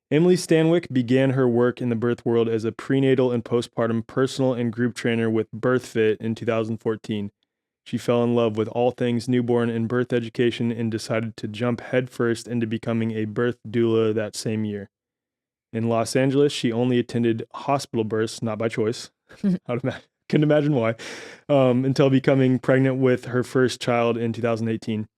Emily Stanwyck began her work in the birth world as a prenatal and postpartum personal and group trainer with BIRTHFIT in 2014. She fell in love with all things newborn and birth education and decided to jump headfirst into becoming a birth doula that same year. In Los Angeles, she only attended hospital births, not by choice. Couldn't imagine why, until becoming pregnant with her first child in 2018.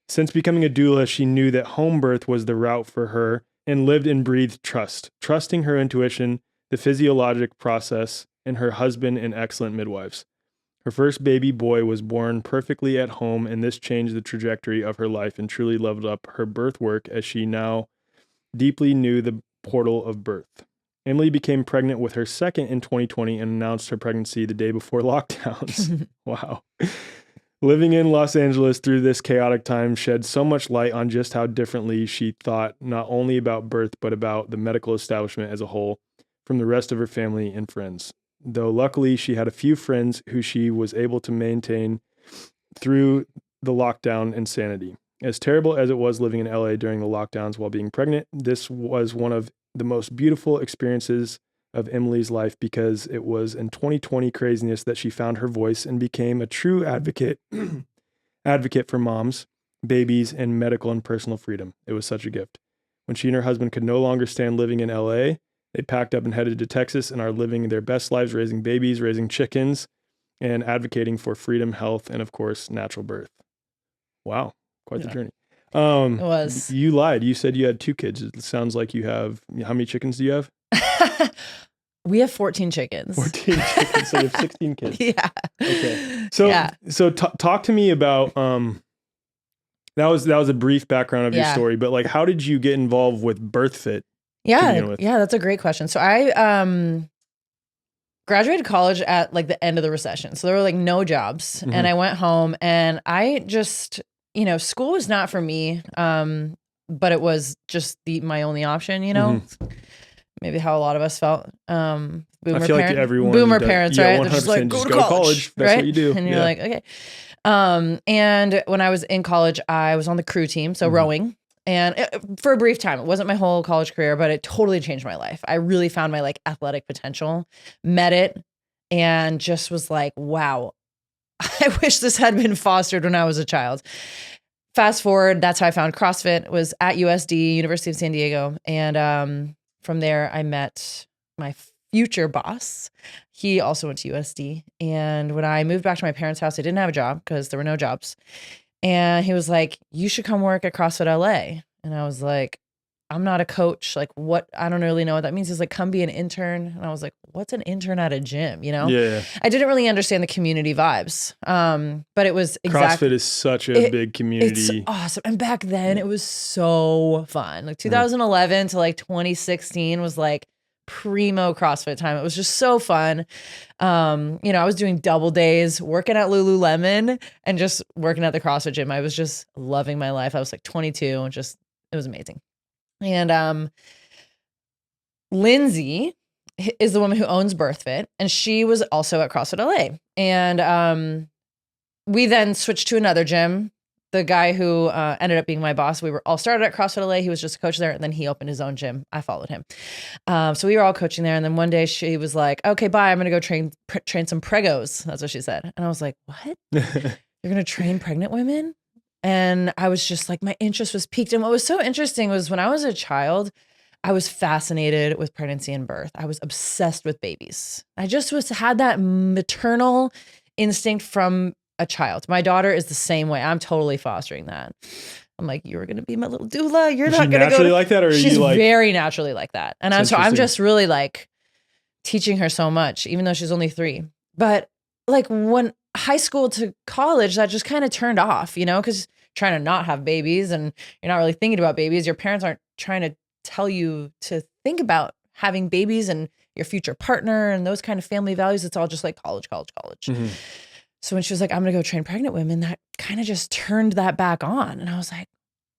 Since becoming a doula, she knew that home birth was the route for her and lived and breathed trust, trusting her intuition, the physiologic process, and her husband and excellent midwives. Her first baby boy was born perfectly at home, and this changed the trajectory of her life and truly leveled up her birth work as she now deeply knew the portal of birth. Emily became pregnant with her second in 2020 and announced her pregnancy the day before lockdowns. Wow. Living in Los Angeles through this chaotic time shed so much light on just how differently she thought not only about birth, but about the medical establishment as a whole from the rest of her family and friends. Though luckily she had a few friends who she was able to maintain through the lockdown insanity. As terrible as it was living in LA during the lockdowns while being pregnant, this was one of the most beautiful experiences of Emily's life because it was in 2020 craziness that she found her voice and became a true advocate for moms, babies, and medical and personal freedom. It was such a gift. When she and her husband could no longer stand living in LA, they packed up and headed to Texas and are living their best lives, raising babies, raising chickens, and advocating for freedom, health, and of course, natural birth. Wow, quite the journey. It was. You lied. You said you had 2 kids. It sounds like you have, how many chickens do you have? We have 14 chickens. 14 chickens. So you have 16 kids. Yeah. Okay. So talk to me about, that was a brief background of your story, but like, how did you get involved with BIRTHFIT? Yeah, that's a great question. So I graduated college at like the end of the recession. So there were like no jobs, and I went home and I just, school was not for me. But it was just my only option, maybe how a lot of us felt. Boomer I feel like everyone boomer does. parents, Yeah, right? They're just like, go to college. That's what you do. And you're like, okay. And when I was in college, I was on the crew team, so rowing. And for a brief time, it wasn't my whole college career, but it totally changed my life. I really found my like athletic potential, met it, and just was like, wow, I wish this had been fostered when I was a child. Fast forward, that's how I found CrossFit. It was at USD, University of San Diego. And from there, I met my future boss. He also went to USD. And when I moved back to my parents' house, I didn't have a job because there were no jobs. And he was like, you should come work at CrossFit LA. And I was like, I'm not a coach. Like, what? I don't really know what that means. He's like, come be an intern. And I was like, what's an intern at a gym? Yeah. I didn't really understand the community vibes. But it was CrossFit is such a big community. It's awesome. And back then it was so fun. Like 2011 to like 2016 was like primo CrossFit time. It was just so fun. I was doing double days, working at Lululemon and just working at the CrossFit gym. I was just loving my life. I was like 22 and it was amazing. And Lindsay is the woman who owns BIRTHFIT, and she was also at CrossFit LA. And we then switched to another gym. The guy who ended up being my boss, we were all started at CrossFit LA. He was just a coach there, and then he opened his own gym. I followed him. So we were all coaching there, and then one day she was like, okay, bye. I'm going to go train some pregos. That's what she said. And I was like, what? You're going to train pregnant women? And I was just like, my interest was piqued. And what was so interesting was when I was a child, I was fascinated with pregnancy and birth. I was obsessed with babies. I just had that maternal instinct from a child. My daughter is the same way. I'm totally fostering that. I'm like, you're going to be my little doula. You're not going to naturally like that, or she's you like very naturally like that. And I'm just really like teaching her so much, even though she's only 3. But like when high school to college, that just kind of turned off, because trying to not have babies and you're not really thinking about babies. Your parents aren't trying to tell you to think about having babies and your future partner and those kind of family values. It's all just like college. Mm-hmm. So when she was like, I'm going to go train pregnant women, that kind of just turned that back on. And I was like,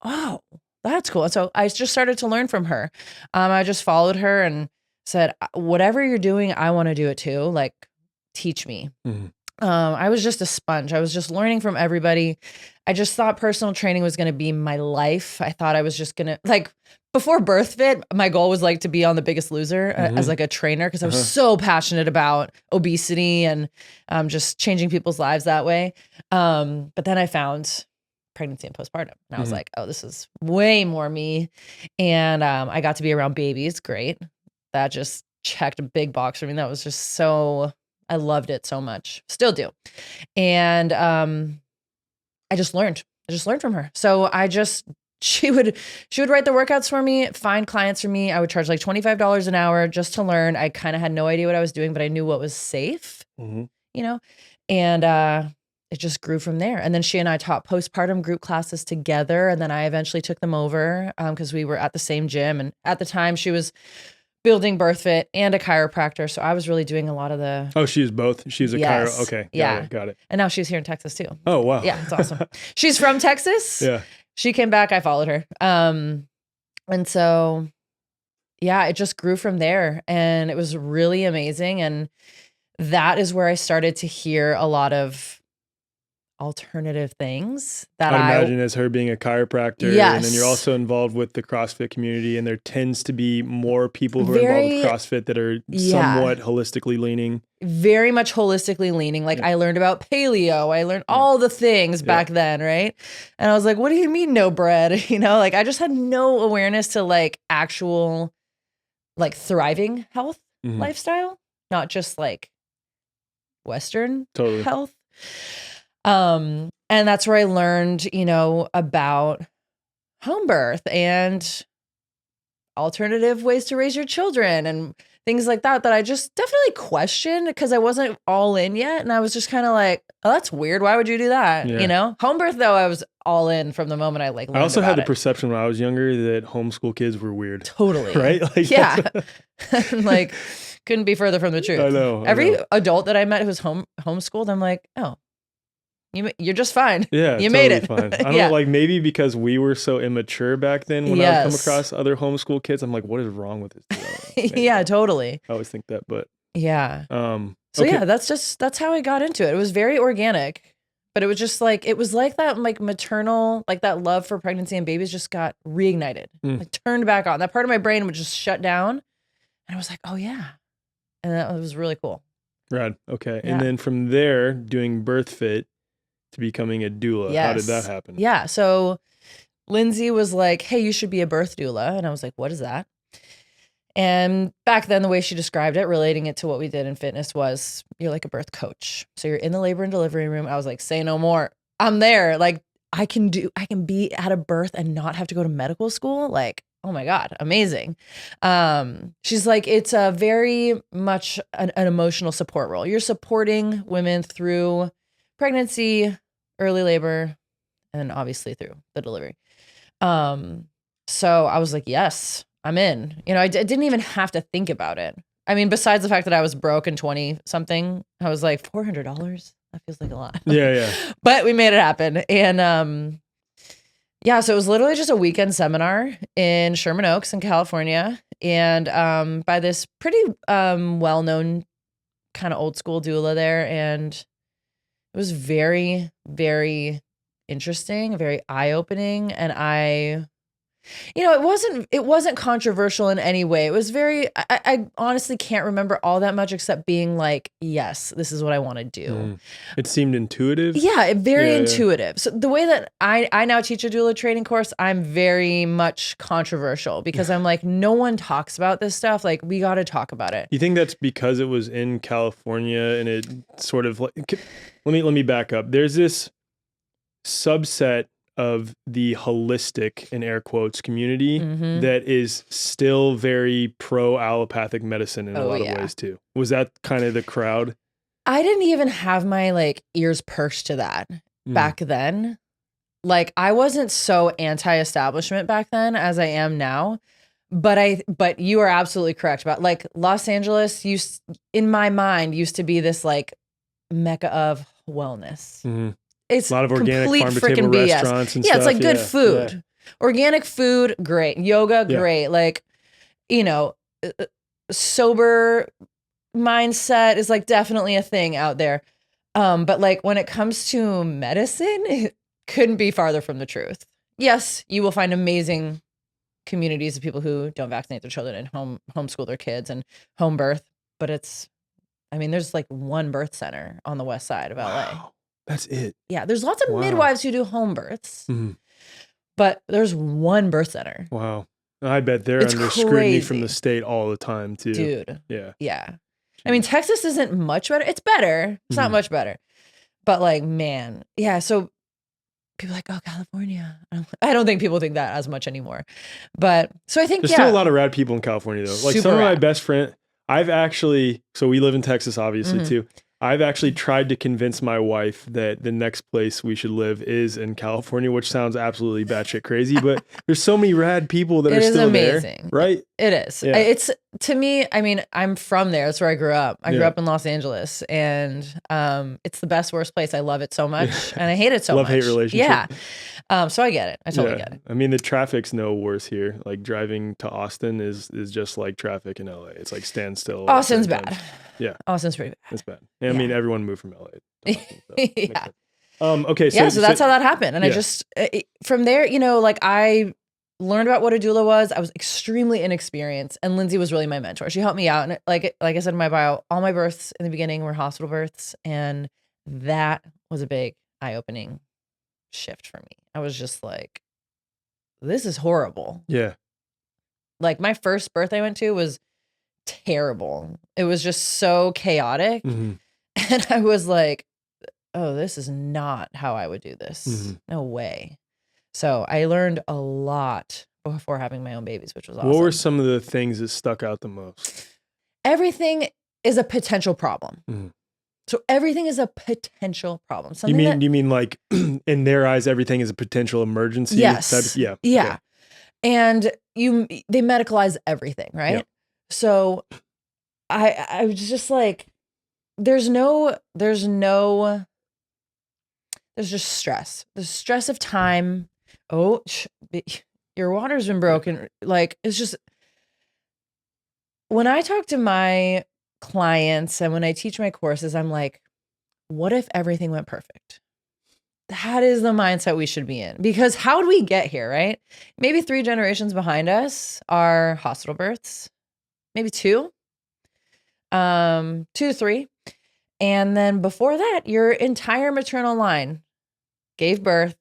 oh, that's cool. And so I just started to learn from her. I just followed her and said, whatever you're doing, I want to do it too. Like, teach me. Mm-hmm. I was just a sponge. I was just learning from everybody. I just thought personal training was going to be my life. I thought I was just going to before BirthFit, my goal was like to be on The Biggest Loser as like a trainer, because I was so passionate about obesity and just changing people's lives that way. But then I found pregnancy and postpartum, and I was like, oh, this is way more me. And I got to be around babies. Great. That just checked a big box for me. That was just so, I loved it so much. Still do. And I just learned from her. So she would write the workouts for me, find clients for me. I would charge like $25 an hour just to learn. I kind of had no idea what I was doing, but I knew what was safe, you know, and it just grew from there. And then she and I taught postpartum group classes together. And then I eventually took them over because we were at the same gym. And at the time she was building BirthFit and a chiropractor. So I was really doing a lot of the... Oh, she was both? She's a chiro. Okay. Got it. And now she's here in Texas too. Oh, wow. Yeah, it's awesome. She's from Texas. Yeah. She came back. I followed her. And so, yeah, it just grew from there. And it was really amazing. And that is where I started to hear a lot of alternative things that I'd imagine as her being a chiropractor. Yes. And then you're also involved with the CrossFit community, and there tends to be more people who are involved with CrossFit that are somewhat holistically leaning. Very much holistically leaning. Like I learned about paleo. I learned all the things back then, right? And I was like, what do you mean no bread? You know, like I just had no awareness to like actual like thriving health lifestyle, not just like Western health. And that's where I learned, you know, about home birth and alternative ways to raise your children and things like that I just definitely questioned because I wasn't all in yet. And I was just kind of like, oh, that's weird. Why would you do that? You know, home birth though, I was all in from the moment I like learned I also had the it. Perception when I was younger that homeschool kids were weird. Totally. Right? Like, yeah. Like couldn't be further from the truth. I know. Every adult that I met who was homeschooled, I'm like, oh, you're just fine. Yeah, you totally made it. Fine. I don't know, like maybe because we were so immature back then when I would come across other homeschool kids, I'm like, what is wrong with this? Yeah, totally. I always think that, but yeah. So yeah, that's how I got into it. It was very organic, but it was just like, it was like that, like maternal, like that love for pregnancy and babies just got reignited, like turned back on. That part of my brain would just shut down. And I was like, oh yeah. And that was really cool. Rad. Okay. Yeah. And then from there, doing BirthFit to becoming a doula. Yes. How did that happen? Yeah. So Lindsay was like, hey, you should be a birth doula. And I was like, what is that? And back then, the way she described it, relating it to what we did in fitness, was you're like a birth coach. So you're in the labor and delivery room. I was like, say no more. I'm there. Like I can be at a birth and not have to go to medical school. Like, oh my God, amazing. She's like, it's a very much an emotional support role. You're supporting women through pregnancy, early labor, and then obviously through the delivery. So I was like, yes, I'm in. You know, I didn't even have to think about it. I mean, besides the fact that I was broke and 20 something, I was like, $400? That feels like a lot. Yeah. But we made it happen. And yeah, so it was literally just a weekend seminar in Sherman Oaks in California. And by this pretty well-known kind of old school doula there. And it was very, very interesting, very eye-opening. And it wasn't controversial in any way. It was very, I honestly can't remember all that much except being like, yes, this is what I want to do. It seemed intuitive. Yeah, very intuitive. So the way that I now teach a doula training course, I'm very much controversial because I'm like, no one talks about this stuff. Like, we got to talk about it. You think that's because it was in California and it sort of like, let me back up. There's this subset of the holistic, in air quotes, community that is still very pro allopathic medicine in a lot of ways too. Was that kind of the crowd? I didn't even have my like ears perked to that back then. Like I wasn't so anti-establishment back then as I am now. But you are absolutely correct about like Los Angeles in my mind used to be this like mecca of wellness. It's a lot of organic farm to table restaurants and stuff. Yeah, it's like good food. Yeah. Organic food, great. Yoga, great. Like, you know, sober mindset is like definitely a thing out there. But like when it comes to medicine, it couldn't be farther from the truth. Yes, you will find amazing communities of people who don't vaccinate their children and homeschool their kids and home birth. But there's like one birth center on the west side of LA. Wow. That's it. Yeah. There's lots of midwives who do home births, but there's one birth center. Wow. I bet they're under scrutiny from the state all the time too. Dude. Yeah. Yeah. I mean, Texas isn't much better. It's better. It's not much better. But like, man. Yeah. So people are like, oh, California. I don't think people think that as much anymore. But so I think there's still a lot of rad people in California though. Like some of my best friends, so we live in Texas obviously too. I've actually tried to convince my wife that the next place we should live is in California, which sounds absolutely batshit crazy, but there's so many rad people that are still there, right? It is. Yeah. It's, to me, I mean, I'm from there. That's where I grew up. I grew up in Los Angeles, and it's the best, worst place. I love it so much, and I hate it so much. Love-hate relationship. Yeah. So I get it. I totally get it. I mean, the traffic's no worse here. Like driving to Austin is just like traffic in LA. It's like standstill. Austin's bad. Yeah. Austin's pretty bad. It's bad. I mean, everyone moved from LA. Austin, so yeah. Okay. So that's how that happened. And I just, from there, like I learned about what a doula was. I was extremely inexperienced, and Lindsay was really my mentor. She helped me out. And like I said in my bio, all my births in the beginning were hospital births. And that was a big eye-opening shift for me. I was just like, this is horrible. Yeah. Like my first birth I went to was terrible. It was just so chaotic. And I was like, oh, this is not how I would do this. No way. So I learned a lot before having my own babies, which was awesome. What were some of the things that stuck out the most? Everything is a potential problem. So everything is a potential problem. You mean like in their eyes, everything is a potential emergency? Yes. Yeah. Okay. And they medicalize everything, right? Yep. So I was just like, there's just stress. The stress of time. Oh, your water's been broken. Like, it's just, when I talk to my clients and when I teach my courses, I'm like, what if everything went perfect? That is the mindset we should be in, because how did we get here, right? Maybe 3 generations behind us are hospital births, maybe 2 to 3. And then before that, your entire maternal line gave birth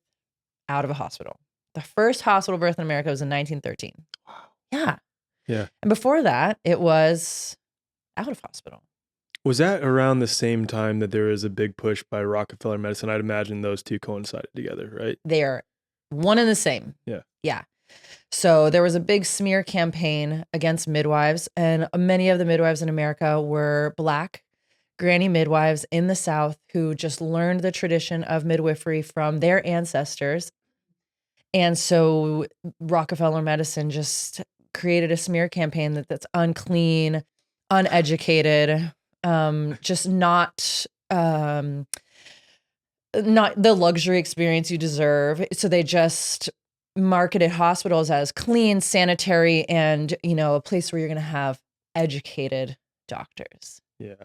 out of a hospital. The first hospital birth in America was in 1913. Wow. Yeah. Yeah. And before that, it was out of hospital. Was that around the same time that there was a big push by Rockefeller Medicine? I'd imagine those two coincided together, right? They are one and the same. Yeah. Yeah. So there was a big smear campaign against midwives, and many of the midwives in America were Black granny midwives in the South who just learned the tradition of midwifery from their ancestors. And so Rockefeller Medicine just created a smear campaign that's unclean, uneducated, just not the luxury experience you deserve. So they just marketed hospitals as clean, sanitary, and, a place where you're going to have educated doctors. Yeah.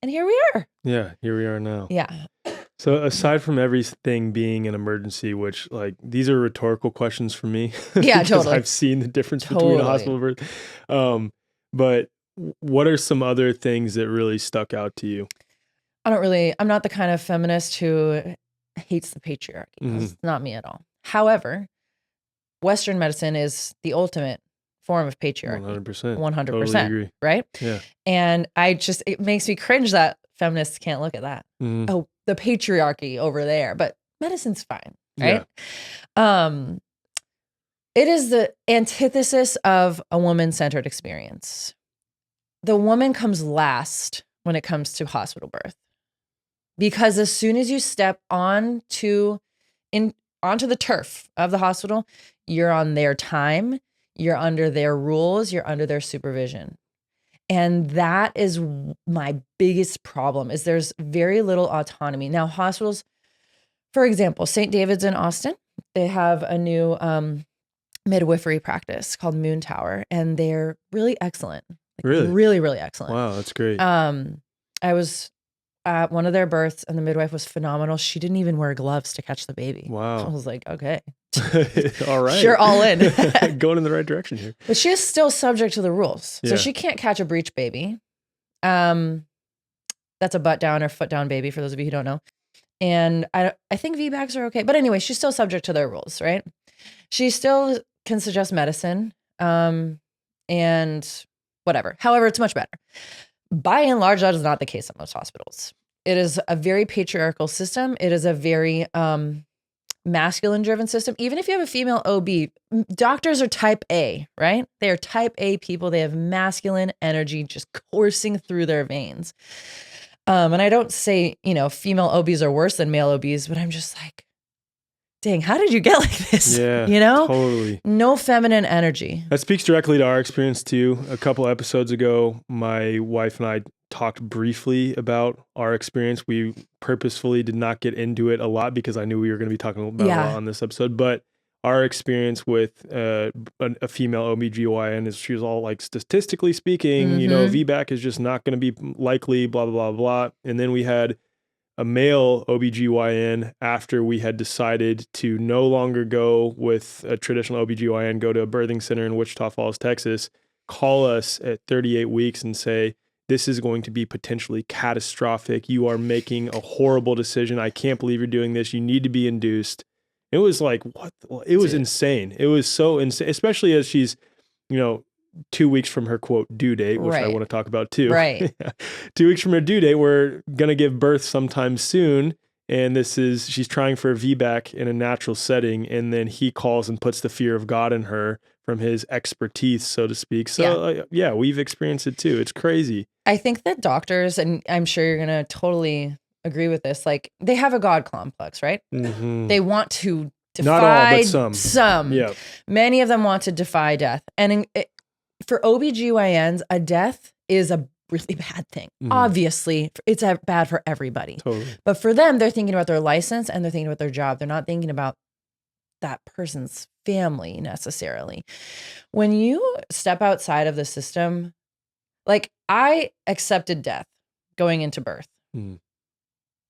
And here we are. Yeah, here we are now. Yeah. So aside from everything being an emergency, which like these are rhetorical questions for me. Yeah, totally. I've seen the difference between a hospital birth. But what are some other things that really stuck out to you? I'm not the kind of feminist who hates the patriarchy. It's not me at all. However, Western medicine is the ultimate form of patriarchy. 100%. 100%. Totally agree. Right? Yeah. And it makes me cringe that feminists can't look at that. Oh, the patriarchy over there, but medicine's fine. Right? Yeah. It is the antithesis of a woman-centered experience. The woman comes last when it comes to hospital birth, because as soon as you step onto the turf of the hospital, you're on their time, you're under their rules, you're under their supervision. And that is my biggest problem, is there's very little autonomy. Now, hospitals, for example, St. David's in Austin, they have a new midwifery practice called Moon Tower, and they're really excellent. Really? Really, really excellent. Wow, that's great. I was at one of their births, and the midwife was phenomenal. She didn't even wear gloves to catch the baby. Wow. So I was like, okay, All right. You're all in. Going in the right direction here. But she is still subject to the rules. So Yeah. she can't catch a breech baby. That's a butt down or foot down baby for those of you who don't know. And I think VBACs are okay. But anyway, she's still subject to their rules, right? She still can suggest medicine and whatever. However, it's much better. By and large, that is not the case at most hospitals. It is a very patriarchal system. It is a very masculine driven system. Even if you have a female OB, doctors are type A, right? They are type A people. They have masculine energy just coursing through their veins. And I don't say, female OBs are worse than male OBs, but I'm just like, dang, how did you get like this? Yeah, totally. No feminine energy. That speaks directly to our experience too. A couple episodes ago, my wife and I talked briefly about our experience. We purposefully did not get into it a lot because I knew we were going to be talking about it a lot on this episode. But our experience with a female OBGYN is she was all like, statistically speaking, VBAC is just not going to be likely, blah, blah, blah, blah. And then we had a male OBGYN after we had decided to no longer go with a traditional OBGYN, go to a birthing center in Wichita Falls, Texas, call us at 38 weeks and say, this is going to be potentially catastrophic. You are making a horrible decision. I can't believe you're doing this. You need to be induced. It was like, what? It was insane. It was so insane, especially as she's, 2 weeks from her quote due date, which I want to talk about too. Right. 2 weeks from her due date, we're going to give birth sometime soon. And she's trying for a VBAC in a natural setting. And then he calls and puts the fear of God in her from his expertise, so to speak. So we've experienced it too. It's crazy. I think that doctors, and I'm sure you're going to totally agree with this, like they have a God complex, right? Mm-hmm. They want to defy. Not all, but some. Yeah. Many of them want to defy death. And for OBGYNs, a death is a really bad thing. Mm-hmm. Obviously, it's bad for everybody. Totally. But for them, they're thinking about their license and they're thinking about their job. They're not thinking about that person's family necessarily. When you step outside of the system, like I accepted death going into birth. Mm.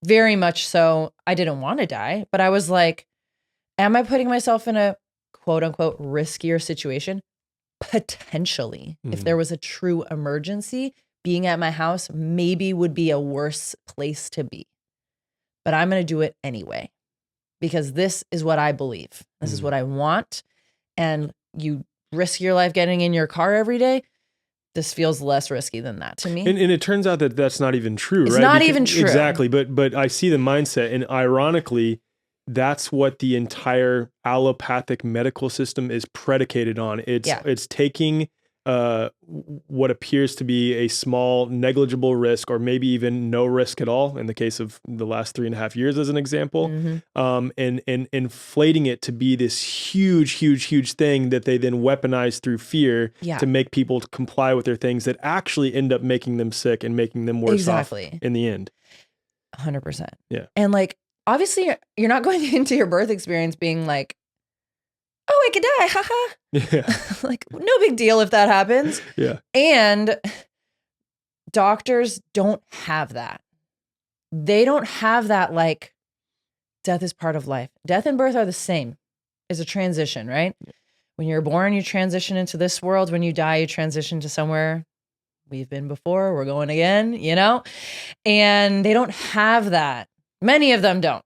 Very much so. I didn't want to die, but I was like, am I putting myself in a quote unquote riskier situation? Potentially. Mm. If there was a true emergency, being at my house maybe would be a worse place to be. But I'm going to do it anyway because this is what I believe. This is what I want. And you risk your life getting in your car every day. This feels less risky than that to me. And it turns out that that's not even true, it's right? It's not even true. Exactly. But I see the mindset. And ironically, that's what the entire allopathic medical system is predicated on. It's taking what appears to be a small, negligible risk, or maybe even no risk at all, in the case of the last 3.5 years as an example, and inflating it to be this huge, huge, huge thing that they then weaponize through fear to make people comply with their things that actually end up making them sick and making them worse off in the end. 100%. Yeah. And like, obviously, you're not going into your birth experience being like, oh, I could die, haha. Yeah. Like, no big deal if that happens. Yeah. And doctors don't have that. They don't have that, like, death is part of life. Death and birth are the same. It's a transition, right? Yeah. When you're born, you transition into this world. When you die, you transition to somewhere we've been before. We're going again, And they don't have that. Many of them don't.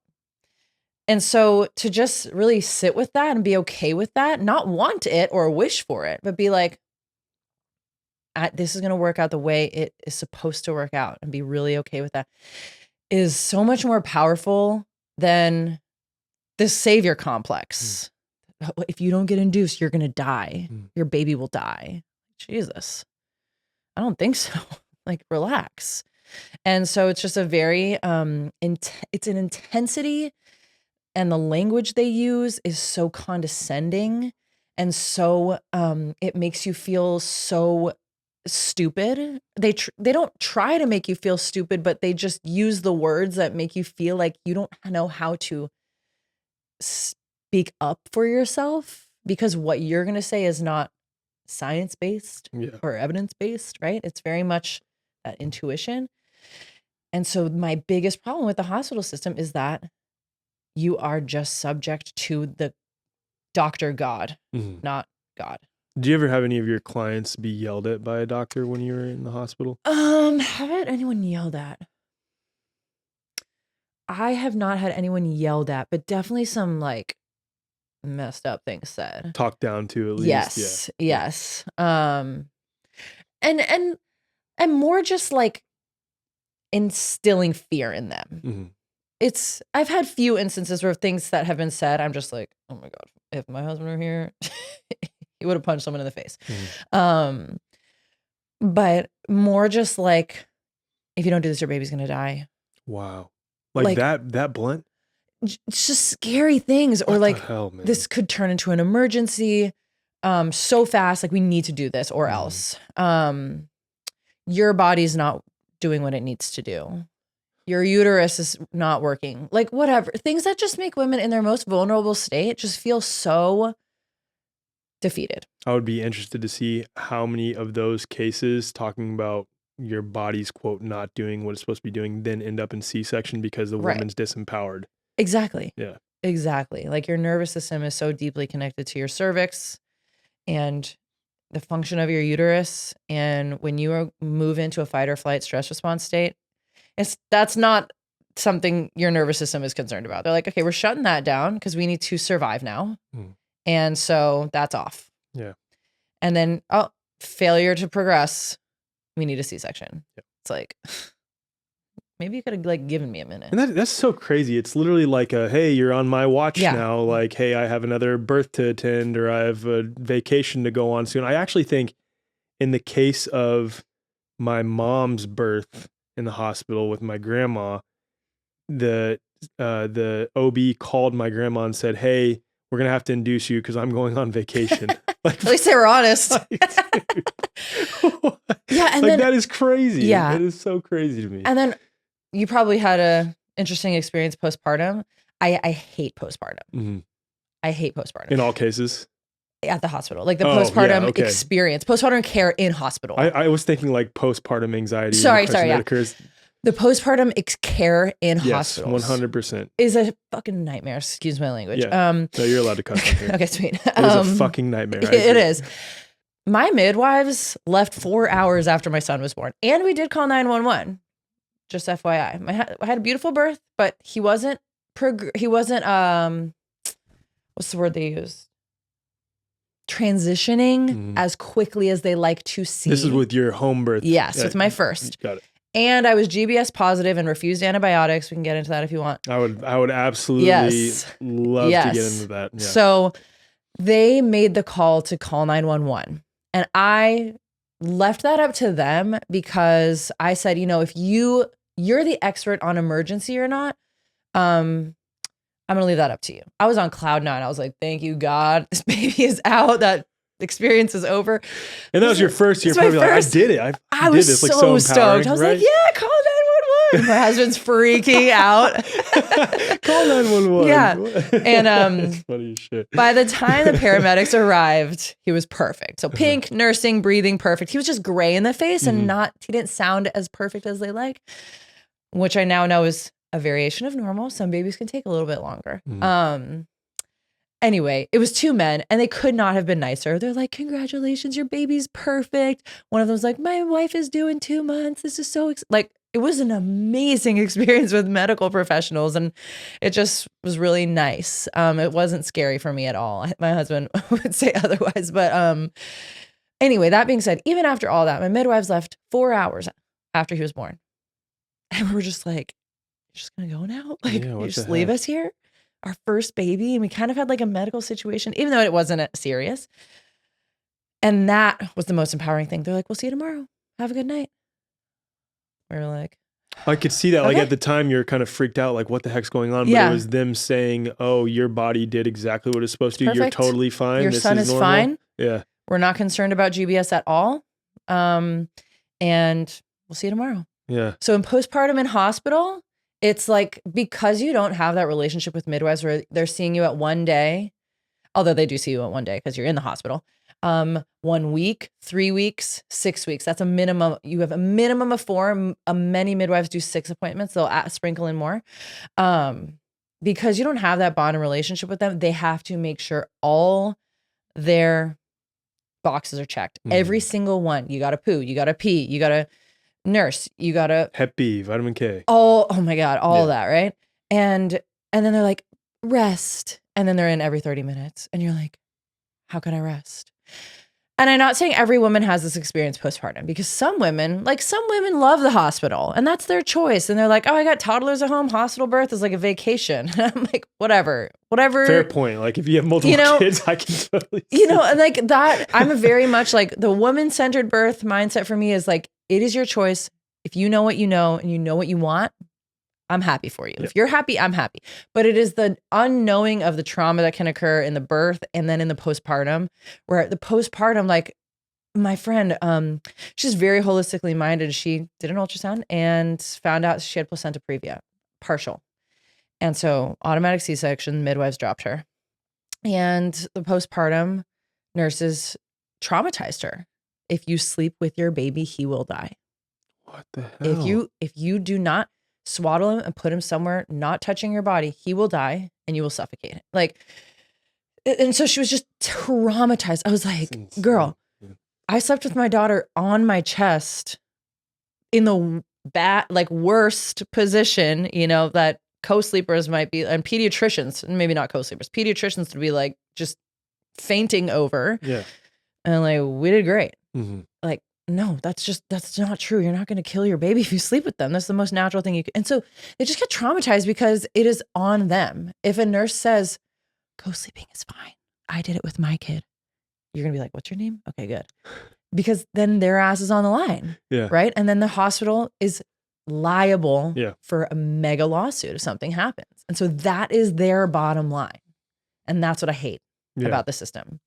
And so to just really sit with that and be okay with that, not want it or wish for it, but be like, this is going to work out the way it is supposed to work out and be really okay with that, is so much more powerful than this savior complex. If you don't get induced, you're going to die. Your baby will die. Jesus. I don't think so. Like, relax. And so it's just a very, it's an intensity. And the language they use is so condescending and so it makes you feel so stupid. They don't try to make you feel stupid, but they just use the words that make you feel like you don't know how to speak up for yourself because what you're going to say is not science-based or evidence-based, right? It's very much that intuition. And so my biggest problem with the hospital system is that you are just subject to the Dr. God, not God. Do you ever have any of your clients be yelled at by a doctor when you were in the hospital? Haven't anyone yelled at? I have not had anyone yelled at, but definitely some like messed up things said. Talked down to at least. Yes. Yeah. Yes. And more just like instilling fear in them. I've had few instances where things that have been said, I'm just like, oh my God, if my husband were here, he would have punched someone in the face. But more just like, if you don't do this, your baby's gonna die. Wow. Like that blunt? It's just scary things. Or like, hell, man? This could turn into an emergency so fast, like we need to do this or else. Your body's not doing what it needs to do. Your uterus is not working. Like whatever. Things that just make women in their most vulnerable state just feel so defeated. I would be interested to see how many of those cases talking about your body's quote not doing what it's supposed to be doing then end up in C-section because the woman's disempowered. Exactly. Yeah. Exactly. Like your nervous system is so deeply connected to your cervix and the function of your uterus. And when you move into a fight or flight stress response state, that's not something your nervous system is concerned about. They're like, okay, we're shutting that down because we need to survive now. And so that's off. Yeah. And then, failure to progress. We need a C-section. Yeah. It's like, maybe you could have like given me a minute. And that's so crazy. It's literally like hey, you're on my watch now. Like, hey, I have another birth to attend or I have a vacation to go on soon. I actually think in the case of my mom's birth in the hospital with my grandma, the OB called my grandma and said, hey, we're going to have to induce you because I'm going on vacation. Like, at least they were honest. Yeah. And then, that is crazy. Yeah. It is so crazy to me. And then you probably had a interesting experience postpartum. I hate postpartum. I hate postpartum. In all cases? At the hospital. Like the postpartum experience. Postpartum care in hospital. I was thinking like postpartum anxiety. Sorry. That occurs. The postpartum care in hospitals 100% is a fucking nightmare. Excuse my language. Yeah. No, you're allowed to cuss. Okay, sweet. It is a fucking nightmare. It is. My midwives left 4 hours after my son was born, and we did call 911. Just FYI, I had a beautiful birth, but he wasn't. What's the word they use? Transitioning as quickly as they like to see. This is with your home birth. Yes, with my first. Got it. And I was GBS positive and refused antibiotics. We can get into that if you want. I would absolutely love to get into that. Yeah. So they made the call to call 911. And I left that up to them because I said, if you're the expert on emergency or not, I'm going to leave that up to you. I was on cloud nine. I was like, thank you, God. This baby is out. That experience is over. And that was your first year. Probably like, I did it. I was this. So like, stoked. I was like, yeah, call 911. My husband's freaking out. Call 911. Yeah. And that's funny as shit. By the time the paramedics arrived, he was perfect. So pink, nursing, breathing, perfect. He was just gray in the face and he didn't sound as perfect as they like, which I now know is a variation of normal. Some babies can take a little bit longer. Anyway, it was two men and they could not have been nicer. They're like, congratulations, your baby's perfect. One of them's like, my wife is due in 2 months. This is so it was an amazing experience with medical professionals and it just was really nice. It wasn't scary for me at all. My husband would say otherwise. But anyway, that being said, even after all that, my midwives left 4 hours after he was born. And we were just like, you're just going to go now? Like, you just leave us here? Our first baby, and we kind of had like a medical situation, even though it wasn't serious. And that was the most empowering thing. They're like, we'll see you tomorrow. Have a good night. We were like, I could see that. Okay. Like at the time you're kind of freaked out, like what the heck's going on? But it was them saying, oh, your body did exactly what it's supposed to. Perfect. You're totally fine. Your son is fine. Yeah. We're not concerned about GBS at all. And we'll see you tomorrow. Yeah. So in postpartum in hospital, it's like, because you don't have that relationship with midwives where they're seeing you at 1 day, although they do see you at 1 day because you're in the hospital, 1 week, 3 weeks, 6 weeks. That's a minimum. You have a minimum of 4. Many midwives do 6 appointments. They'll sprinkle in more. because you don't have that bond and relationship with them, they have to make sure all their boxes are checked. Every single one. You got to poo, you got to pee, you got to nurse, you got to Hep B, vitamin K. Oh my God, all that, right? And then they're like, rest. And then they're in every 30 minutes. And you're like, how can I rest? And I'm not saying every woman has this experience postpartum, because some women love the hospital and that's their choice. And they're like, oh, I got toddlers at home. Hospital birth is like a vacation. And I'm like, whatever. Fair point. Like if you have multiple kids, I can totally see and like that, I'm a very much like the woman-centered birth mindset for me is like, it is your choice. If you know what you know and you know what you want, I'm happy for you. If you're happy, I'm happy. But it is the unknowing of the trauma that can occur in the birth and then in the postpartum, where the postpartum, like my friend, she's very holistically minded. She did an ultrasound and found out she had placenta previa, partial. And so automatic C-section, midwives dropped her. And the postpartum nurses traumatized her. If you sleep with your baby, he will die. What the hell? If you do not swaddle him and put him somewhere not touching your body, he will die and you will suffocate him. Like, and so she was just traumatized. I was like, girl, I slept with my daughter on my chest in the worst position, that co-sleepers might be, and pediatricians, maybe not co-sleepers, pediatricians would be like just fainting over. Yeah. And like, we did great. Like, no, that's not true. You're not going to kill your baby if you sleep with them. That's the most natural thing you can. And so they just get traumatized because it is on them. If a nurse says, co-sleeping is fine, I did it with my kid, you're going to be like, what's your name? Okay, good. Because then their ass is on the line. Yeah. Right. And then the hospital is liable Yeah. for a mega lawsuit if something happens. And so that is their bottom line. And that's what I hate about the system.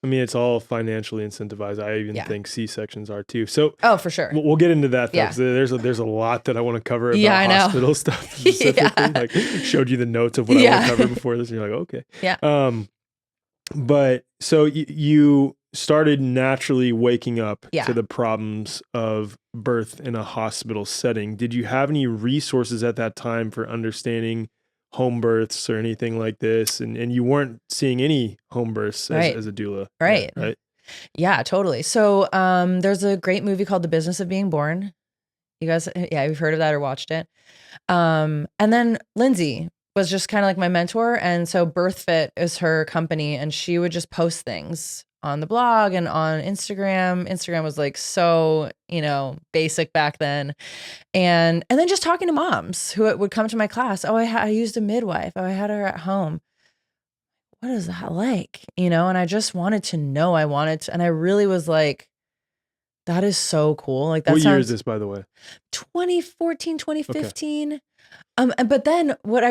I mean, it's all financially incentivized. I even think C-sections are too. So, for sure. We'll get into that though, 'cause there's a lot that I want to cover about hospital stuff specifically. Like, showed you the notes of what I want to cover before this, and you're like, okay. Yeah. But so you started naturally waking up Yeah. to the problems of birth in a hospital setting. Did you have any resources at that time for understanding home births or anything like this? And you weren't seeing any home births as a doula. Right. Right. Yeah, totally. So there's a great movie called The Business of Being Born. You guys, you've heard of that or watched it. And then Lindsay was just kind of like my mentor. And so BIRTHFIT is her company, and she would just post things on the blog and on Instagram. Instagram was like so, basic back then. And then just talking to moms who would come to my class. Oh, I used a midwife. Oh, I had her at home. What is that like? And I just wanted to know. And I really was like, that is so cool. Like that. What year is this, by the way? 2014, 2015. Okay. But then once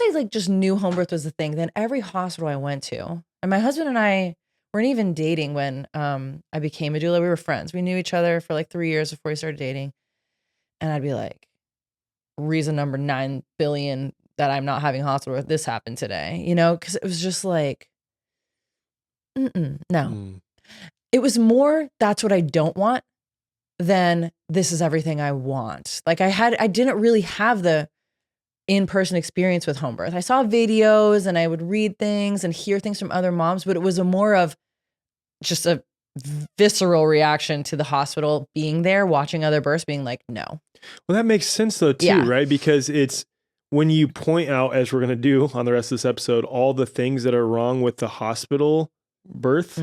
I like just knew home birth was the thing, then every hospital I went to, and my husband and I weren't even dating when I became a doula. We were friends. We knew each other for like 3 years before we started dating. And I'd be like, reason number 9 billion that I'm not having hospital birth, this happened today, because it was just like, no. It was more, that's what I don't want, than this is everything I want. Like I didn't really have the in-person experience with home birth. I saw videos and I would read things and hear things from other moms, but it was more of just a visceral reaction to the hospital being there, watching other births, being like, no. Well, that makes sense though too, right? Because it's when you point out, as we're going to do on the rest of this episode, all the things that are wrong with the hospital birth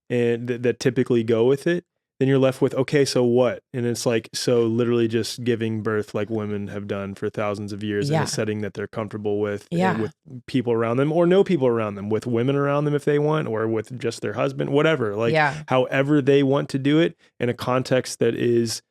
and that typically go with it, then you're left with, okay, so what? And it's like, so literally just giving birth like women have done for thousands of years in a setting that they're comfortable with, and with people around them or no people around them, with women around them if they want, or with just their husband, whatever, like however they want to do it in a context that is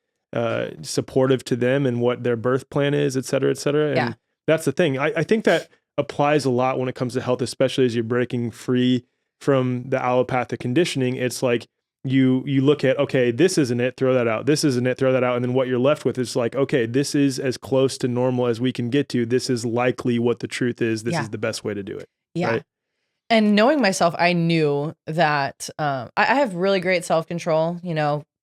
supportive to them and what their birth plan is, et cetera, et cetera. And that's the thing. I think that applies a lot when it comes to health, especially as you're breaking free from the allopathic conditioning. It's like, you look at, okay, this isn't it, throw that out. This isn't it, throw that out. And then what you're left with is like, okay, this is as close to normal as we can get to. This is likely what the truth is. This is the best way to do it. Yeah. Right? And knowing myself, I knew that I have really great self-control,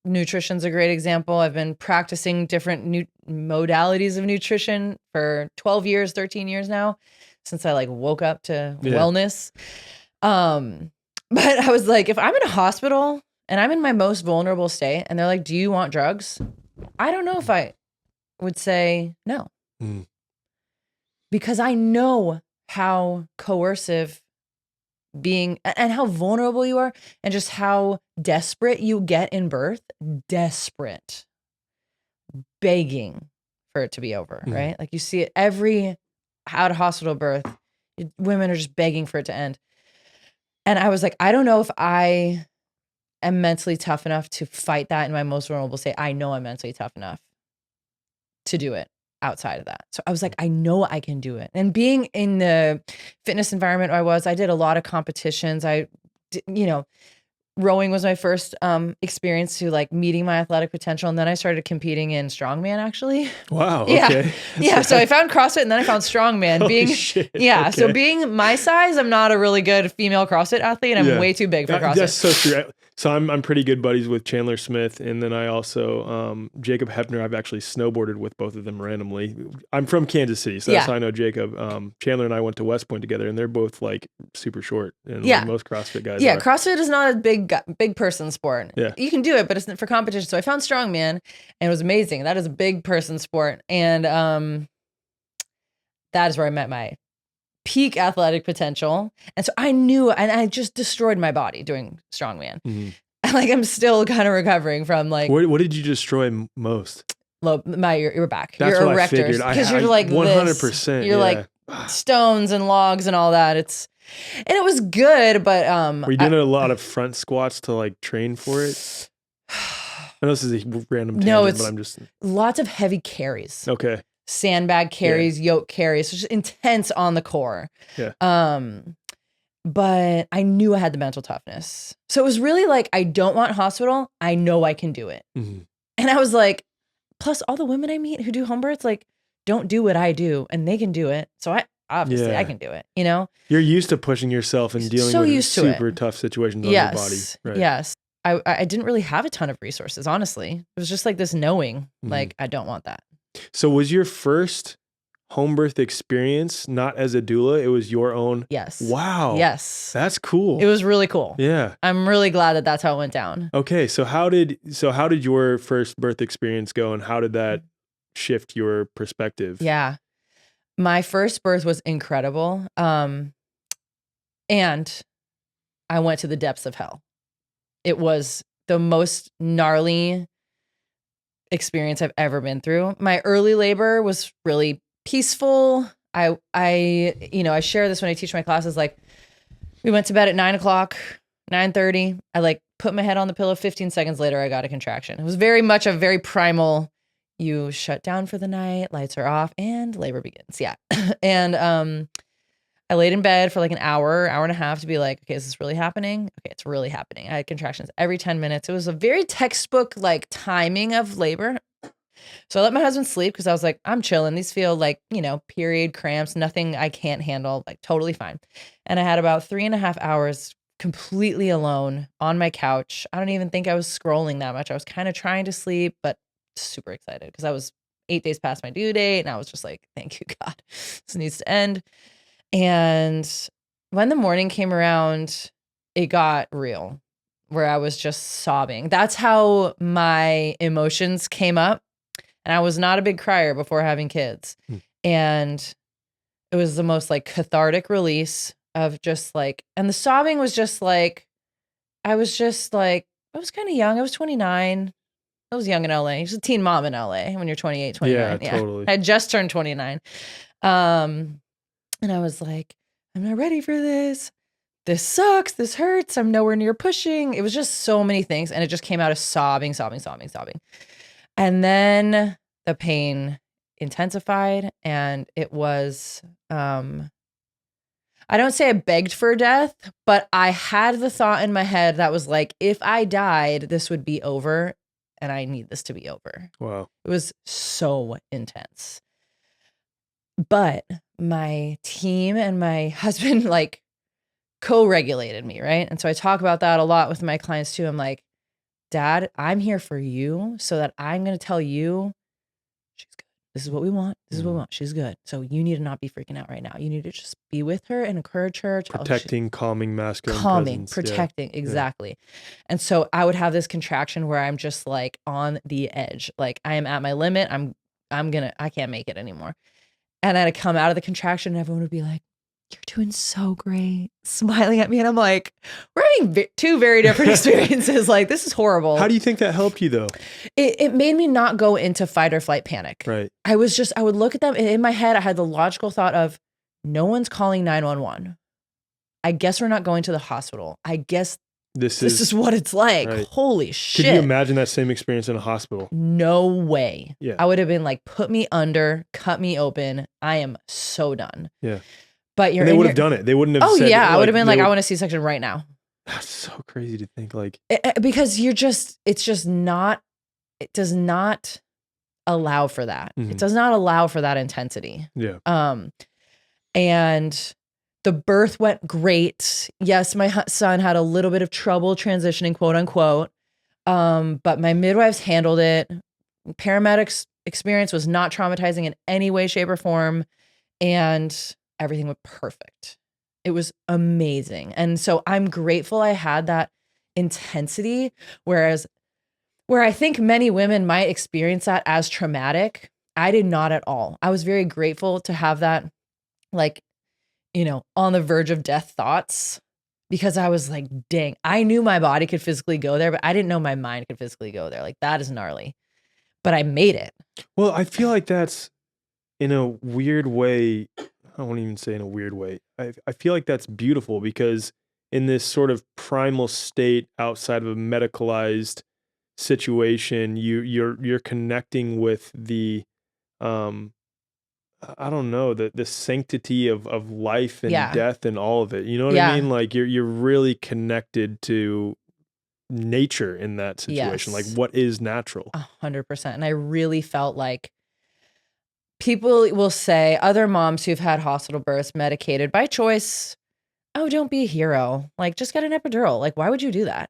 Nutrition's a great example. I've been practicing different modalities of nutrition for 12 years, 13 years now, since I like woke up to wellness. But I was like, if I'm in a hospital and I'm in my most vulnerable state and they're like, do you want drugs? I don't know if I would say no. Because I know how coercive being and how vulnerable you are and just how desperate you get in birth, desperate, begging for it to be over, right? Like you see it every out of hospital birth, women are just begging for it to end. And I was like, I don't know if I am mentally tough enough to fight that in my most vulnerable state. I know I'm mentally tough enough to do it outside of that. So I was like, I know I can do it. And being in the fitness environment I did a lot of competitions. Rowing was my first experience to like meeting my athletic potential. And then I started competing in strongman actually. Wow. Yeah. Okay. Yeah. So I found CrossFit and then I found strongman. Okay. So being my size, I'm not a really good female CrossFit athlete. I'm way too big for CrossFit. That's so true. So I'm pretty good buddies with Chandler Smith, and then I also Jacob Hefner. I've actually snowboarded with both of them randomly. I'm from Kansas City, so that's how I know Jacob. Chandler and I went to West Point together, and they're both like super short, and like most CrossFit guys are. CrossFit is not a big person sport. Yeah, you can do it, but it's for competition. So I found strongman, and it was amazing. That is a big person sport, and that is where I met my peak athletic potential. And so I knew, and I just destroyed my body doing strongman. Like I'm still kind of recovering from like. What did you destroy most? Your back. That's your what erectors. Because you're like 100%. You're like stones and logs and all that. And it was good, but were you doing a lot of front squats to like train for it? I know this is a random tangent, but I'm just lots of heavy carries. Okay. Sandbag carries, yoke carries, so just intense on the core. Yeah. But I knew I had the mental toughness. So it was really like, I don't want hospital. I know I can do it. And I was like, plus all the women I meet who do home births, like don't do what I do and they can do it. So I can do it, you know? You're used to pushing yourself and dealing with super tough situations on your body. Right? Yes. I didn't really have a ton of resources, honestly. It was just like this knowing, like, I don't want that. So was your first home birth experience not as a doula? It was your own? Yes. Wow. Yes. That's cool. It was really cool. Yeah. I'm really glad that that's how it went down. Okay. So how did your first birth experience go, and how did that shift your perspective? Yeah. My first birth was incredible. And I went to the depths of hell. It was the most gnarly experience I've ever been through. My early labor was really peaceful. I share this when I teach my classes. Like, we went to bed at 9:30. I like put my head on the pillow. 15 seconds later, I got a contraction. It was very much a very primal. You shut down for the night, lights are off, and labor begins. Yeah, and I laid in bed for like an hour and a half to be like, okay, is this really happening? Okay, it's really happening. I had contractions every 10 minutes. It was a very textbook like timing of labor. So I let my husband sleep because I was like, I'm chilling. These feel like, period cramps, nothing I can't handle, like totally fine. And I had about 3.5 hours completely alone on my couch. I don't even think I was scrolling that much. I was kind of trying to sleep, but super excited because I was 8 days past my due date. And I was just like, thank you, God, this needs to end. And when the morning came around, it got real, where I was just sobbing. That's how my emotions came up. And I was not a big crier before having kids. And it was the most like cathartic release of just like, and the sobbing was just like, I was kind of young. I was 29. I was young in LA. I was a teen mom in LA when you're 28, 29. Yeah, totally. I had just turned 29. And I was like, I'm not ready for this. This sucks. This hurts. I'm nowhere near pushing. It was just so many things. And it just came out of sobbing. And then the pain intensified. And it was, I don't say I begged for death, but I had the thought in my head that was like, if I died, this would be over. And I need this to be over. Wow. It was so intense. But my team and my husband like co-regulated me, right? And so I talk about that a lot with my clients too. I'm like, Dad, I'm here for you so that I'm going to tell you she's good. This is what we want. This is what we want. She's good. So you need to not be freaking out right now. You need to just be with her and encourage her. Protecting, calming, masculine presence. Protecting. Yeah. Exactly. Yeah. And so I would have this contraction where I'm just like on the edge. Like I am at my limit. I can't make it anymore. And I'd come out of the contraction and everyone would be like, you're doing so great, smiling at me. And I'm like, we're having two very different experiences. Like, this is horrible. How do you think that helped you though? It made me not go into fight or flight panic. Right. I would look at them and in my head, I had the logical thought of no one's calling 911. I guess we're not going to the hospital. I guess this is what it's like. Right. Holy shit. Could you imagine that same experience in a hospital? No way. Yeah. I would have been like, put me under, cut me open. I am so done. Yeah. But they would have done it. They wouldn't have said, I would have been like, I want a C-section right now. That's so crazy to think like. Because it does not allow for that. Mm-hmm. It does not allow for that intensity. Yeah. And the birth went great. Yes, my son had a little bit of trouble transitioning, quote unquote. But my midwives handled it. Paramedics experience was not traumatizing in any way, shape, or form. And everything went perfect. It was amazing. And so I'm grateful I had that intensity, where I think many women might experience that as traumatic. I did not at all. I was very grateful to have that, like, on the verge of death thoughts, because I was like, dang, I knew my body could physically go there, but I didn't know my mind could physically go there. Like, that is gnarly, but I made it. Well, I feel like that's in a weird way. I won't even say in a weird way. I feel like that's beautiful, because in this sort of primal state outside of a medicalized situation, you're connecting with the, I don't know, the sanctity of life and death and all of it. You know what I mean? Like you're really connected to nature in that situation. Yes. Like what is natural? 100%. And I really felt like people will say, other moms who've had hospital births, medicated by choice, oh, don't be a hero. Like, just get an epidural. Like, why would you do that?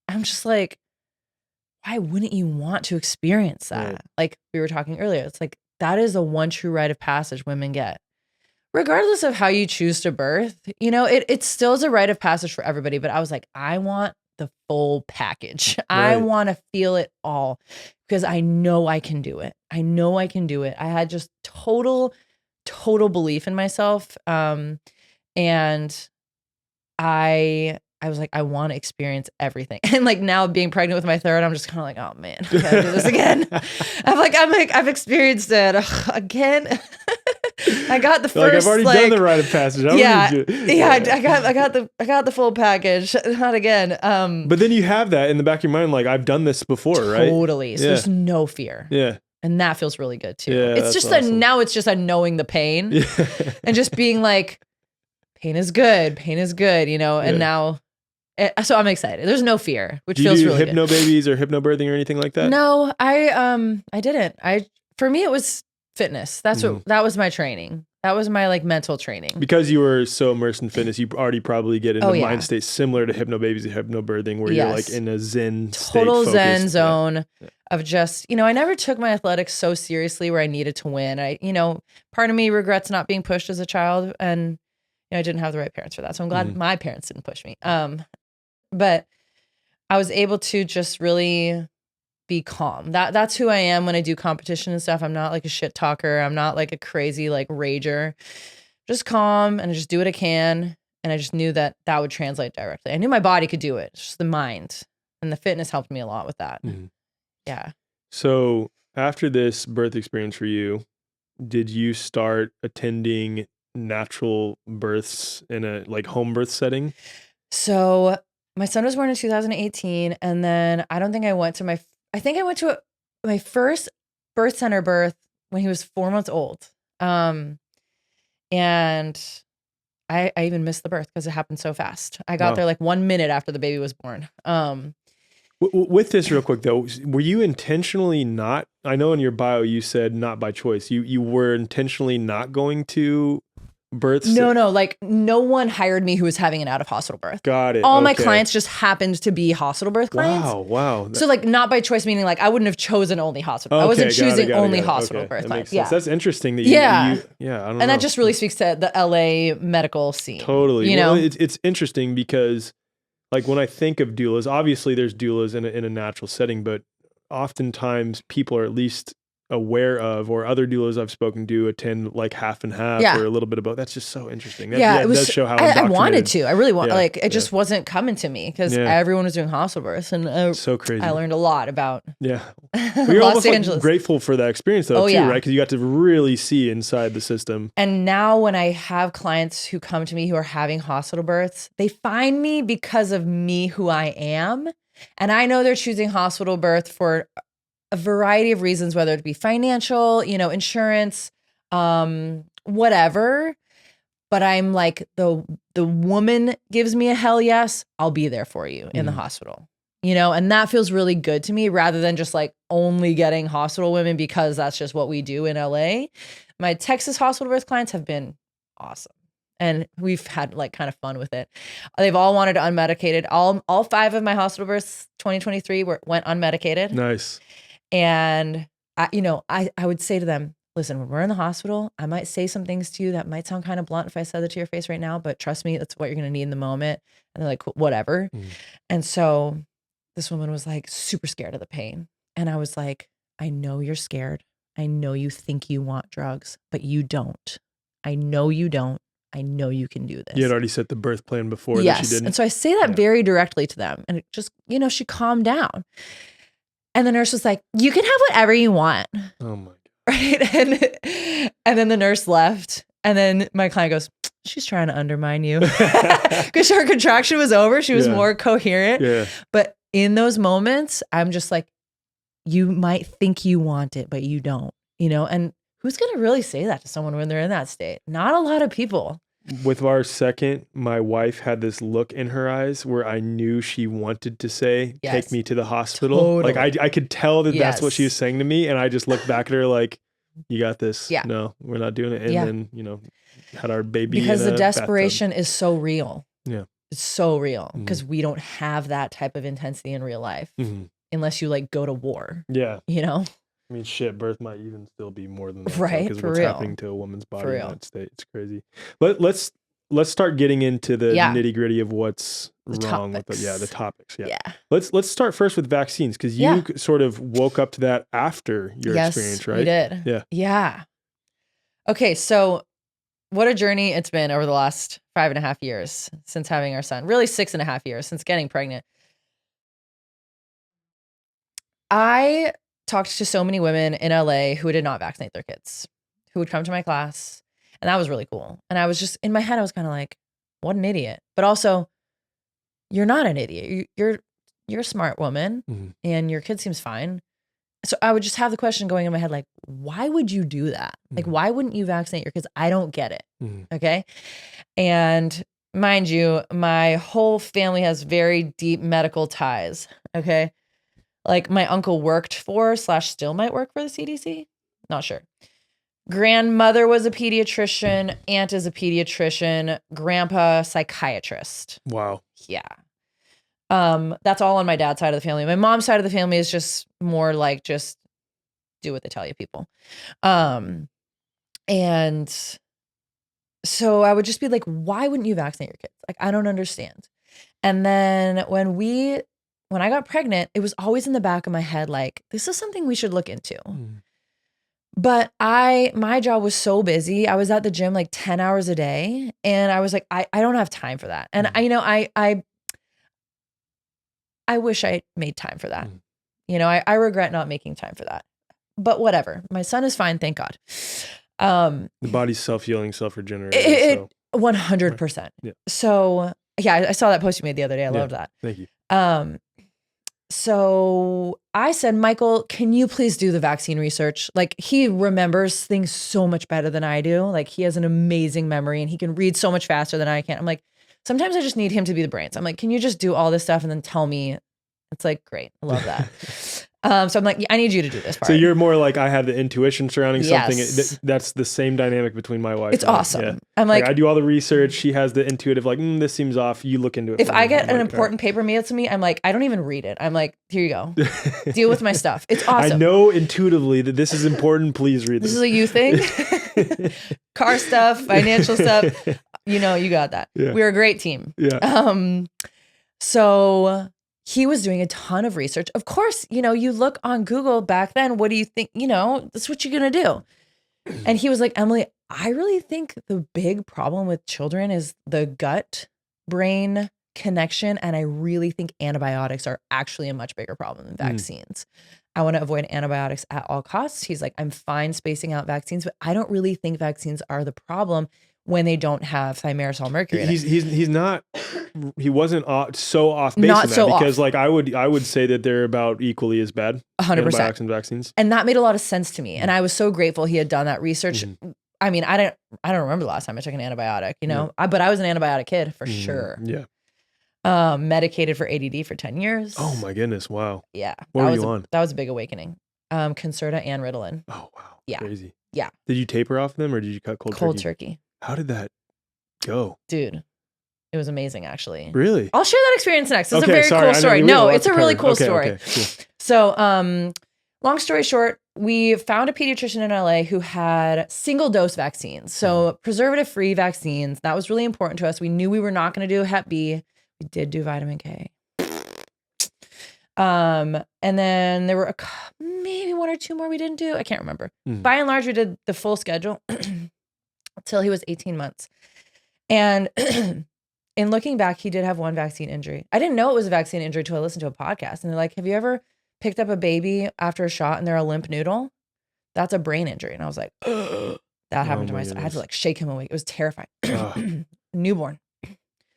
I'm just like, why wouldn't you want to experience that? Right. Like we were talking earlier, it's like, that is the one true rite of passage women get. Regardless of how you choose to birth, it still is a rite of passage for everybody. But I was like, I want the full package. Right. I want to feel it all, because I know I can do it. I know I can do it. I had just total belief in myself. And I was like, I want to experience everything. And like now being pregnant with my third, I'm just kind of like, oh man, I gotta do this again. I'm like, I've experienced it again. I got the first. Like I've already done the rite of passage. I got the full package. Not again. But then you have that in the back of your mind, like I've done this before, right? Totally. So there's no fear. Yeah. And that feels really good too. Yeah, it's just awesome. Now it's just a knowing the pain and just being like, pain is good, and now. So I'm excited. There's no fear, which feels really good. Do you do hypno babies or hypnobirthing or anything like that? No, I didn't. For me, it was fitness. That was my training. That was my like mental training. Because you were so immersed in fitness, you already probably get into mind states similar to hypnobabies and hypnobirthing, where you're like in a zen state, total zen zone of just, I never took my athletics so seriously where I needed to win. Part of me regrets not being pushed as a child, and I didn't have the right parents for that. So I'm glad my parents didn't push me. But I was able to just really be calm. That's who I am when I do competition and stuff. I'm not like a shit talker. I'm not like a crazy like rager. Just calm, and I just do what I can. And I just knew that would translate directly. I knew my body could do it. It's just the mind, and the fitness helped me a lot with that. Mm-hmm. Yeah. So after this birth experience for you, did you start attending natural births in a like home birth setting? So my son was born in 2018, and then I think I went to my first birth center birth when he was 4 months old. And I even missed the birth because it happened so fast. I got there like 1 minute after the baby was born. With this real quick though, were you intentionally not, I know in your bio you said not by choice, you were intentionally not going to births? No, like no one hired me who was having an out of hospital birth. Got it. All my clients just happened to be hospital birth clients. Wow. So like not by choice, meaning like I wouldn't have chosen only hospital. I wasn't choosing only hospital birth clients. Yeah. That's interesting that I don't know. And that just really speaks to the LA medical scene. Totally. You know, it's interesting because like when I think of doulas, obviously there's doulas in a natural setting, but oftentimes people are at least aware of, or other doulas I've spoken to attend like half and half or a little bit of both. That's just so interesting. It does show how I wanted to. I really want it just wasn't coming to me because everyone was doing hospital births, and so crazy. I learned a lot about You're Los almost Angeles. Like grateful for that experience though, too, right? Because you got to really see inside the system. And now when I have clients who come to me who are having hospital births, they find me because of me, who I am. And I know they're choosing hospital birth for a variety of reasons, whether it be financial, insurance, whatever. But I'm like, the woman gives me a hell yes, I'll be there for you in the hospital, and that feels really good to me rather than just like only getting hospital women because that's just what we do in LA. My Texas hospital birth clients have been awesome. And we've had like kind of fun with it. They've all wanted unmedicated. All 5 of my hospital births 2023 went unmedicated. Nice. And I would say to them, listen, when we're in the hospital, I might say some things to you that might sound kind of blunt if I said it to your face right now, but trust me, that's what you're going to need in the moment. And they're like, whatever. And so this woman was like super scared of the pain. And I was like, I know you're scared. I know you think you want drugs, but you don't. I know you don't. I know you can do this. You had already set the birth plan before yes. that she didn't. And so I say that very directly to them. And it just, she calmed down. And the nurse was like, you can have whatever you want. Oh my God. Right. And then the nurse left. And then my client goes, she's trying to undermine you. Because her contraction was over. She was more coherent. Yeah. But in those moments, I'm just like, you might think you want it, but you don't, and who's going to really say that to someone when they're in that state? Not a lot of people. With our second, my wife had this look in her eyes where I knew she wanted to say, take me to the hospital. Totally. Like I could tell that that's what she was saying to me. And I just looked back at her like, you got this. Yeah. No, we're not doing it. And then, had our baby. Because the desperation bathtub. is so real. Yeah. It's so real because we don't have that type of intensity in real life unless you like go to war. Yeah. I mean, shit, birth might even still be more than that. Right, Because for what's real. happening to a woman's body in that state. It's crazy. Let's start getting into the nitty gritty of what's wrong with the topics. Yeah. Let's start first with vaccines because you sort of woke up to that after your experience, right? We did. Yeah. Okay. So what a journey it's been over the last 5.5 years since having our son, really 6.5 years since getting pregnant. I talked to so many women in LA who did not vaccinate their kids, who would come to my class. And that was really cool. And I was just, in my head, I was kind of like, what an idiot. But also, you're not an idiot. You're a smart woman and your kid seems fine. So I would just have the question going in my head, like, why would you do that? Like, why wouldn't you vaccinate your kids? I don't get it. Okay. And mind you, my whole family has very deep medical ties. Okay. Like my uncle worked for / still might work for the CDC. Not sure. Grandmother was a pediatrician. Aunt is a pediatrician. Grandpa, psychiatrist. Wow. Yeah. That's all on my dad's side of the family. My mom's side of the family is just more like just do what they tell you people. And so I would just be like, why wouldn't you vaccinate your kids? Like, I don't understand. And then when I got pregnant, it was always in the back of my head, like, this is something we should look into. But my job was so busy. I was at the gym like 10 hours a day. And I was like, I don't have time for that. And I wish I made time for that. I regret not making time for that. But whatever. My son is fine, thank God. The body's self-healing, self-regenerating. 100%. Yeah. So I saw that post you made the other day. I loved that. Thank you. So I said, Michael, can you please do the vaccine research? Like, he remembers things so much better than I do. Like, he has an amazing memory and he can read so much faster than I can. I'm like, sometimes I just need him to be the brains. I'm like, can you just do all this stuff and then tell me? It's like, great. I love that. So I'm like, I need you to do this part. So you're more like, I have the intuition surrounding something. Yes. That's the same dynamic between my wife. It's and I. awesome. Yeah. I'm like, I do all the research. She has the intuitive, like, this seems off. You look into it. if for I me. get I'm an like, important paper mailed to me, I'm like, I don't even read it. I'm like, here you go. Deal with my stuff. It's I awesome. know intuitively that this is important. Please read this. This is a you thing. Car stuff, financial stuff. You know, you got that. Yeah. We're a great team. Yeah. So he was doing a ton of research. Of course, you know, you look on Google back then, what do you think? You know, that's what you're going to do. And he was like, Emily, I really think the big problem with children is the gut brain connection. And I really think antibiotics are actually a much bigger problem than vaccines. I want to avoid antibiotics at all costs. He's like, I'm fine spacing out vaccines, but I don't really think vaccines are the problem when they don't have thimerosal mercury in it. He's not, he wasn't so off base Not in that so because off. like I would say that they're about equally as bad. 100%. Antibiotics and vaccines. And that made a lot of sense to me. And I was so grateful he had done that research. I mean, I don't remember the last time I took an antibiotic, you know, but I was an antibiotic kid for sure. Yeah. Medicated for ADD for 10 years. Oh my goodness. Wow. Yeah. What were you on? That was a big awakening. Concerta and Ritalin. Oh, wow. Yeah. Crazy. Yeah. Did you taper off them or did you cut cold turkey? How did that go? Dude, it was amazing, actually. Really? I'll share that experience next. It's okay, a very sorry, cool story. No, it's a really cool story. Okay, cool. So, long story short, we found a pediatrician in LA who had single dose vaccines. So preservative free vaccines. That was really important to us. We knew we were not going to do Hep B. We did do vitamin K. And then there were maybe one or two more we didn't do. I can't remember. By and large, we did the full schedule until he was 18 months. And in looking back, he did have one vaccine injury. I didn't know it was a vaccine injury until I listened to a podcast. And they're like, have you ever picked up a baby after a shot and they're a limp noodle? That's a brain injury. And I was like, that happened to my son. I had to like shake him awake. It was terrifying. Newborn.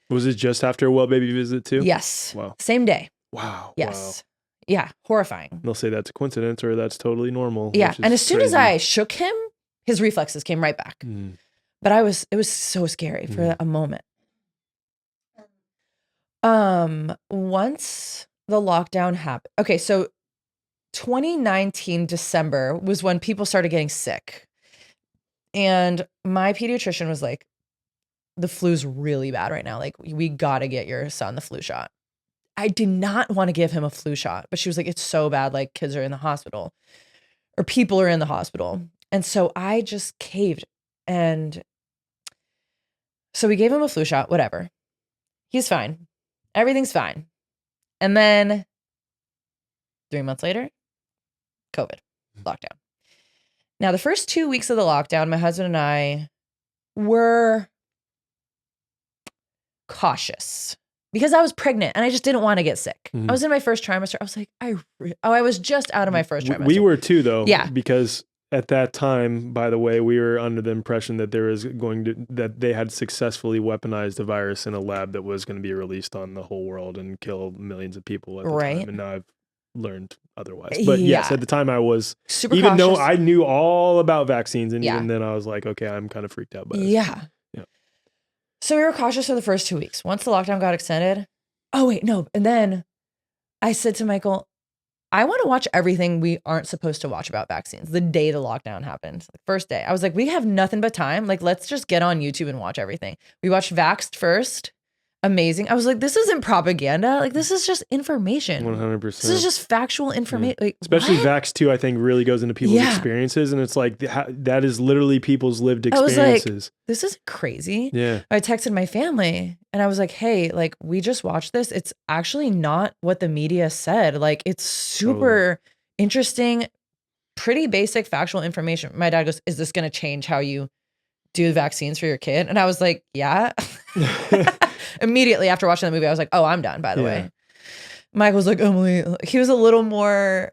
Was it just after a well baby visit too? Yes. Wow. Same day. Wow. Yes. Wow. Yeah. Horrifying. They'll say that's a coincidence or that's totally normal. Yeah. And as soon as I shook him, his reflexes came right back. But it was so scary for a moment. Once the lockdown happened. Okay. So 2019 December was when people started getting sick. And my pediatrician was like, the flu's really bad right now. Like, we got to get your son the flu shot. I did not want to give him a flu shot, but she was like, it's so bad. Like, kids are in the hospital or people are in the hospital. And so I just caved. And so we gave him a flu shot, whatever. He's fine. Everything's fine. And then 3 months later, COVID, lockdown. Now, the first 2 weeks of the lockdown, my husband and I were cautious because I was pregnant and I just didn't want to get sick. I was in my first trimester. I was like, I was just out of my first trimester. We were too, though. Yeah. Because at that time, by the way, we were under the impression that that they had successfully weaponized a virus in a lab that was going to be released on the whole world and kill millions of people at the time. And now I've learned otherwise. But yes, at the time I was super even cautious. though I knew all about vaccines, and even then I was like, okay, I'm kind of freaked out by this. Yeah. So we were cautious for the first 2 weeks. Once the lockdown got extended, and then I said to Michael, I want to watch everything we aren't supposed to watch about vaccines the day the lockdown happened. The first day. I was like, we have nothing but time. Like, let's just get on YouTube and watch everything. We watched Vaxxed first. Amazing. I was like, this isn't propaganda. Like, this is just information. 100%. This is just factual information. Like, especially what? Vax 2, I think really goes into people's experiences. And it's like, that is literally people's lived experiences. I was like, this is crazy. Yeah. I texted my family and I was like, hey, like, we just watched this. It's actually not what the media said. Like, it's super interesting, pretty basic factual information. My dad goes, is this going to change how you do vaccines for your kid? And I was like, yeah. Immediately after watching the movie, I was like, oh, I'm done, by the way. Michael was like, Emily, he was a little more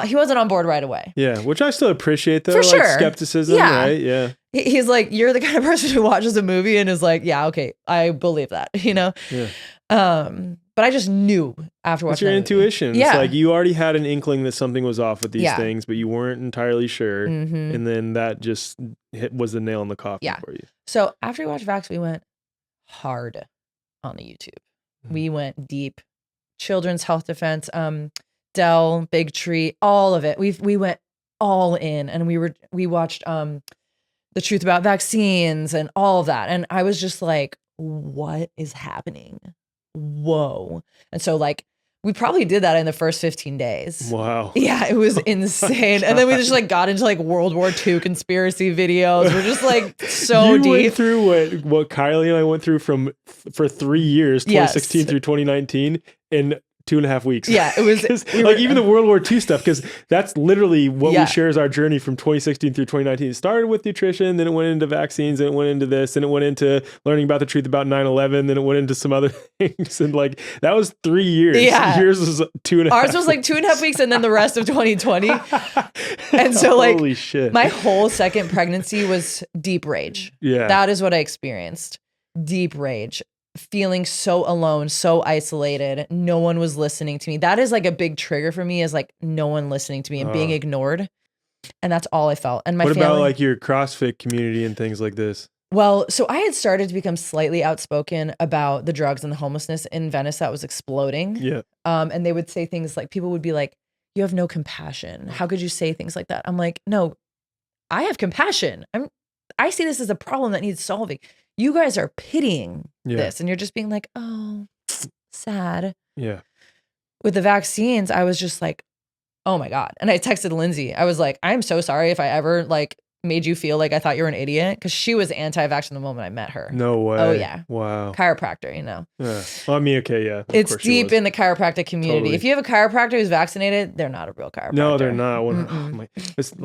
he wasn't on board right away. Yeah, which I still appreciate though. For like sure. skepticism, right? Yeah. He's like, you're the kind of person who watches a movie and is like, yeah, okay, I believe that, you know? Yeah. But I just knew after watching it's your intuition. Yeah. It's like you already had an inkling that something was off with these things, but you weren't entirely sure. And then that just was the nail in the coffin for you. So after we watched Vax, we went hard on the YouTube. We went deep. Children's health defense. Dell, Big Tree, all of it. We went all in, and we watched The Truth About Vaccines and all of that. And I was just like, what is happening? Whoa. And so like, we probably did that in the first 15 days. Wow. Yeah, it was insane. And then we just like got into like World War II conspiracy videos. We're just like so you deep. went through what Kylie and I went through for 3 years, 2016 through 2019, in 2.5 weeks. Yeah, it was even the World War II stuff, because that's literally what we share as our journey from 2016 through 2019. It started with nutrition, then it went into vaccines, then it went into this, and it went into learning about the truth about 9/11, then it went into some other things. And like, that was 3 years. Yeah. Yours was 2.5. Ours was like 2.5 weeks, and then the rest of 2020. And so like, holy shit. My whole second pregnancy was deep rage. Yeah. That is what I experienced. Deep rage. Feeling so alone, so isolated. No one was listening to me. That is like a big trigger for me, is like no one listening to me and being ignored. And that's all I felt. And my what family, about like your CrossFit community and things like this? Well, so I had started to become slightly outspoken about the drugs and the homelessness in Venice that was exploding. Yeah. And they would say things like, people would be like, you have no compassion. How could you say things like that? I'm like, no, I have compassion. I see this as a problem that needs solving. You guys are pitying this, and you're just being like, oh, sad. Yeah. With the vaccines, I was just like, oh my God. And I texted Lindsay. I was like, I'm so sorry if I ever like made you feel like I thought you were an idiot, because she was anti-vax the moment I met her. No way. Oh yeah. Wow. Chiropractor, you know. Yeah. Well, I mean, okay, yeah. It's deep in the chiropractic community. Totally. If you have a chiropractor who's vaccinated, they're not a real chiropractor. No, they're not.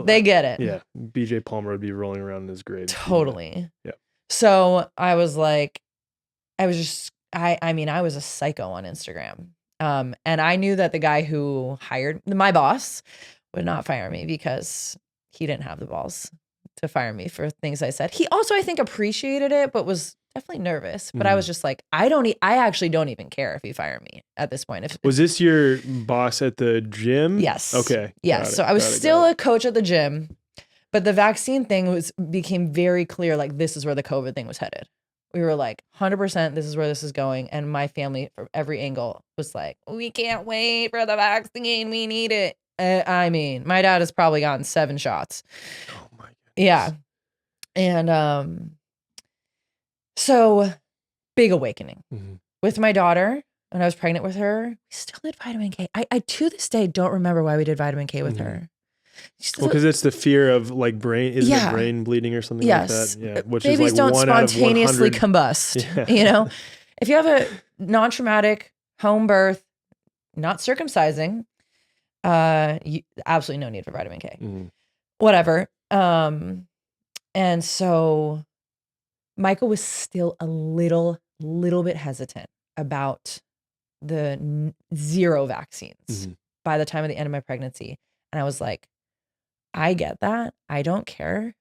They get it. Yeah. BJ Palmer would be rolling around in his grave. Totally. Yeah. So I was like, I was a psycho on Instagram. And I knew that the guy who hired my boss would not fire me, because he didn't have the balls to fire me for things I said. He also, I think, appreciated it, but was definitely nervous. But I was just like, I actually don't even care if you fire me at this point. Was this your boss at the gym? Yes. Okay. Yes. So I was still a coach at the gym, but the vaccine thing became very clear. Like, this is where the COVID thing was headed. We were like, 100%, this is where this is going. And my family, from every angle, was like, we can't wait for the vaccine. We need it. I mean, my dad has probably gotten 7 shots. Oh my goodness. Yeah. And so big awakening. With my daughter, when I was pregnant with her, we still did vitamin K. I to this day don't remember why we did vitamin K with her. Well, because it's the fear of like brain, isn't it brain bleeding or something like that? Yeah. Which babies is like don't 1 out of spontaneously 100. combust. You know, if you have a non-traumatic home birth, not circumcising, absolutely no need for vitamin K. Whatever. And so Michael was still a little bit hesitant about the 0 vaccines by the time of the end of my pregnancy. And I was like, I get that. I don't care.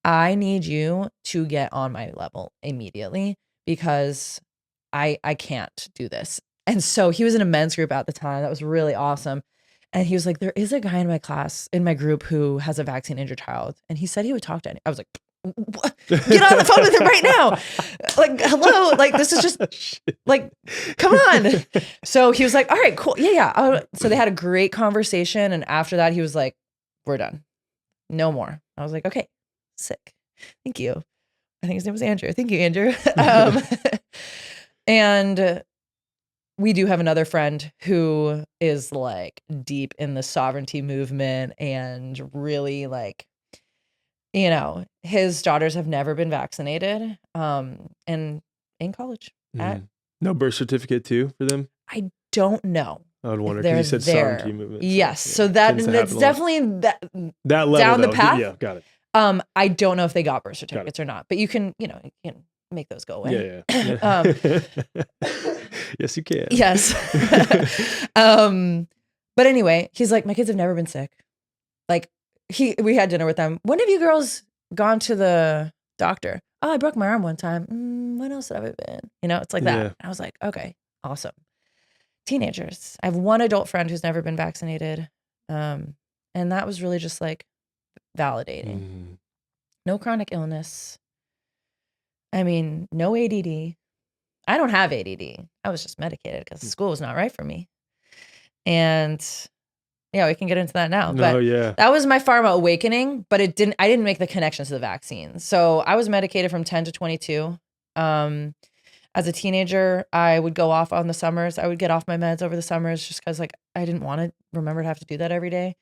I need you to get on my level immediately, because I can't do this. And so he was in a men's group at the time. That was really awesome. And he was like, there is a guy in my class, in my group, who has a vaccine injured child. And he said he would talk to any. I was like, what? Get on the phone with him right now. Like, hello. Like, this is just like, come on. So he was like, all right, cool. Yeah. So they had a great conversation. And after that, he was like, we're done. No more. I was like, okay, sick. Thank you. I think his name was Andrew. Thank you, Andrew. And we do have another friend who is like deep in the sovereignty movement, and really like, you know, his daughters have never been vaccinated. And in college. No birth certificate too for them? I don't know. I would wonder, because you said sovereignty movement. Yes. So that's definitely that level down the path. Yeah, got it. I don't know if they got birth certificates or not, but you can make those go away. Yeah. Yes, you can. Yes. But anyway, he's like, my kids have never been sick. Like, we had dinner with them. When have you girls gone to the doctor? Oh, I broke my arm one time. When else have I been? You know, it's like that. Yeah. And I was like, okay, awesome. Teenagers. I have one adult friend who's never been vaccinated. And that was really just like validating. No chronic illness. I mean, no ADD. I don't have ADD. I was just medicated because school was not right for me. And yeah, we can get into that now. Oh, But yeah. that was my pharma awakening, but I didn't make the connections to the vaccines. So I was medicated from 10 to 22. As a teenager, I would go off on the summers. I would get off my meds over the summers just because like I didn't want to remember to have to do that every day.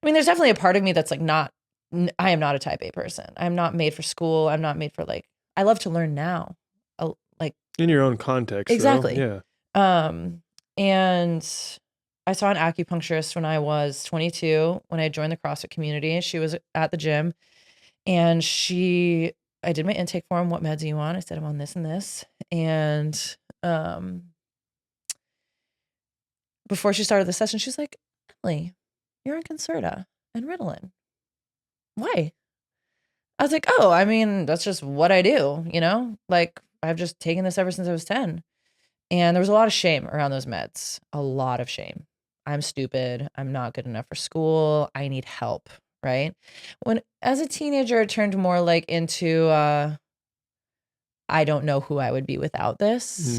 I mean, there's definitely a part of me that's like I am not a type A person. I'm not made for school. I'm not made for like, I love to learn now. Like in your own context. Exactly. Though. Yeah. And I saw an acupuncturist when I was 22, when I joined the CrossFit community. She was at the gym and I did my intake form. What meds are you on? I said, I'm on this and this. And before she started the session, she was like, Emily, you're on Concerta and Ritalin. Why? I was like, oh, I mean, that's just what I do, you know? Like, I've just taken this ever since I was 10. And there was a lot of shame around those meds. A lot of shame. I'm stupid. I'm not good enough for school. I need help, right? When, as a teenager, it turned more like into, I don't know who I would be without this.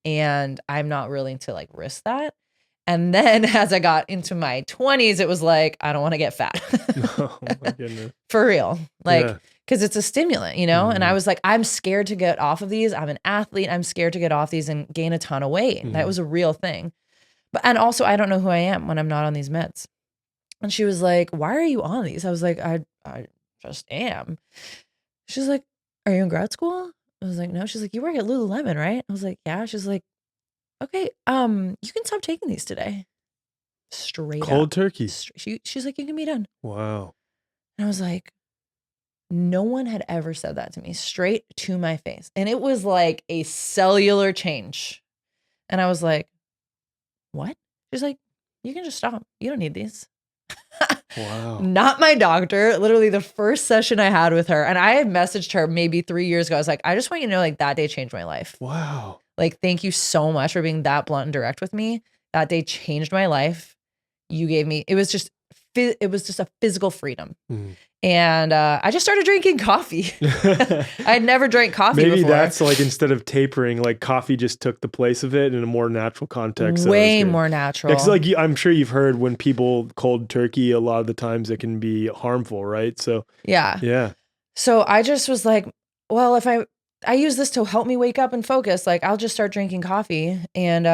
And I'm not willing to like risk that. And then as I got into my 20s, it was like, I don't want to get fat. Oh my goodness. For real. Like, because it's a stimulant, you know? And I was like, I'm scared to get off of these. I'm an athlete. I'm scared to get off these and gain a ton of weight. That was a real thing. And also, I don't know who I am when I'm not on these meds. And she was like, why are you on these? I was like, I just am. She's like, are you in grad school? I was like, no. She's like, you work at Lululemon, right? I was like, yeah. She's like, okay, you can stop taking these today. Straight cold up. turkey. She's like, you can be done. Wow. And I was like, no one had ever said that to me, straight to my face. And it was like a cellular change. And I was like, what? She's like, you can just stop. You don't need these. Wow. Not my doctor. Literally the first session I had with her, and I had messaged her maybe 3 years ago. I was like, I just want you to know, like, that day changed my life. Wow. Like, thank you so much for being that blunt and direct with me. That day changed my life. You gave me, it was just a physical freedom. And I just started drinking coffee. I'd never drank coffee before. Maybe that's like, instead of tapering, like coffee just took the place of it in a more natural context. Way more natural. Yeah, 'cause like, I'm sure you've heard when people cold turkey, a lot of the times it can be harmful, right? So yeah. So I just was like, well, if I use this to help me wake up and focus, like I'll just start drinking coffee. And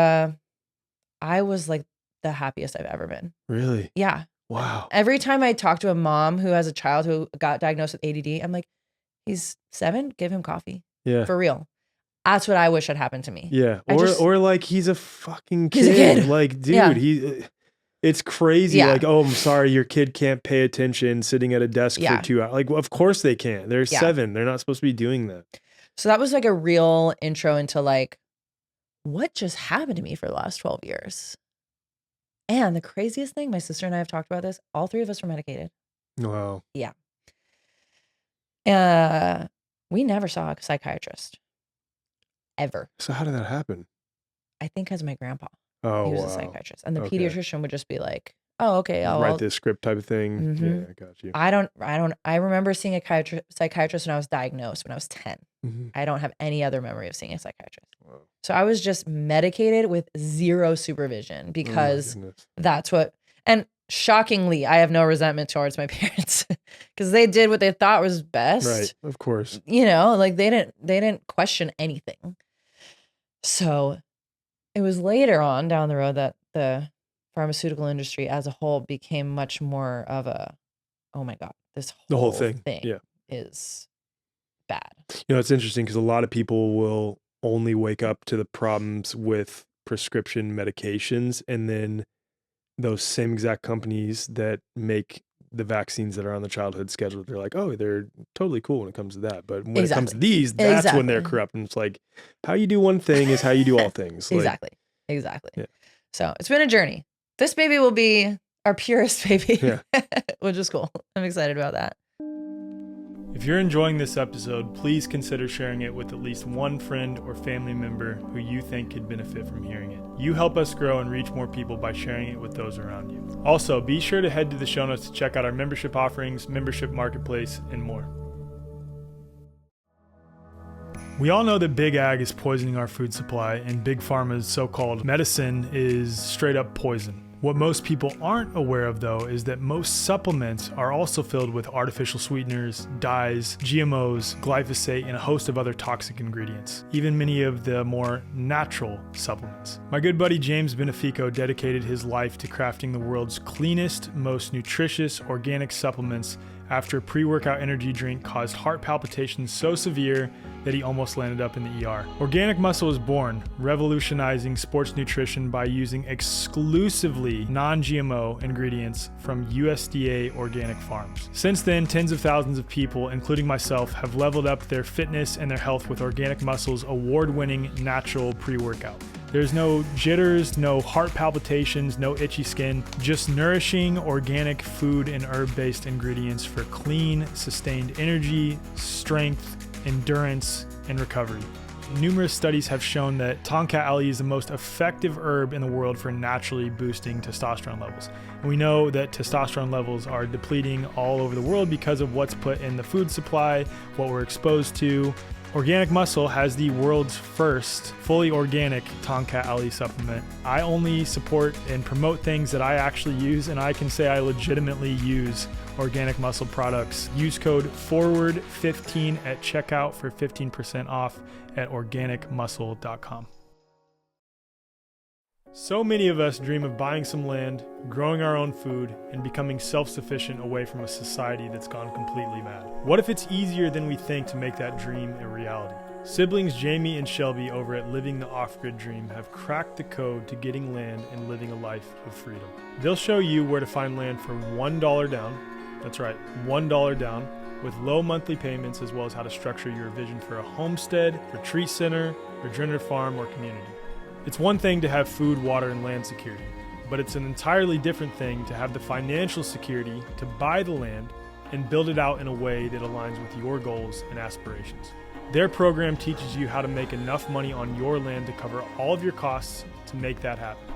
I was like the happiest I've ever been. Really? Yeah. Wow. Every time I talk to a mom who has a child who got diagnosed with ADD, I'm like, he's 7, give him coffee. Yeah. For real. That's what I wish had happened to me. Yeah. Or like, he's a fucking kid. He's a kid. Like, dude, it's crazy. Yeah. Like, oh, I'm sorry, your kid can't pay attention sitting at a desk for 2 hours. Like, of course they can't. They're 7. They're not supposed to be doing that. So that was like a real intro into like, what just happened to me for the last 12 years? And the craziest thing, my sister and I have talked about this, all 3 of us were medicated. Wow. Yeah. We never saw a psychiatrist. Ever. So how did that happen? I think because my grandpa. Oh, he was a psychiatrist. And the pediatrician would just be like, oh, okay. I'll write this script type of thing. Yeah, I got you. I remember seeing a psychiatrist when I was diagnosed when I was 10. I don't have any other memory of seeing a psychiatrist. Wow. So I was just medicated with 0 supervision because that's what, and shockingly, I have no resentment towards my parents because they did what they thought was best. Right. Of course. You know, like they didn't question anything. So it was later on down the road that the pharmaceutical industry as a whole became much more of a, oh my God, the whole thing is bad. You know, it's interesting because a lot of people will only wake up to the problems with prescription medications, and then those same exact companies that make the vaccines that are on the childhood schedule, they're like, oh, they're totally cool when it comes to that. But when it comes to these, that's when they're corrupt. And it's like, how you do one thing is how you do all things. Like, Exactly. Yeah. So it's been a journey. This baby will be our purest baby, which is cool. I'm excited about that. If you're enjoying this episode, please consider sharing it with at least one friend or family member who you think could benefit from hearing it. You help us grow and reach more people by sharing it with those around you. Also, be sure to head to the show notes to check out our membership offerings, membership marketplace, and more. We all know that Big Ag is poisoning our food supply, and Big Pharma's so-called medicine is straight up poison. What most people aren't aware of, though, is that most supplements are also filled with artificial sweeteners, dyes, GMOs, glyphosate, and a host of other toxic ingredients, even many of the more natural supplements. My good buddy James Benefico dedicated his life to crafting the world's cleanest, most nutritious organic supplements after a pre-workout energy drink caused heart palpitations so severe that he almost landed up in the ER. Organic Muscle was born, revolutionizing sports nutrition by using exclusively non-GMO ingredients from USDA organic farms. Since then, tens of thousands of people, including myself, have leveled up their fitness and their health with Organic Muscle's award-winning natural pre-workout. There's no jitters, no heart palpitations, no itchy skin, just nourishing organic food and herb-based ingredients for clean, sustained energy, strength, endurance, and recovery. Numerous studies have shown that tonka ali is the most effective herb in the world for naturally boosting testosterone levels. And we know that testosterone levels are depleting all over the world because of what's put in the food supply, what we're exposed to. Organic Muscle has the world's first fully organic tonka ali supplement. I only support and promote things that I actually use, and I can say I legitimately use Organic Muscle products. Use code FORWARD15 at checkout for 15% off at organicmuscle.com. So many of us dream of buying some land, growing our own food, and becoming self-sufficient away from a society that's gone completely mad. What if it's easier than we think to make that dream a reality? Siblings Jamie and Shelby over at Living the Off-Grid Dream have cracked the code to getting land and living a life of freedom. They'll show you where to find land for $1 down. That's right, $1 down, with low monthly payments, as well as how to structure your vision for a homestead, retreat center, regenerative farm, or community. It's one thing to have food, water, and land security, but it's an entirely different thing to have the financial security to buy the land and build it out in a way that aligns with your goals and aspirations. Their program teaches you how to make enough money on your land to cover all of your costs to make that happen.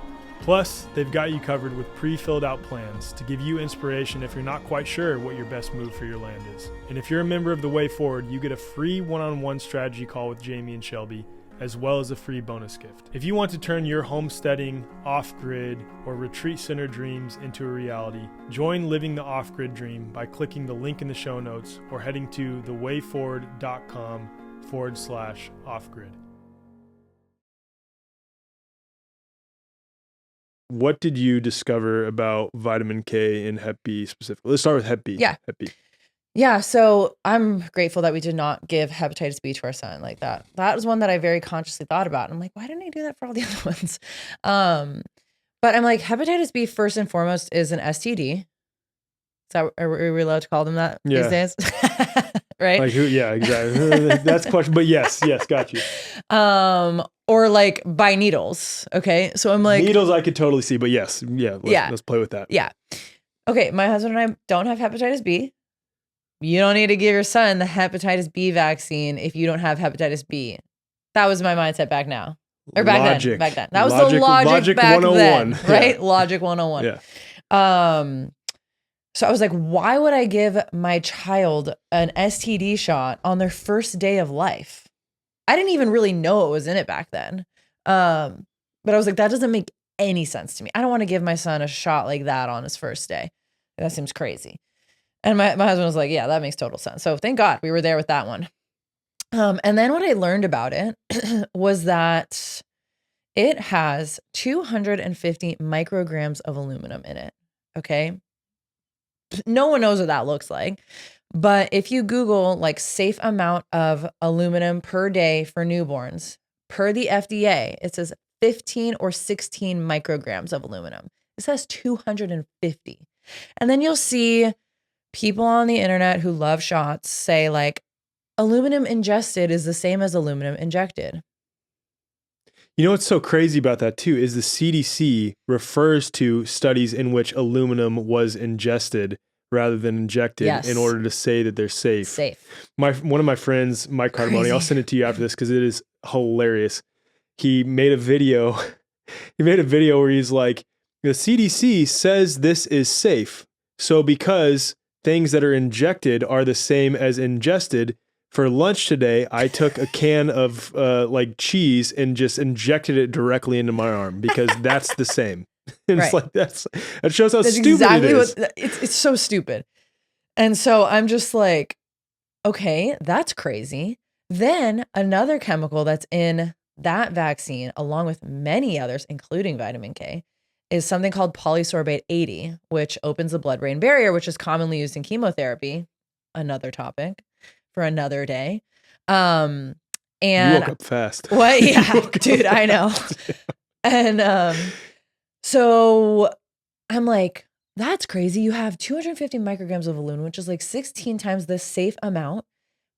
Plus, they've got you covered with pre-filled out plans to give you inspiration if you're not quite sure what your best move for your land is. And if you're a member of The Way Forward, you get a free one-on-one strategy call with Jamie and Shelby, as well as a free bonus gift. If you want to turn your homesteading, off-grid, or retreat center dreams into a reality, join Living the Off-Grid Dream by clicking the link in the show notes or heading to thewayforward.com/off-grid. What did you discover about vitamin K and Hep B specifically? Let's start with Hep B. Yeah. Hep B. Yeah, so I'm grateful that we did not give hepatitis B to our son like that. That was one that I very consciously thought about. I'm like, why didn't I do that for all the other ones? But I'm like, hepatitis B first and foremost is an STD. Is that, are we allowed to call them that these days? Right? Like who? Yeah, exactly. That's a question. But yes, got you. Or like by needles. Okay, so I'm like needles. I could totally see, but yes, let's play with that. Yeah. Okay, my husband and I don't have hepatitis B. You don't need to give your son the hepatitis B vaccine if you don't have hepatitis B. That was my mindset back now. Or back then. That was the logic back 101. Then, right? Yeah. Logic 101. Yeah. So I was like, why would I give my child an STD shot on their first day of life? I didn't even really know it was in it back then. But I was like, that doesn't make any sense to me. I don't want to give my son a shot like that on his first day. That seems crazy. And my husband was like, yeah, that makes total sense. So thank God we were there with that one. And then what I learned about it was that it has 250 micrograms of aluminum in it. Okay. No one knows what that looks like. But if you Google like safe amount of aluminum per day for newborns, per the FDA, it says 15 or 16 micrograms of aluminum. It says 250. And then you'll see people on the internet who love shots say like aluminum ingested is the same as aluminum injected. You know what's so crazy about that too is the CDC refers to studies in which aluminum was ingested rather than injected in order to say that they're safe. One of my friends, Mike Cardamone, I'll send it to you after this because it is hilarious. He made a video. Where he's like, the CDC says this is safe. So because things that are injected are the same as ingested, For lunch today, I took a can of like cheese and just injected it directly into my arm because that's the same. And it's Right. like that shows how That's stupid exactly it is. what it's so stupid. And so I'm just like, okay, that's crazy. Then another chemical that's in that vaccine, along with many others, including vitamin K, is something called polysorbate 80, which opens the blood-brain barrier, which is commonly used in chemotherapy. Another topic for another day. And You woke up fast. what? Yeah, dude, I know. And so I'm like, that's crazy. You have 250 micrograms of aluminum, which is like 16 times the safe amount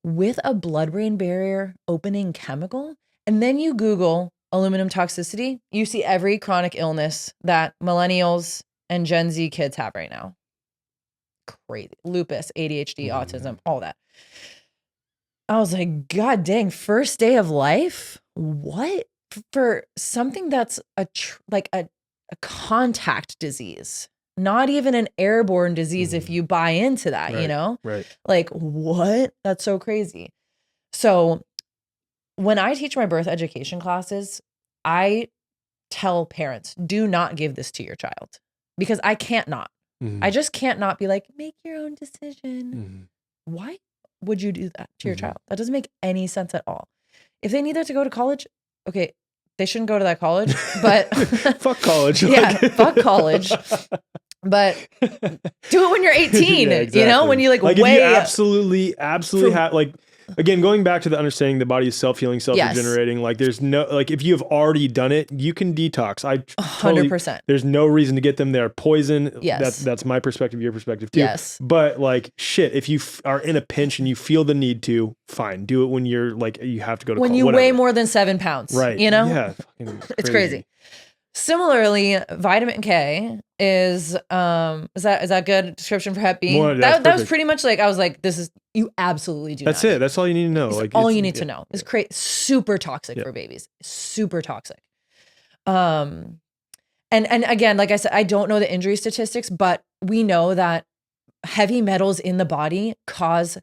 with a blood-brain barrier opening chemical. And then you Google aluminum toxicity, you see every chronic illness that millennials and Gen Z kids have right now. Crazy. Lupus, ADHD, autism, all that. I was like, God dang, first day of life? What? For something that's like a contact disease, not even an airborne disease if you buy into that, Right, you know? right. Like, what? That's so crazy. So when I teach my birth education classes, I tell parents, do not give this to your child because I can't not. I just can't not be like, make your own decision. Why would you do that to your child? That doesn't make any sense at all. If they need that to go to college, okay, they shouldn't go to that college, but fuck college. Yeah, fuck college. But do it when you're 18, Yeah, exactly. you know, when you like if way you absolutely have like, again, going back to the understanding the body is self-healing, self-regenerating, like there's no, like if you have already done it, you can detox. 100%. There's no reason to get them. They're poison. Yes. That's my perspective, your perspective too. Yes. But like shit, if you are in a pinch and you feel the need to, fine, do it when you're like, you have to go to when college, you whatever. weigh more than 7 pounds, Right. You know? Yeah. It's crazy. Similarly, vitamin K is that good description for Hep B? That was pretty much like, I was like, this is, you absolutely do That's not it. need. That's all you need to know. It's Like all you need to know. It's super toxic for babies. Super toxic. And again, like I said, I don't know the injury statistics, but we know that heavy metals in the body cause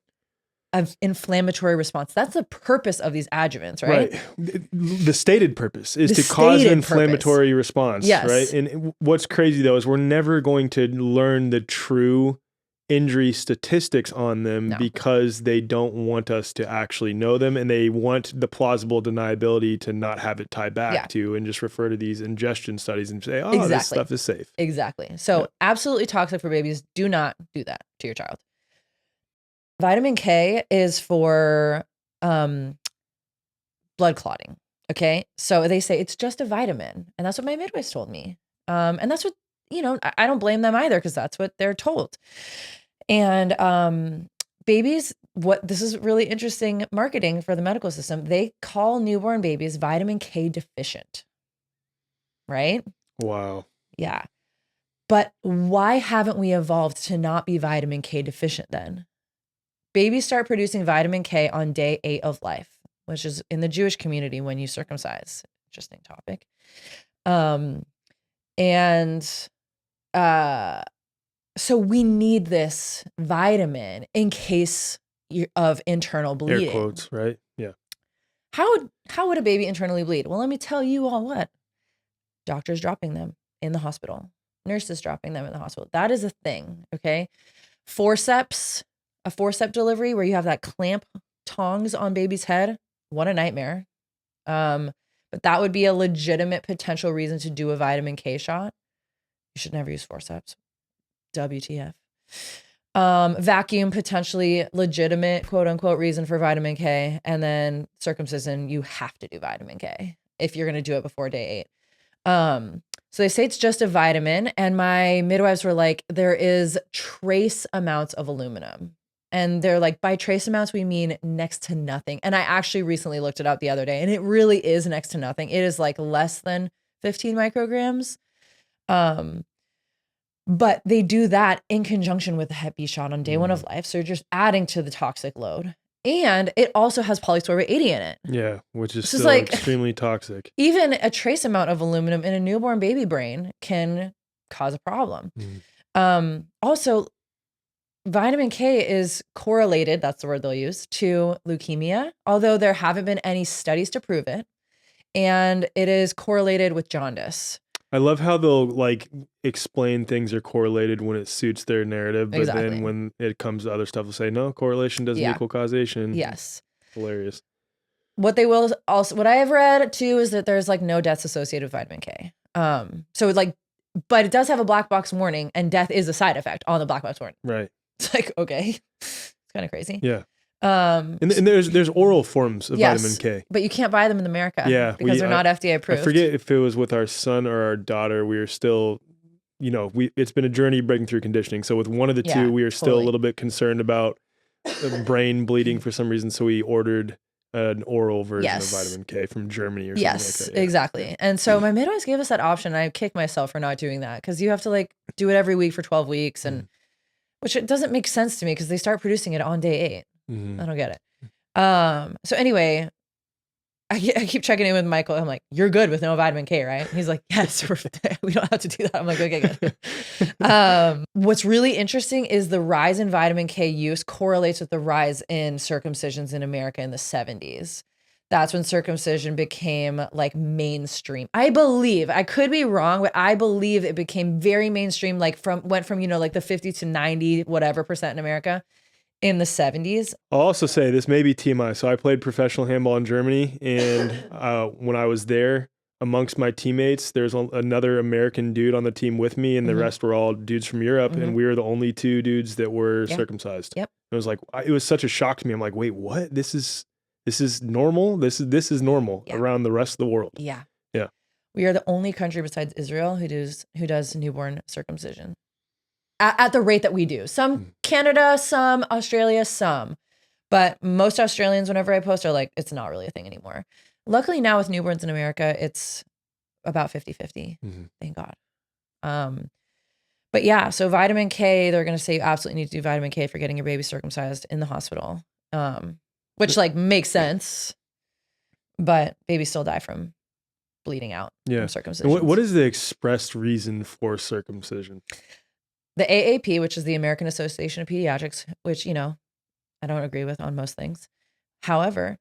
an inflammatory response. That's the purpose of these adjuvants, right? The stated purpose is to cause an inflammatory response, yes. Right? And what's crazy though is we're never going to learn the true injury statistics on them because they don't want us to actually know them, and they want the plausible deniability to not have it tied back to and just refer to these ingestion studies and say, oh, this stuff is safe. Exactly. So absolutely toxic for babies. Do not do that to your child. Vitamin K is for blood clotting. Okay. So they say it's just a vitamin. And that's what my midwife told me. And that's what, you know, I don't blame them either because that's what they're told. And babies, this is really interesting marketing for the medical system. They call newborn babies vitamin K deficient. Right? Wow. Yeah. But why haven't we evolved to not be vitamin K deficient then? Babies start producing vitamin K on day 8 of life, which is in the Jewish community when you circumcise. Interesting topic. So we need this vitamin in case of internal bleeding. Air quotes, right? Yeah. How would a baby internally bleed? Well, let me tell you all what. Doctors dropping them in the hospital. Nurses dropping them in the hospital. That is a thing, okay? A forceps delivery where you have that clamp tongs on baby's head. What a nightmare. But that would be a legitimate potential reason to do a vitamin K shot. You should never use forceps. WTF. Vacuum, potentially legitimate, quote unquote, reason for vitamin K. And then circumcision, you have to do vitamin K if you're going to do it before day 8. So they say it's just a vitamin. And my midwives were like, there is trace amounts of aluminum. And they're like, by trace amounts, we mean next to nothing. And I actually recently looked it up the other day, and it really is next to nothing. It is like less than 15 micrograms. But they do that in conjunction with the Hep B shot on day 1 of life. So you're just adding to the toxic load. And it also has polysorbate 80 in it. Yeah, which is still like, extremely toxic. Even a trace amount of aluminum in a newborn baby brain can cause a problem. Also, vitamin K is correlated, that's the word they'll use, to leukemia, although there haven't been any studies to prove it. And it is correlated with jaundice. I love how they'll like explain things are correlated when it suits their narrative, but Exactly. then when it comes to other stuff, they'll say, no, correlation doesn't Yeah. equal causation. Yes. Hilarious. What they will also, what I have read too, is that there's like no deaths associated with vitamin K. So like, but it does have a black box warning, and death is a side effect on the black box warning. Right. It's like, okay, it's kind of crazy. Yeah. And there's oral forms of vitamin K, but you can't buy them in America. Yeah, because they're not FDA approved. I forget if it was with our son or our daughter. We are still, you know, it's been a journey breaking through conditioning. So with one of the two, we are still a little bit concerned about the brain bleeding for some reason. So we ordered an oral version of vitamin K from Germany or something like that. Yeah. Exactly. And so my midwives gave us that option. And I kick myself for not doing that, because you have to like do it every week for 12 weeks, and which it doesn't make sense to me, because they start producing it on day 8. I don't get it. So anyway, I keep checking in with Michael. I'm like, you're good with no vitamin K, right? He's like, yes, we don't have to do that. I'm like, okay, good. What's really interesting is the rise in vitamin K use correlates with the rise in circumcisions in America in the 70s. That's when circumcision became like mainstream. I believe, I could be wrong, but I believe it became very mainstream, like went from, you know, like the 50 to 90, whatever % in America in the 70s. I'll also say this may be TMI. So I played professional handball in Germany, and when I was there, amongst my teammates, there's another American dude on the team with me, and the rest were all dudes from Europe, and we were the only 2 dudes that were circumcised. Yep. It was like, it was such a shock to me. I'm like, wait, what? This is normal. This is normal around the rest of the world. Yeah. Yeah. We are the only country besides Israel who does newborn circumcision at the rate that we do. Some Canada, some Australia, some, but most Australians, whenever I post, are like, it's not really a thing anymore. Luckily now with newborns in America, it's about 50-50. Thank God. But yeah, so vitamin K, they're going to say you absolutely need to do vitamin K for getting your baby circumcised in the hospital. Which like makes sense, but babies still die from bleeding out from circumcision. What is the expressed reason for circumcision? The AAP, which is the American Association of Pediatrics, which, you know, I don't agree with on most things. However,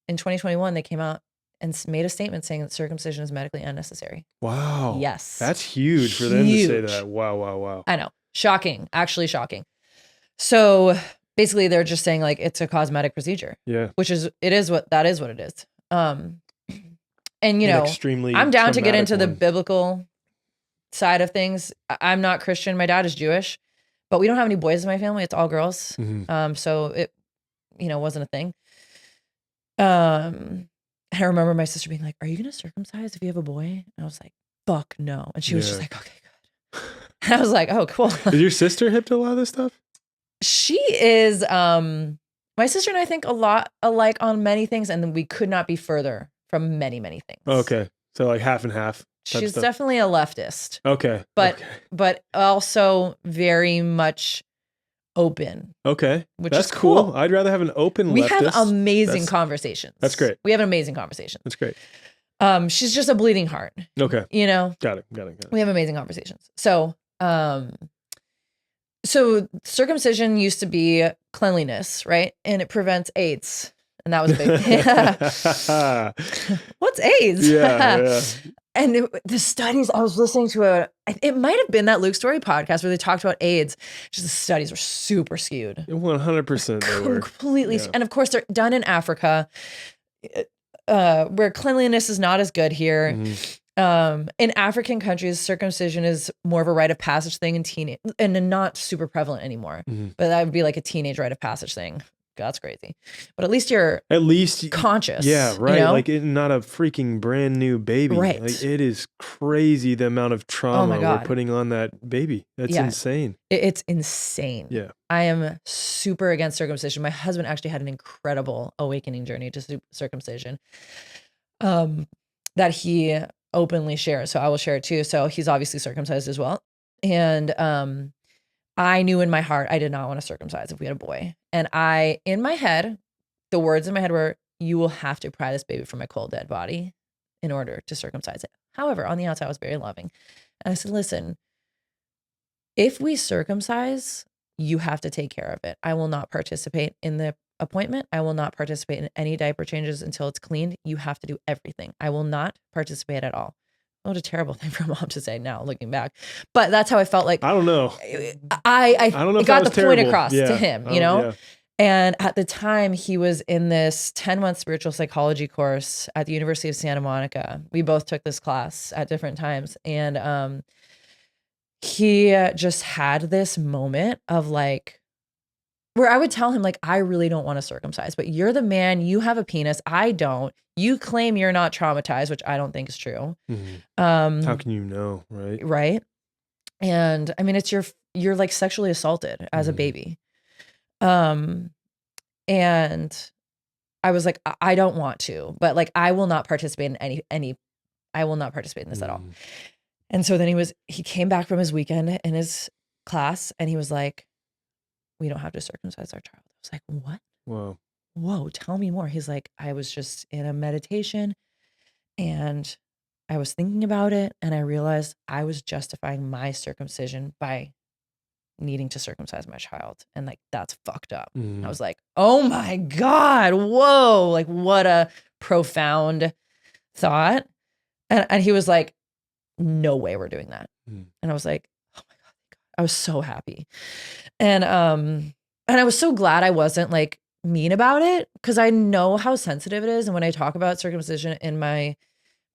in 2021, they came out and made a statement saying that circumcision is medically unnecessary. Wow. Yes. That's huge for them to say that. Wow. I know. Shocking. Actually shocking. So basically they're just saying like it's a cosmetic procedure. Yeah. Which is it is what it is. And you know, I'm down to get into the biblical side of things. I'm not Christian. My dad is Jewish, but we don't have any boys in my family. It's all girls. So it, you know, wasn't a thing. I remember my sister being like, "Are you going to circumcise if you have a boy?" And I was like, "Fuck no." And she was just like, "Okay, good." And I was like, "Oh, cool." Is your sister hip to a lot of this stuff? She is. My sister and I think a lot alike on many things, and we could not be further from many things. Okay, so like half and half. She's definitely a leftist. Okay, but also very much open. Okay, that's cool. I'd rather have an open leftist. We have amazing conversations. That's great. We have an amazing conversation. That's great. She's just a bleeding heart. Okay. You know? Got it. We have amazing conversations. So, so circumcision used to be cleanliness, right? And it prevents AIDS. And that was a big What's AIDS? Yeah. And the studies, I was listening to it might have been that Luke Story podcast where they talked about AIDS. Just the studies were super skewed. 100% they were. Completely. Yeah. And of course, they're done in Africa, where cleanliness is not as good here. In African countries, circumcision is more of a rite of passage thing and not super prevalent anymore. But that would be like a teenage rite of passage thing. That's crazy. But at least you're conscious. Yeah, right. You know? Like not a freaking brand new baby. Right. Like it is crazy the amount of trauma we're putting on that baby. That's insane. It's insane. Yeah. I am super against circumcision. My husband actually had an incredible awakening journey to circumcision that he openly shares. So I will share it too. So he's obviously circumcised as well. And I knew in my heart I did not want to circumcise if we had a boy. And in my head, the words in my head were, "You will have to pry this baby from my cold, dead body in order to circumcise it." However, on the outside, I was very loving. And I said, "Listen, if we circumcise, You have to take care of it. I will not participate in the appointment. I will not participate in any diaper changes until it's cleaned. You have to do everything. I will not participate at all. What a terrible thing for a mom to say now, looking back. But that's how I felt like. I don't know. I don't know if got that the was point terrible. across Yeah. to him, you know? And at the time, he was in this 10-month spiritual psychology course at the University of Santa Monica. We both took this class at different times. And he just had this moment of like, where I would tell him, like, I really don't want to circumcise, but you're the man, you have a penis, I don't. You claim you're not traumatized, which I don't think is true. How can you know, right? Right. And I mean, you're like sexually assaulted as a baby. And I was like, I don't want to, but like, I will not participate in I will not participate in this at all. And so then he came back from his weekend in his class and he was like, we don't have to circumcise our child. I was like, what? Whoa, tell me more. He's like, I was just in a meditation and I was thinking about it and I realized I was justifying my circumcision by needing to circumcise my child. And like, that's fucked up. I was like, oh my God, whoa. Like, what a profound thought. And he was like, no way we're doing that. And I was like, oh my God. I was so happy. And I was so glad I wasn't like mean about it because I know how sensitive it is. And when I talk about circumcision in my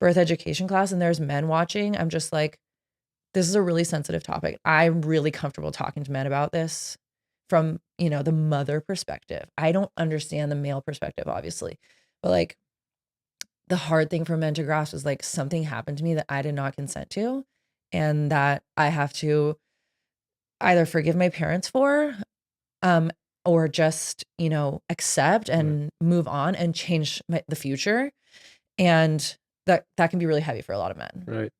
birth education class and there's men watching, I'm just like, this is a really sensitive topic. I'm really comfortable talking to men about this from, the mother perspective. I don't understand the male perspective, obviously, but like the hard thing for men to grasp is like something happened to me that I did not consent to and that I have to either forgive my parents for, or just, accept and move on and change the future. And that can be really heavy for a lot of men. Right.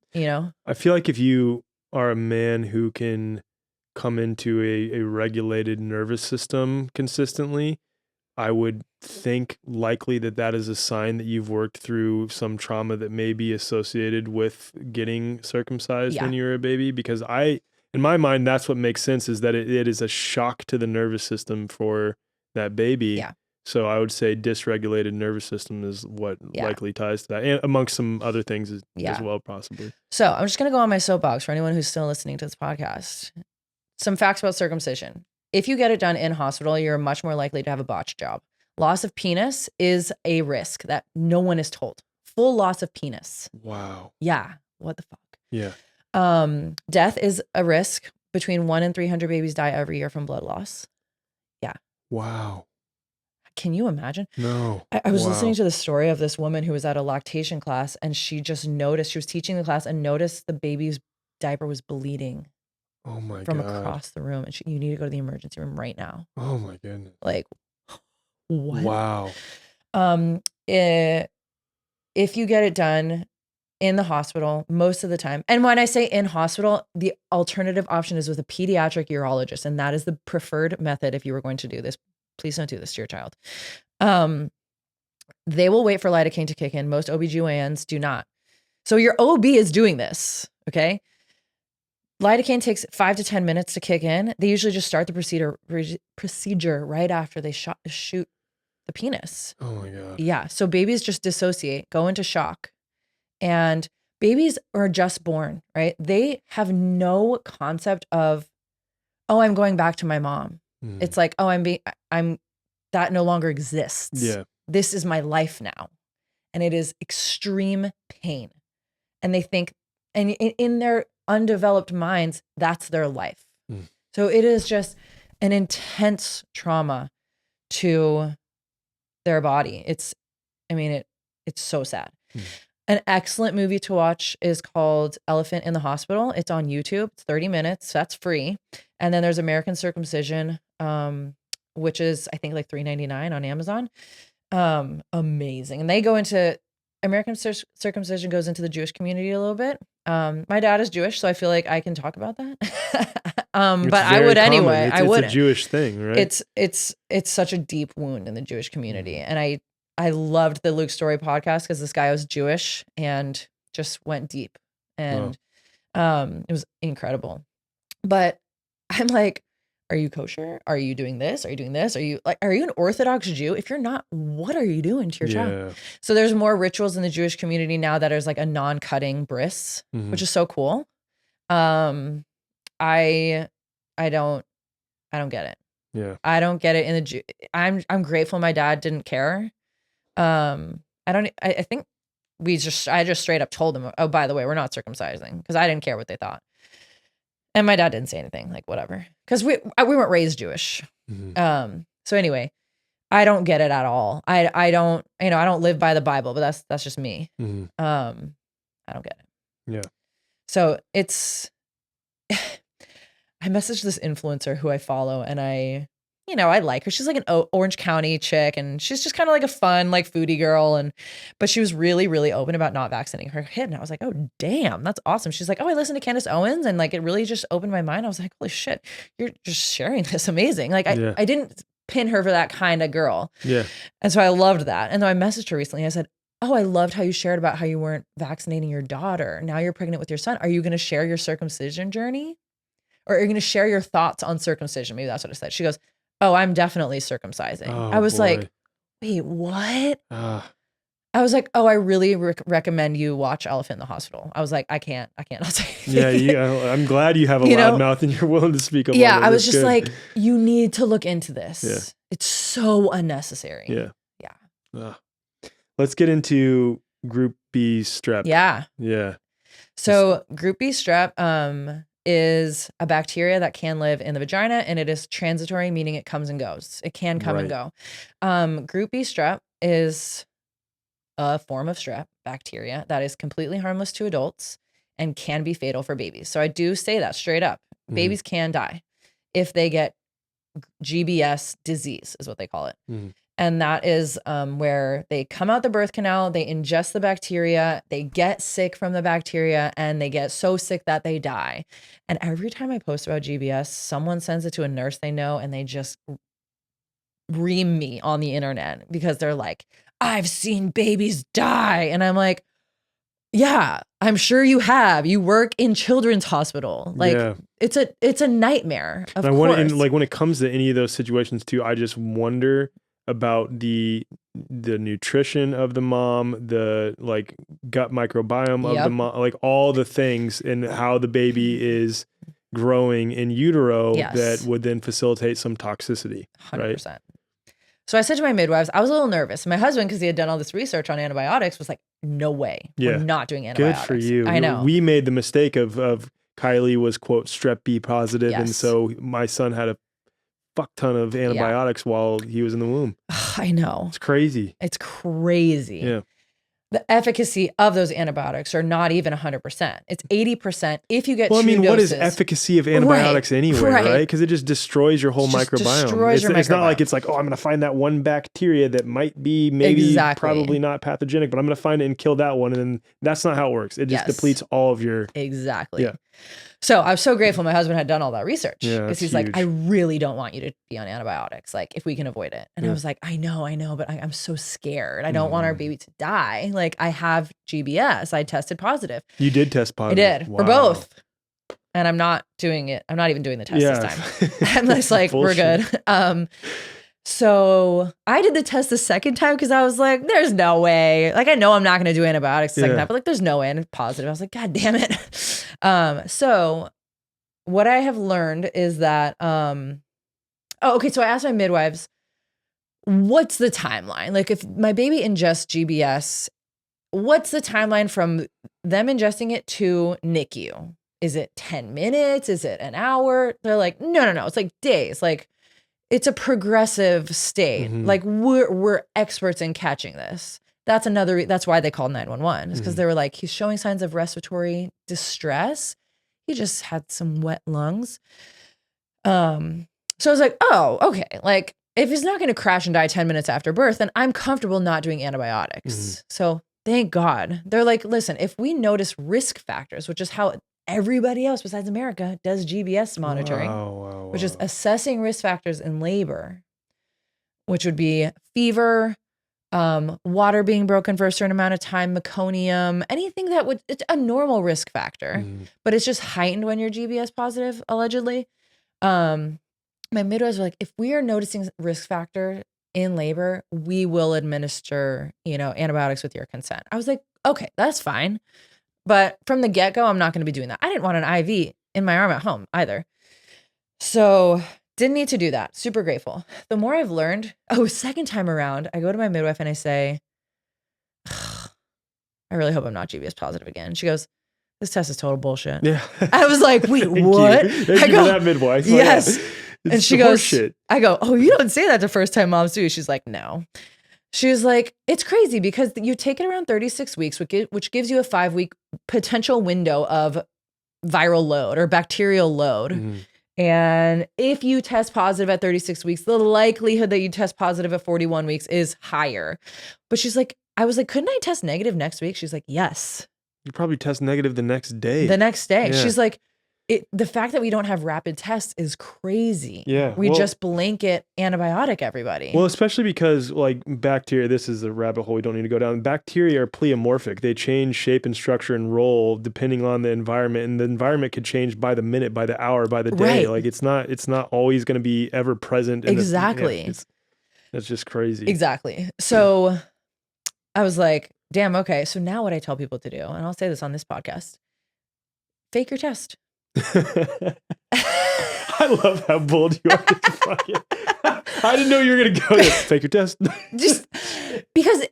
I feel like if you are a man who can come into a regulated nervous system consistently, I would think likely that is a sign that you've worked through some trauma that may be associated with getting circumcised when you were a baby. Because in my mind, that's what makes sense, is that it is a shock to the nervous system for that baby. Yeah. So I would say dysregulated nervous system is what likely ties to that, and amongst some other things as well, possibly. So I'm just going to go on my soapbox for anyone who's still listening to this podcast. Some facts about circumcision. If you get it done in hospital, you're much more likely to have a botched job. Loss of penis is a risk that no one is told. Full loss of penis. Wow. Yeah. What the fuck? Yeah. Death is a risk. Between 1 and 300 babies die every year from blood loss. Yeah. Wow. Can you imagine? No. I was listening to the story of this woman who was at a lactation class and she just noticed, she was teaching the class and noticed the baby's diaper was bleeding. Oh my from God. across the room. And you need to go to the emergency room right now. Oh my goodness. Like, what? Wow. If you get it done in the hospital, most of the time, and when I say in hospital, the alternative option is with a pediatric urologist. And that is the preferred method if you were going to do this. Please don't do this to your child. They will wait for lidocaine to kick in. Most OBGYNs do not. So your OB is doing this, okay? Lidocaine takes 5 to 10 minutes to kick in. They usually just start the procedure right after they shoot the penis. Oh my God. Yeah. So babies just dissociate, go into shock. And babies are just born, right? They have no concept of, oh, I'm going back to my mom. It's like, oh, that no longer exists. Yeah. This is my life now. And it is extreme pain. And they think, and in their undeveloped minds, that's their life. So it is just an intense trauma to their body. It's so sad. An excellent movie to watch is called Elephant in the Hospital. It's on YouTube. It's 30 minutes. That's free. And then there's American Circumcision, which is, I think, like $3.99 on Amazon. Amazing. And they go into American circumcision goes into the Jewish community a little bit. My dad is Jewish, so I feel like I can talk about that. But I would common. Anyway. It's a Jewish thing, right? It's such a deep wound in the Jewish community, and I loved the Luke Story podcast because this guy was Jewish and just went deep, and it was incredible. But I'm like, are you kosher? Are you doing this? Are you doing this? Are you an Orthodox Jew? If you're not, what are you doing to your child? So there's more rituals in the Jewish community now that is like a non-cutting bris, which is so cool. I don't get it. Yeah. I don't get it in the I'm grateful my dad didn't care. I think I just straight up told him, oh, by the way, we're not circumcising, because I didn't care what they thought. And my dad didn't say anything, like, whatever. Because we weren't raised Jewish. So anyway, I don't get it at all. I don't, I don't live by the Bible, but that's just me. I don't get it. Yeah. So it's I messaged this influencer who I follow, and I like her. She's like an Orange County chick, and she's just kind of like a fun, like, foodie girl. But she was really, really open about not vaccinating her kid. And I was like, oh, damn, that's awesome. She's like, oh, I listened to Candace Owens, and like, it really just opened my mind. I was like, holy shit, you're just sharing this. Amazing. Like, I didn't pin her for that kind of girl. Yeah. And so I loved that. And then I messaged her recently. I said, oh, I loved how you shared about how you weren't vaccinating your daughter. Now you're pregnant with your son. Are you going to share your circumcision journey? Or are you going to share your thoughts on circumcision? Maybe that's what I said. She goes, oh, I'm definitely circumcising. I was like, wait, what? I was like, oh, I really recommend you watch Elephant in the Hospital. I was like, I can't not say anything. Yeah, I'm glad you have a loud mouth and you're willing to speak up. Yeah, I was just like, you need to look into this. Yeah. It's so unnecessary. Yeah. Let's get into Group B strep. Yeah. So Group B strep is a bacteria that can live in the vagina, and it is transitory, meaning it comes and goes. It can come and go. Group B strep is a form of strep bacteria that is completely harmless to adults and can be fatal for babies. So I do say that straight up. Babies can die if they get GBS disease, is what they call it. And that is where they come out the birth canal, they ingest the bacteria, they get sick from the bacteria, and they get so sick that they die. And every time I post about GBS, someone sends it to a nurse they know, and they just ream me on the internet because they're like, I've seen babies die. And I'm like, yeah, I'm sure you have. You work in children's hospital. Like, it's a nightmare, of course. Like, when it comes to any of those situations too, I just wonder about the nutrition of the mom, the like gut microbiome of the mom, like all the things, and how the baby is growing in utero that would then facilitate some toxicity. 100%. Right? So I said to my midwives, I was a little nervous. My husband, because he had done all this research on antibiotics, was like, no way. We're not doing antibiotics. Good for you. I know. We made the mistake of Kylie was, quote, strep B positive. And so my son had a fuck ton of antibiotics while he was in the womb. I know. It's crazy. It's crazy. Yeah. The efficacy of those antibiotics are not even 100%. It's 80% if you get two doses. What is efficacy of antibiotics anyway, right? Because it just destroys your whole microbiome. It's not like it's like, oh, I'm going to find that one bacteria that might be probably not pathogenic, but I'm going to find it and kill that one. And then that's not how it works. It just depletes all of your... Exactly. Yeah. So I was so grateful my husband had done all that research, because he's like, I really don't want you to be on antibiotics, like, if we can avoid it. And I was like, I know, but I'm so scared. I don't want our baby to die. Like, I have GBS. I tested positive. You did test positive? I did. Wow. For both. And I'm not doing it. I'm not even doing the test this time. I'm just like, we're good. So I did the test the second time because I was like, there's no way. Like, I know I'm not going to do antibiotics the second time, but like, there's no way. And it's positive. I was like, God damn it. So what I have learned is that, so I asked my midwives, what's the timeline? Like, if my baby ingests GBS, what's the timeline from them ingesting it to NICU? Is it 10 minutes? Is it an hour? They're like, no. It's like days. Like, it's a progressive state. Like, we're experts in catching this. That's why they called 911. It's because they were like, he's showing signs of respiratory distress. He just had some wet lungs. So I was like, oh, okay. Like, if he's not going to crash and die 10 minutes after birth, then I'm comfortable not doing antibiotics. So thank God. They're like, listen, if we notice risk factors, which is how everybody else besides America does GBS monitoring, which is assessing risk factors in labor, which would be fever, water being broken for a certain amount of time, meconium, anything that it's a normal risk factor, but it's just heightened when you're GBS positive, allegedly. my midwives were like, if we are noticing risk factor in labor, we will administer, antibiotics with your consent. I was like, okay, that's fine. But from the get-go, I'm not going to be doing that. I didn't want an IV in my arm at home either. So didn't need to do that. Super grateful. The more I've learned, second time around, I go to my midwife and I say, I really hope I'm not GBS positive again. She goes, this test is total bullshit. Yeah. I was like, wait, what? Thank you for that, midwife. Yes. Yeah. And she goes, I go, oh, you don't say that to first time moms do. She's like, no. She was like, it's crazy because you take it around 36 weeks, which gives you a 5-week potential window of viral load or bacterial load. Mm-hmm. And if you test positive at 36 weeks, the likelihood that you test positive at 41 weeks is higher. But she's like, I was like, couldn't I test negative next week? She's like, yes. You probably test negative the next day. Yeah. She's like, the fact that we don't have rapid tests is crazy. Yeah. We just blanket antibiotic everybody. Well, especially because like bacteria, this is a rabbit hole we don't need to go down. Bacteria are pleomorphic. They change shape and structure and role depending on the environment. And the environment could change by the minute, by the hour, by the day. Right. Like it's not always going to be ever present. Exactly. That's just crazy. Exactly. So I was like, damn, okay. So now what I tell people to do, and I'll say this on this podcast, fake your test. I love how bold you are. I didn't know you were going to go there. Fake your test. Just because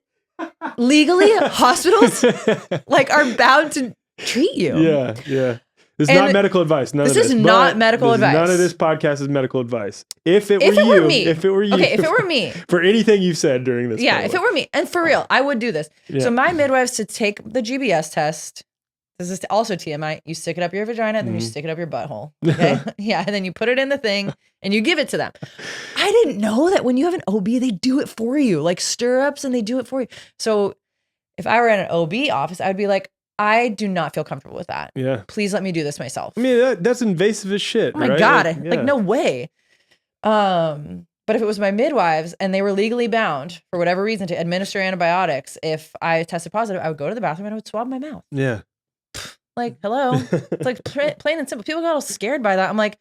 legally hospitals are bound to treat you. Yeah, yeah. This is not medical advice. This is not medical advice. None of this podcast is medical advice. If it were you. Okay, if it were me. For anything you've said during this. Yeah, if it were me. And for real, I would do this. Yeah. So my midwives to take the GBS test. This is also TMI. You stick it up your vagina, and then you stick it up your butthole. Okay? Yeah, and then you put it in the thing, and you give it to them. I didn't know that when you have an OB, they do it for you, like stirrups, and they do it for you. So if I were in an OB office, I would be like, I do not feel comfortable with that. Yeah. Please let me do this myself. I mean, that's invasive as shit. Oh my God. Like, no way. But if it was my midwives and they were legally bound for whatever reason to administer antibiotics, if I tested positive, I would go to the bathroom and I would swab my mouth. Yeah. Like, hello. It's like plain and simple. People got all scared by that. I'm like,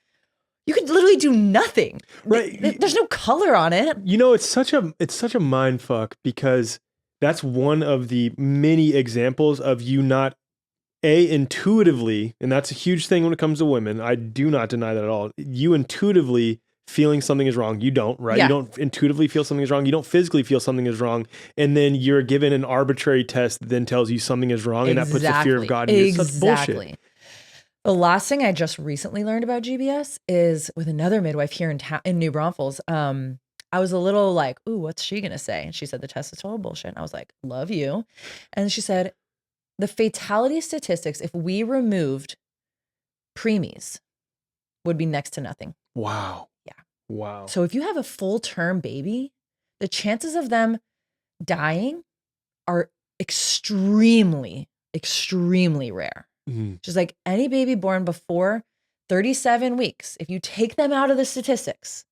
you could literally do nothing. Right. There's no color on it. It's such a mind fuck because that's one of the many examples of you not intuitively, and that's a huge thing when it comes to women. I do not deny that at all. You intuitively feeling something is wrong. You don't, right? Yeah. You don't intuitively feel something is wrong. You don't physically feel something is wrong. And then you're given an arbitrary test that then tells you something is wrong. And that puts the fear of God in you. It's such bullshit. The last thing I just recently learned about GBS is with another midwife here in New Braunfels. I was a little like, ooh, what's she going to say? And she said, the test is total bullshit. And I was like, love you. And she said, the fatality statistics, if we removed preemies, would be next to nothing. Wow. Yeah. Wow. So if you have a full-term baby, the chances of them dying are extremely, extremely rare. Mm-hmm. Just like any baby born before 37 weeks, if you take them out of the statistics,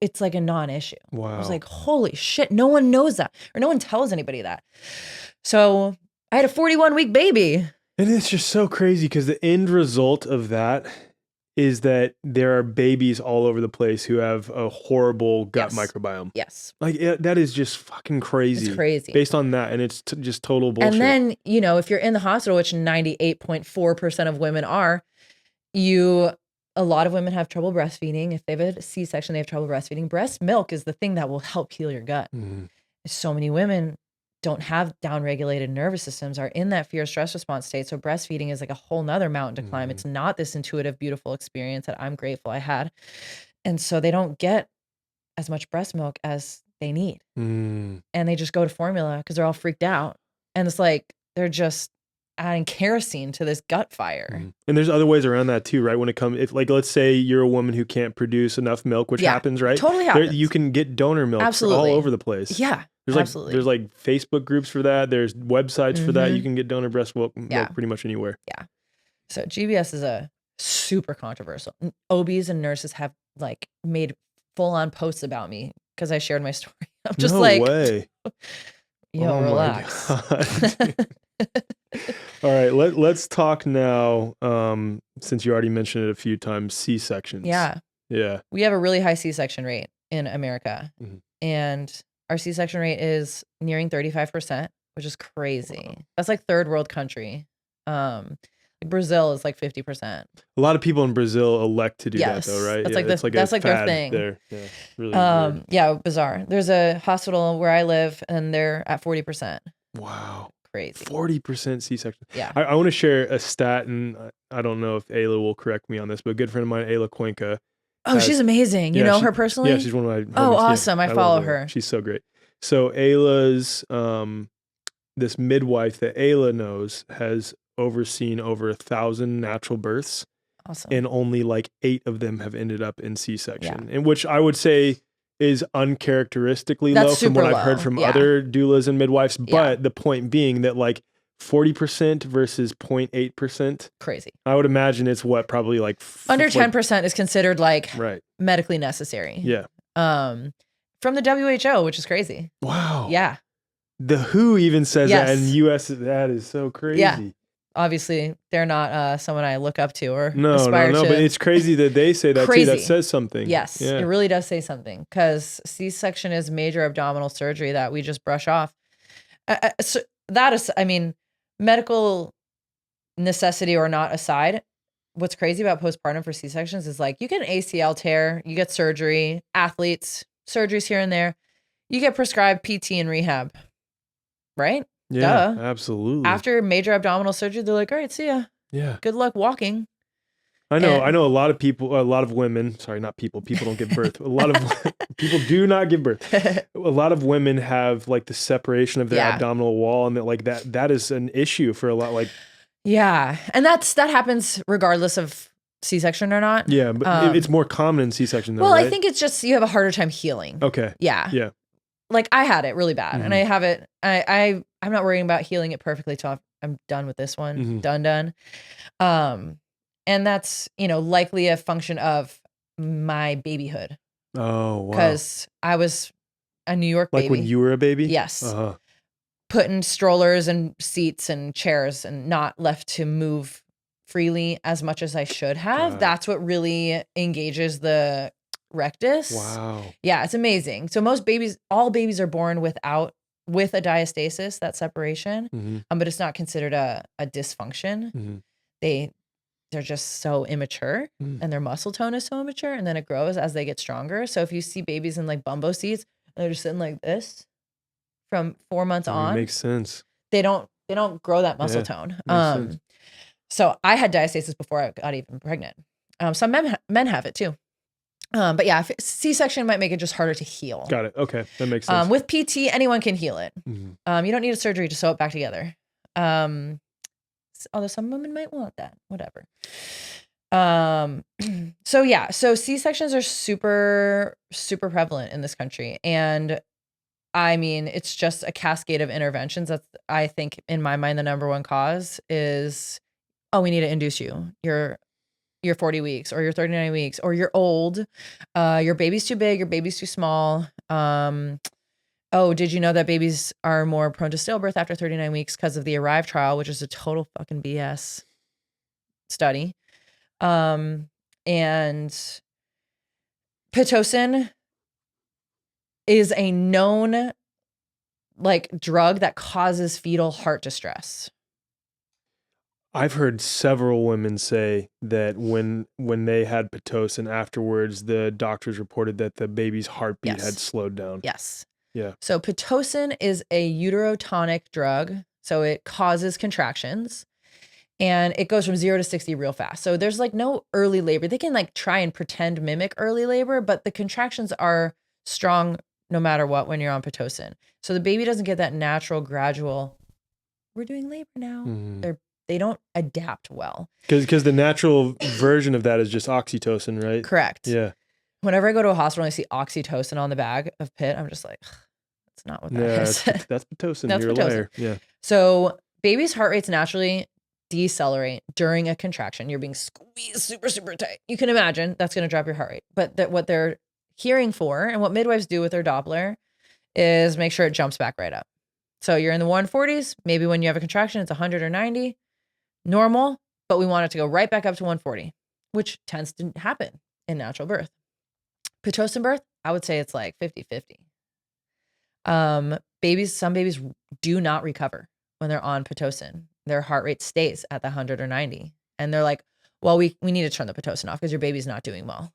it's like a non-issue. Wow. I was like, holy shit, no one knows that, or no one tells anybody that. So I had a 41-week baby. And it's just so crazy because the end result of that is that there are babies all over the place who have a horrible gut microbiome. Yes. Like that is just fucking crazy. It's crazy. Based on that. And it's just total bullshit. And then, if you're in the hospital, which 98.4% of women are, a lot of women have trouble breastfeeding. If they have a C-section, they have trouble breastfeeding. Breast milk is the thing that will help heal your gut. Mm-hmm. So many women don't have downregulated nervous systems, are in that fear stress response state. So breastfeeding is like a whole nother mountain to climb. It's not this intuitive, beautiful experience that I'm grateful I had. And so they don't get as much breast milk as they need. And they just go to formula because they're all freaked out. And it's like, they're just adding kerosene to this gut fire. And there's other ways around that too, right? When it comes, if like, let's say you're a woman who can't produce enough milk, which happens, right? Totally happens. You can get donor milk all over the place. Yeah. There's like Facebook groups for that. There's websites for that. You can get donor breast milk pretty much anywhere. Yeah. So GBS is a super controversial. OBs and nurses have like made full on posts about me because I shared my story. I'm just no way. Yo, relax. All right, let's talk now. Since you already mentioned it a few times, C-sections. Yeah. Yeah. We have a really high C-section rate in America. Mhm. And our C-section rate is nearing 35%, which is crazy. Wow. That's like third world country. Brazil is like 50%. A lot of people in Brazil elect to do that though, right? That's Yeah, like it's like that's a like their fad thing. there. Yeah. Really weird. Yeah, bizarre. There's a hospital where I live and they're at 40%. Wow. Crazy. 40% C-section. Yeah. I want to share a stat, and I don't know if Ayla will correct me on this, but a good friend of mine, Ayla Cuenca. Oh, she's amazing. You know her personally? Yeah, she's one of my homies. Oh, awesome. Yeah, I love follow Ayla. her. She's so great. So Ayla's, this midwife that Ayla knows has overseen over 1,000 natural births. Awesome. And only like 8 of them have ended up in C-section, in which I would say is uncharacteristically low from what I've heard from other doulas and midwives. But the point being that like 40% versus 0.8%. Crazy. I would imagine it's what, probably like under 10% is considered like right. medically necessary. Yeah. From the WHO, which is crazy. Wow. Yeah. The WHO even says that in the US. That is so crazy. Yeah. Obviously, they're not someone I look up to or aspire to. But it's crazy that they say that too. That says something. Yes, it really does say something, because C-section is major abdominal surgery that we just brush off. So that is, I mean, medical necessity or not aside, what's crazy about postpartum for C-sections is like you get an ACL tear, you get surgery, athletes, surgeries here and there, you get prescribed PT and rehab, right? Yeah, duh. Absolutely. After major abdominal surgery, they're like, all right, see ya. Yeah. Good luck walking. I know a lot of people, a lot of women, sorry, not people don't give birth. A lot of people do not give birth. A lot of women have like the separation of their abdominal wall, and that is an issue for a lot. Like, yeah. And that happens regardless of C-section or not. Yeah. But it's more common in C-section though. Well, right? I think it's just, you have a harder time healing. Okay. Yeah. Yeah. Like I had it really bad, and I have it. I'm not worrying about healing it perfectly till I'm done with this one. Done. And that's, likely a function of my babyhood. Oh, wow. Because I was a New York baby. Like when you were a baby? Yes. Put in strollers and seats and chairs and not left to move freely as much as I should have. That's what really engages the rectus. Wow. Yeah, it's amazing. So all babies are born with a diastasis, that separation, but it's not considered a dysfunction. They're just so immature, and their muscle tone is so immature, and then it grows as they get stronger. So if you see babies in like bumbo seats, they're just sitting like this from 4 months on. Makes sense. They don't grow that muscle tone. So I had diastasis before I got even pregnant. Some men have it too. But yeah, C-section might make it just harder to heal. Got it. Okay. That makes sense. With PT, anyone can heal it. You don't need a surgery to sew it back together. Although some women might want that, whatever. So C-sections are super, super prevalent in this country. And I mean, it's just a cascade of interventions. That's, I think, in my mind, the number one cause is, we need to induce you. You're 40 weeks or you're 39 weeks or you're old. Your baby's too big, your baby's too small. Did you know that babies are more prone to stillbirth after 39 weeks because of the ARRIVE trial, which is a total fucking BS study. And Pitocin is a known drug that causes fetal heart distress. I've heard several women say that when they had Pitocin afterwards, the doctors reported that the baby's heartbeat had slowed down. Yes. Yeah. So Pitocin is a uterotonic drug. So it causes contractions and it goes from 0 to 60 real fast. So there's no early labor. They can try and pretend mimic early labor, but the contractions are strong no matter what when you're on Pitocin. So the baby doesn't get that natural, gradual, we're doing labor now. They don't adapt well. Because the natural version of that is just oxytocin, right? Correct. Yeah. Whenever I go to a hospital and I see oxytocin on the bag of Pit, I'm just like, that's not what that is. That's Pitocin. That's You're Pitocin. A liar. Yeah. So babies' heart rates naturally decelerate during a contraction. You're being squeezed super, super tight. You can imagine that's going to drop your heart rate. But what they're hearing for and what midwives do with their Doppler is make sure it jumps back right up. So you're in the 140s. Maybe when you have a contraction, it's 100 or 90. Normal, but we want it to go right back up to 140, which tends to happen in natural birth. Pitocin birth, I would say it's like 50-50. Some babies do not recover when they're on Pitocin. Their heart rate stays at the 100 or 90. And they're like, well, we need to turn the Pitocin off because your baby's not doing well.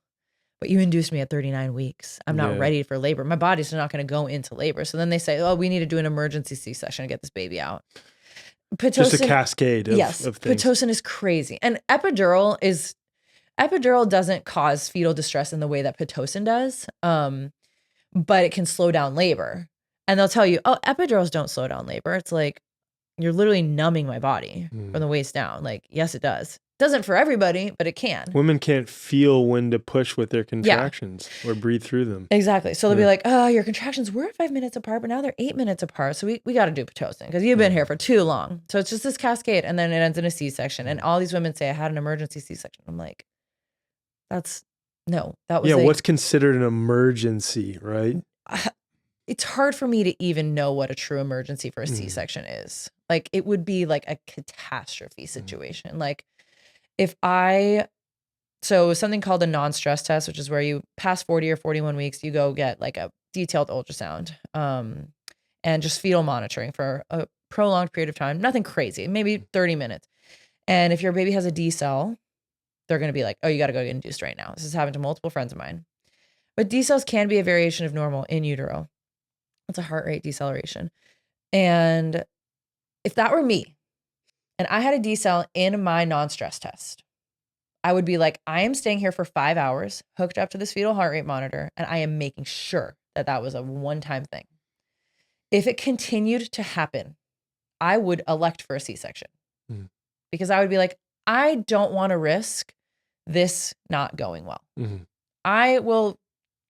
But you induced me at 39 weeks. I'm not ready for labor. My body's not going to go into labor. So then they say, oh, we need to do an emergency C-section to get this baby out. Pitocin, just a cascade of things. Pitocin is crazy. And epidural doesn't cause fetal distress in the way that Pitocin does, but it can slow down labor. And they'll tell you, oh, epidurals don't slow down labor. It's like, you're literally numbing my body from the waist down. Like, yes, it does. Doesn't for everybody, but it can. Women can't feel when to push with their contractions or breathe through them. Exactly. So they'll be like, oh, your contractions were 5 minutes apart, but now they're 8 minutes apart. So we got to do Pitocin because you've been here for too long. So it's just this cascade. And then it ends in a C-section. And all these women say, I had an emergency C-section. I'm like, that was what's considered an emergency, right? It's hard for me to even know what a true emergency for a C-section is. Like, it would be like a catastrophe situation. Like, so something called a non-stress test, which is where you pass 40 or 41 weeks, you go get like a detailed ultrasound, and just fetal monitoring for a prolonged period of time. Nothing crazy, maybe 30 minutes. And if your baby has a D cell, they're going to be like, oh, you got to go get induced right now. This has happened to multiple friends of mine. But D cells can be a variation of normal in utero. It's a heart rate deceleration. And if that were me and I had a D cell in my non-stress test, I would be like, I am staying here for 5 hours, hooked up to this fetal heart rate monitor, and I am making sure that was a one-time thing. If it continued to happen, I would elect for a C-section because I would be like, I don't want to risk this not going well. I will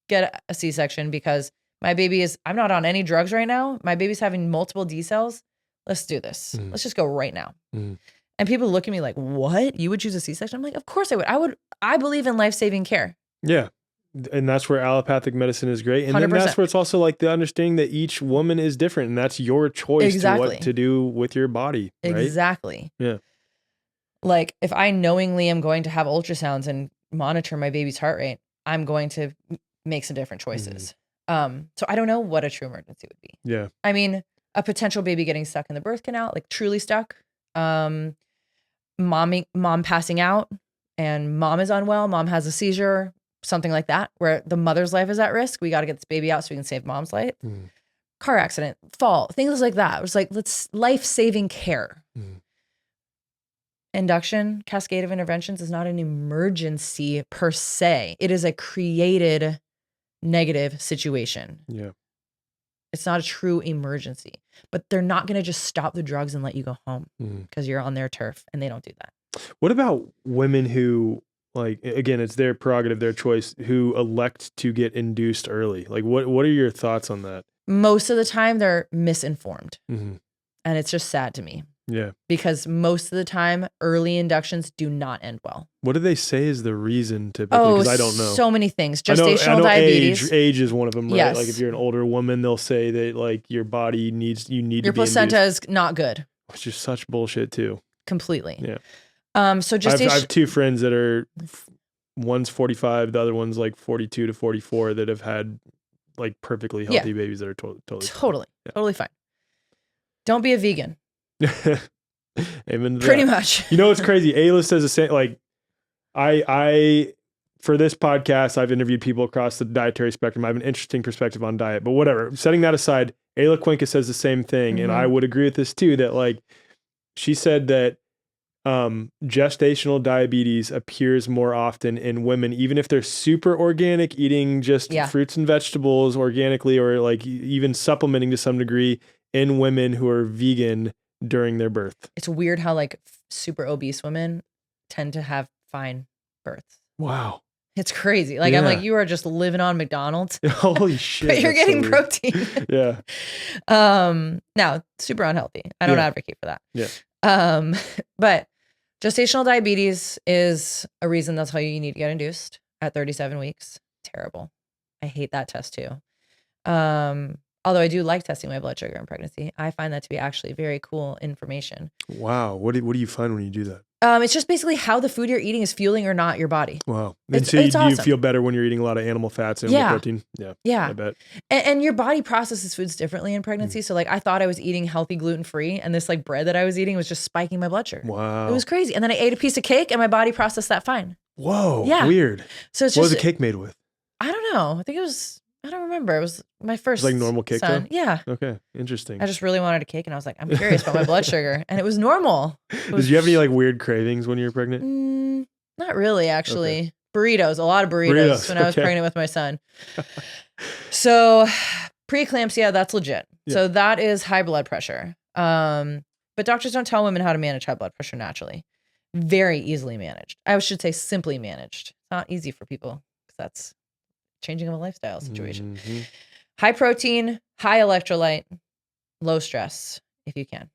get a C-section because my baby I'm not on any drugs right now. My baby's having multiple D cells. Let's do this. Let's just go right now. And people look at me like, what? You would choose a C-section? I'm like, of course I would. I believe in life-saving care. Yeah. And that's where allopathic medicine is great. And 100%. Then that's where it's also like the understanding that each woman is different and that's your choice to what to do with your body. Right? Exactly. Yeah. Like, if I knowingly am going to have ultrasounds and monitor my baby's heart rate, I'm going to make some different choices. So I don't know what a true emergency would be. Yeah. I mean, a potential baby getting stuck in the birth canal, like truly stuck, mom passing out and mom is unwell, mom has a seizure, something like that, where the mother's life is at risk. We got to get this baby out so we can save mom's life. Car accident, fall, things like that. It was like, life-saving care. Induction, cascade of interventions is not an emergency per se. It is a created negative situation. Yeah. It's not a true emergency, but they're not going to just stop the drugs and let you go home because you're on their turf, and they don't do that. What about women who, like, again, it's their prerogative, their choice, who elect to get induced early? Like, what are your thoughts on that? Most of the time they're misinformed. And it's just sad to me. Yeah. Because most of the time, early inductions do not end well. What do they say is the reason typically? Because I don't know. So many things. Gestational diabetes. Age is one of them, right? Yes. Like if you're an older woman, they'll say that like your body you need to be your placenta is not good. Which is such bullshit too. Completely. Yeah. So gestation. I have two friends that are, one's 45, the other one's like 42 to 44 that have had like perfectly healthy babies that are totally fine. Don't be a vegan. Amen. Pretty much. You know what's crazy? A-List says the same. Like, I for this podcast, I've interviewed people across the dietary spectrum. I have an interesting perspective on diet, but whatever. Setting that aside, Ayla Cuenca says the same thing, and I would agree with this too. That like, she said that gestational diabetes appears more often in women, even if they're super organic, eating just fruits and vegetables organically, or like even supplementing to some degree, in women who are vegan during their birth. It's weird how like super obese women tend to have fine births. Wow. It's crazy. Like, I'm like, you are just living on McDonald's. Holy shit. But you're getting protein. Yeah. Now, super unhealthy. I don't advocate for that. Yeah. But gestational diabetes is a reason they'll tell you need to get induced at 37 weeks. Terrible. I hate that test too. Although I do like testing my blood sugar in pregnancy. I find that to be actually very cool information. Wow. What do you find when you do that? It's just basically how the food you're eating is fueling or not your body. Wow. And It's so you awesome. feel better when you're eating a lot of animal fats and animal protein? Yeah. Yeah. I bet. And your body processes foods differently in pregnancy. So like I thought I was eating healthy gluten-free, and this like bread that I was eating was just spiking my blood sugar. Wow. It was crazy. And then I ate a piece of cake and my body processed that fine. Whoa. Yeah. Weird. So it's what just, was the cake made with? I don't know. I think it was, I don't remember. It was my first Like normal cake son. dough? Yeah. Okay. Interesting. I just really wanted a cake, and I was like, I'm curious about my blood sugar, and it was normal. Did you have any like weird cravings when you were pregnant? Not really, actually. Okay. Burritos, a lot of burritos when I was pregnant with my son. So preeclampsia, that's legit. Yeah. So that is high blood pressure. But doctors don't tell women how to manage high blood pressure naturally. Very easily managed. I should say simply managed. It's not easy for people because that's changing of a lifestyle situation. Mm-hmm. High protein, high electrolyte, low stress if you can.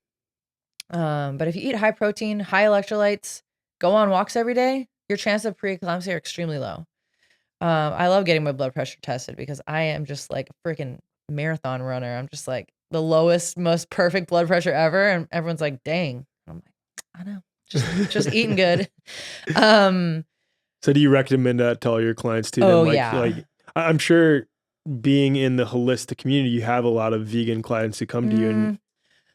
But if you eat high protein, high electrolytes, go on walks every day, your chances of preeclampsia are extremely low. I love getting my blood pressure tested because I am just like a freaking marathon runner. I'm just like the lowest, most perfect blood pressure ever. And everyone's like, dang. I'm like, I know, just eating good. So do you recommend that to all your clients too? Oh, then? yeah. Like, I'm sure being in the holistic community, you have a lot of vegan clients who come to you, and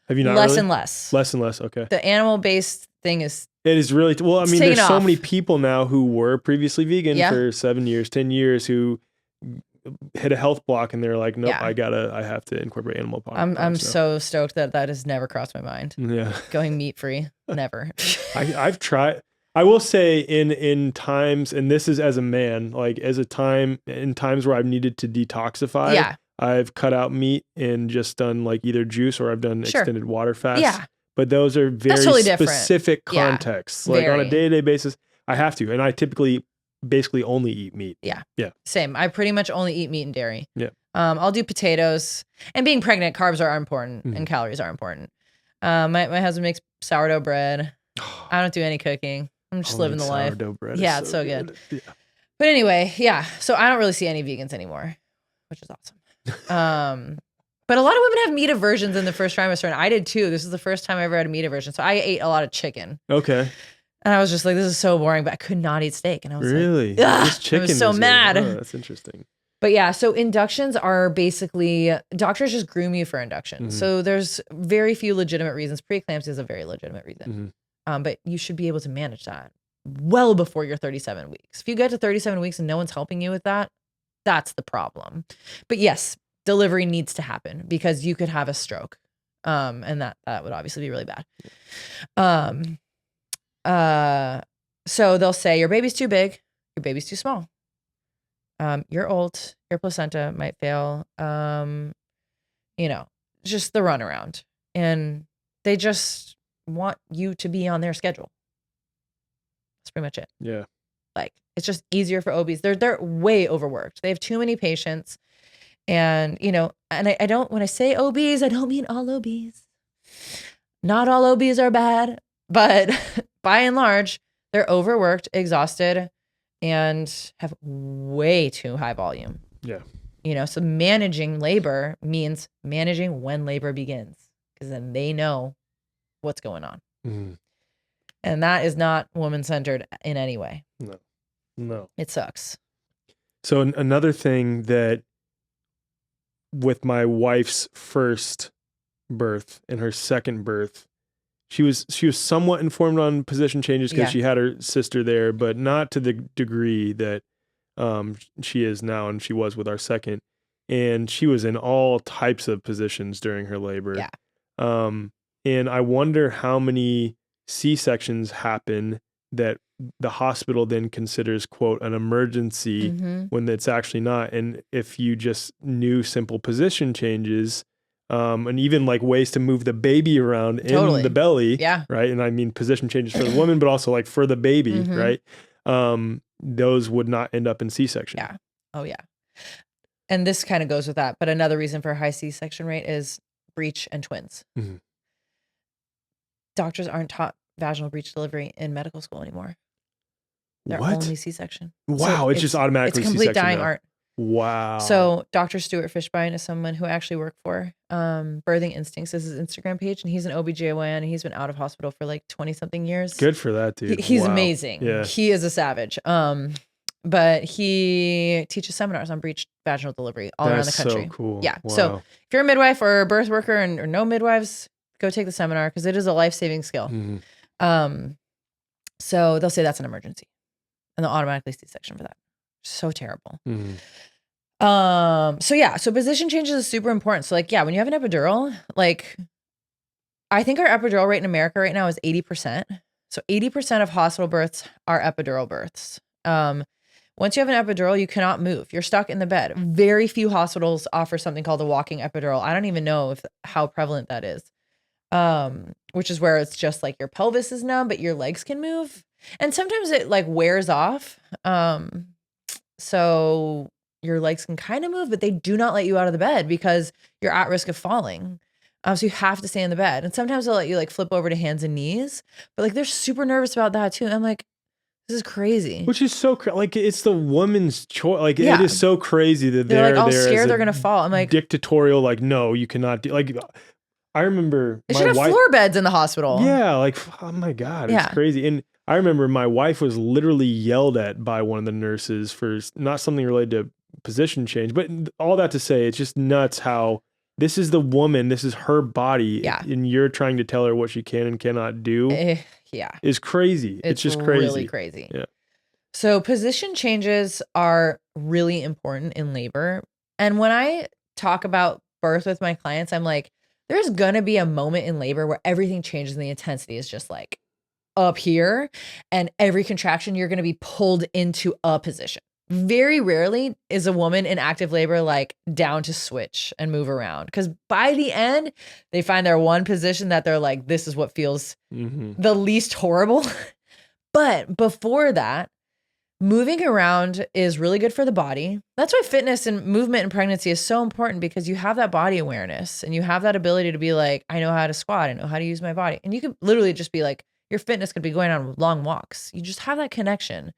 have you not less really? and less. Less and less. Okay. The animal-based thing is. It is really, well, I mean, there's so many people now who were previously vegan for 7 years, 10 years who hit a health block and they're like, nope, I have to incorporate animal products. I'm so stoked that has never crossed my mind. Yeah. Going meat-free. Never. I've tried. I will say in times, and this is as a man, like in times where I've needed to detoxify, I've cut out meat and just done like either juice or I've done extended water fasts. Yeah. But those are very totally specific contexts. Like on a day-to-day basis, I have to. And I typically basically only eat meat. Yeah. Yeah. Same. I pretty much only eat meat and dairy. Yeah. I'll do potatoes. And being pregnant, carbs are important and calories are important. My husband makes sourdough bread. I don't do any cooking. I'm just living the life. Bread yeah, it's so good. Yeah. But anyway, yeah. So I don't really see any vegans anymore, which is awesome. But a lot of women have meat aversions in the first trimester, and I did too. This is the first time I ever had a meat aversion. So I ate a lot of chicken. Okay. And I was just like, this is so boring, but I could not eat steak. And I was really? like, I was so mad. Oh, that's interesting. But yeah, so inductions are basically, doctors just groom you for induction. So there's very few legitimate reasons. Preeclampsia is a very legitimate reason. But you should be able to manage that well before your 37 weeks. If you get to 37 weeks and no one's helping you with that, that's the problem. But yes, delivery needs to happen because you could have a stroke. And that would obviously be really bad. So they'll say your baby's too big, your baby's too small. You're old, your placenta might fail. Just the runaround. And they just want you to be on their schedule. That's pretty much it. Yeah. Like it's just easier for OBs. They're way overworked. They have too many patients. And, and I don't, when I say OBs, I don't mean all OBs. Not all OBs are bad, but by and large, they're overworked, exhausted, and have way too high volume. Yeah. So managing labor means managing when labor begins because then they know what's going on. And that is not woman-centered in any way. No. It sucks. So another thing that with my wife's first birth and her second birth, she was somewhat informed on position changes because she had her sister there, but not to the degree that she is now and she was with our second. And she was in all types of positions during her labor. Yeah. And I wonder how many C-sections happen that the hospital then considers, quote, an emergency when it's actually not. And if you just knew simple position changes, and even like ways to move the baby around in the belly, right? And I mean position changes for the woman, but also like for the baby, right? Those would not end up in C-section. Yeah. Oh yeah. And this kind of goes with that. But another reason for a high C-section rate is breech and twins. Doctors aren't taught vaginal breech delivery in medical school anymore. They're only C-section. Wow, so it's just automatically C-section. It's a complete dying now. art. Wow. So Dr. Stuart Fishbein is someone who I actually work for. Birthing Instincts is his Instagram page, and he's an OBGYN, and he's been out of hospital for like 20 something years. Good for that dude. He's Wow. amazing. Yeah. He is a savage. But he teaches seminars on breech vaginal delivery all around the country. So cool. Yeah. Wow. So if you're a midwife or a birth worker or no midwives, go take the seminar because it is a life-saving skill. So they'll say that's an emergency, and they'll automatically C-section for that. So terrible. So position changes is super important. So like, yeah, when you have an epidural, like I think our epidural rate in America right now is 80%. So 80% of hospital births are epidural births. Once you have an epidural, you cannot move. You're stuck in the bed. Very few hospitals offer something called a walking epidural. I don't even know how prevalent that is. Which is where it's just like your pelvis is numb, but your legs can move. And sometimes it like wears off. So your legs can kind of move, but they do not let you out of the bed because you're at risk of falling. So you have to stay in the bed. And sometimes they'll let you like flip over to hands and knees, but like they're super nervous about that too. I'm like, this is crazy. Which is so like it's the woman's choice. Like it is so crazy that they're like all there scared they're gonna fall. I'm like dictatorial. Like no, you cannot do. Like I remember they should have floor beds in the hospital. Yeah, like oh my god, it's crazy. And I remember my wife was literally yelled at by one of the nurses for not something related to position change, but all that to say, it's just nuts how this is the woman, this is her body, and you're trying to tell her what she can and cannot do. Is crazy. It's just crazy. Really crazy. Yeah. So position changes are really important in labor. And when I talk about birth with my clients, I'm like, there's gonna be a moment in labor where everything changes and the intensity is just like up here, and every contraction you're gonna be pulled into a position. Very rarely is a woman in active labor like down to switch and move around, because by the end they find their one position that they're like, this is what feels the least horrible. But before that, moving around is really good for the body. That's why fitness and movement in pregnancy is so important, because you have that body awareness and you have that ability to be like, I know how to squat, I know how to use my body. And you could literally just be like, your fitness could be going on long walks. You just have that connection.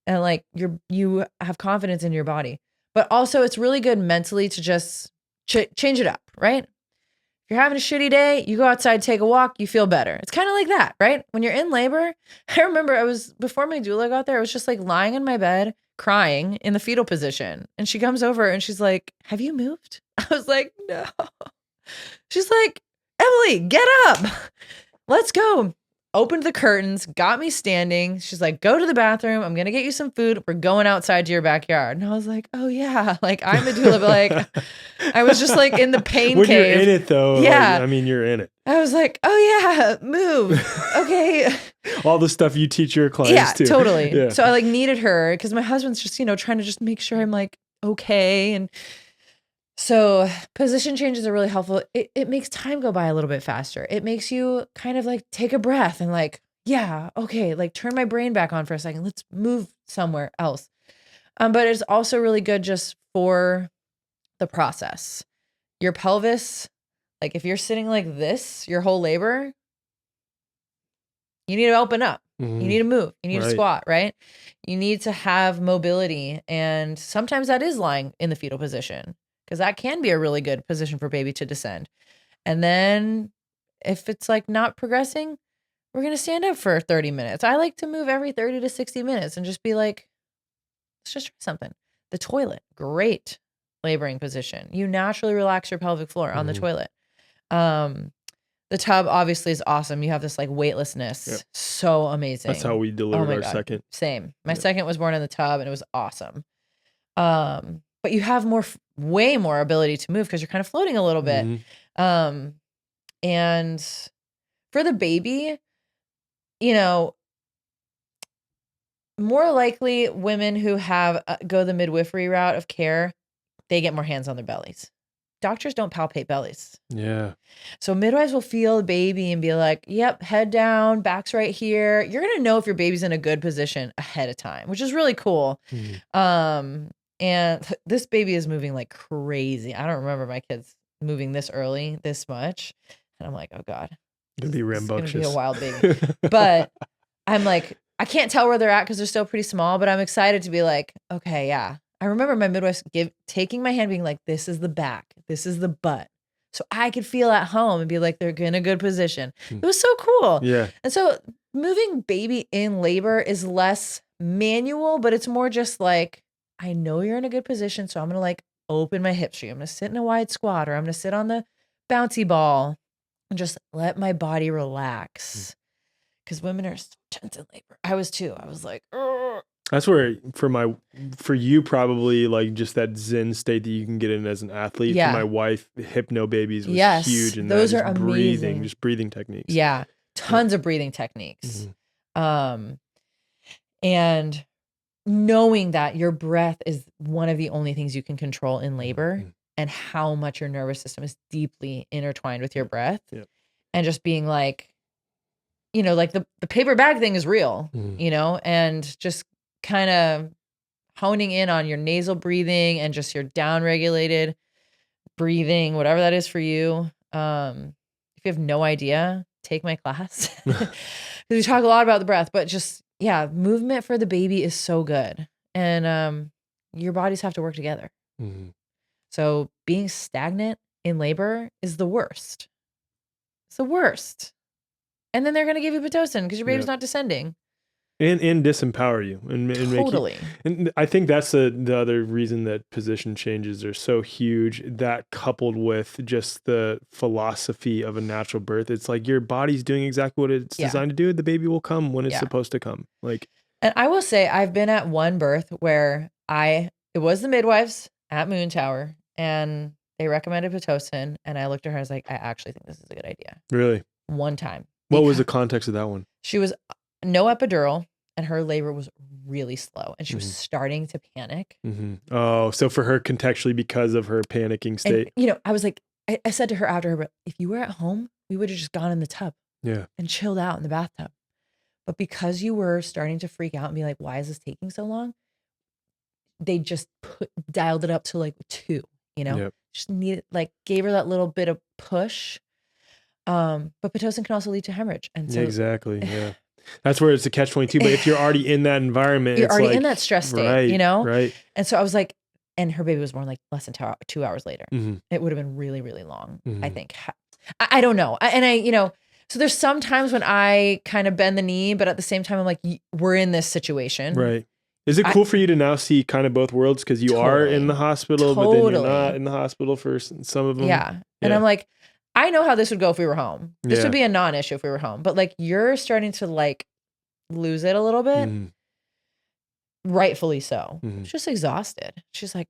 And like you have confidence in your body. But also it's really good mentally to just change it up, right? If you're having a shitty day, you go outside, take a walk, you feel better. It's kind of like that, right? When you're in labor, I remember before my doula got there, I was just like lying in my bed, crying in the fetal position. And she comes over and she's like, have you moved? I was like, no. She's like, Emily, get up. Let's go. Opened the curtains, got me standing. She's like, go to the bathroom. I'm going to get you some food. We're going outside to your backyard. And I was like, oh yeah. Like I'm a doula, but like, I was just like in the pain when cave. You're in it though. Yeah. Like, I mean, you're in it. I was like, oh yeah, move. Okay. All the stuff you teach your clients too. Totally. Yeah. So I like needed her because my husband's just, trying to just make sure I'm like, okay. And so position changes are really helpful. It makes time go by a little bit faster. It makes you kind of like take a breath and like, yeah, okay, like turn my brain back on for a second. Let's move somewhere else. But it's also really good just for the process. Your pelvis, like if you're sitting like this, your whole labor, you need to open up. You need to move. You need to squat, right? You need to have mobility. And sometimes that is lying in the fetal position, because that can be a really good position for baby to descend. And then if it's like not progressing, we're going to stand up for 30 minutes. I like to move every 30 to 60 minutes and just be like, let's just try something. The toilet, great laboring position. You naturally relax your pelvic floor on the toilet. The tub obviously is awesome. You have this like weightlessness. Yep. So amazing. That's how we delivered our second. Same. My second was born in the tub and it was awesome. But you have way more ability to move because you're kind of floating a little bit. And for the baby, more likely women who have go the midwifery route of care, they get more hands on their bellies. Doctors don't palpate bellies. Yeah. So midwives will feel the baby and be like, yep, head down, back's right here. You're going to know if your baby's in a good position ahead of time, which is really cool. And this baby is moving like crazy. I don't remember my kids moving this early, this much. And I'm like, oh God. It'll be rambunctious. It's going to be a wild baby. But I'm like, I can't tell where they're at because they're still pretty small, but I'm excited to be like, okay, yeah, I remember my midwife taking my hand being like, this is the back, this is the butt. So I could feel at home and be like, they're in a good position. It was so cool. Yeah. And so moving baby in labor is less manual, but it's more just like, I know you're in a good position. So I'm going to like open my hips for you. I'm going to sit in a wide squat, or I'm going to sit on the bouncy ball and just let my body relax. Because women are so tense in labor. I was too. I was like, ugh. That's where for you probably like just that zen state that you can get in as an athlete. Yeah. For my wife, hypno babies was Yes, huge, and those that are just amazing. just breathing techniques. Yeah, tons of breathing techniques. And knowing that your breath is one of the only things you can control in labor, and how much your nervous system is deeply intertwined with your breath, and just being like, you know, like the paper bag thing is real, you know, and just kind of honing in on your nasal breathing and just your down regulated breathing, whatever that is for you. If you have no idea, take my class, because we talk a lot about the breath, but just, movement for the baby is so good. And your bodies have to work together. So being stagnant in labor is the worst. It's the worst. And then they're going to give you Pitocin because your baby's not descending. And disempower you and Totally. make you, and I think that's the other reason that position changes are so huge. That coupled with just the philosophy of a natural birth, it's like your body's doing exactly what it's designed to do. The baby will come when it's supposed to come. Like, and I will say I've been at one birth where it was the midwives at Moon Tower, and they recommended Pitocin, and I looked at her, I was like, I actually think this is a good idea. Really? One time. What was the context of that one? She was no epidural, and her labor was really slow, and she was starting to panic. Oh, so for her contextually, because of her panicking state. And, you know, I was like, I said to her after her, if you were at home, we would have just gone in the tub and chilled out in the bathtub. But because you were starting to freak out and be like, why is this taking so long? They just dialed it up to like 2, you know, just needed, like, gave her that little bit of push. But Pitocin can also lead to hemorrhage. And so exactly. Yeah. That's where it's a catch-22. But if you're already in that environment, you're already like, in that stress state, you know? Right. And so I was like, and her baby was born like less than 2 hours later. It would have been really, really long, I think. I don't know. You know, so there's some times when I kind of bend the knee, but at the same time, I'm like, we're in this situation. Right. Is it cool for you to now see kind of both worlds? Because you are in the hospital, but then you're not in the hospital for some of them. Yeah. And I'm like, I know how this would go if we were home. This would be a non-issue if we were home. But like, you're starting to like lose it a little bit. Rightfully so. She's just exhausted. She's like,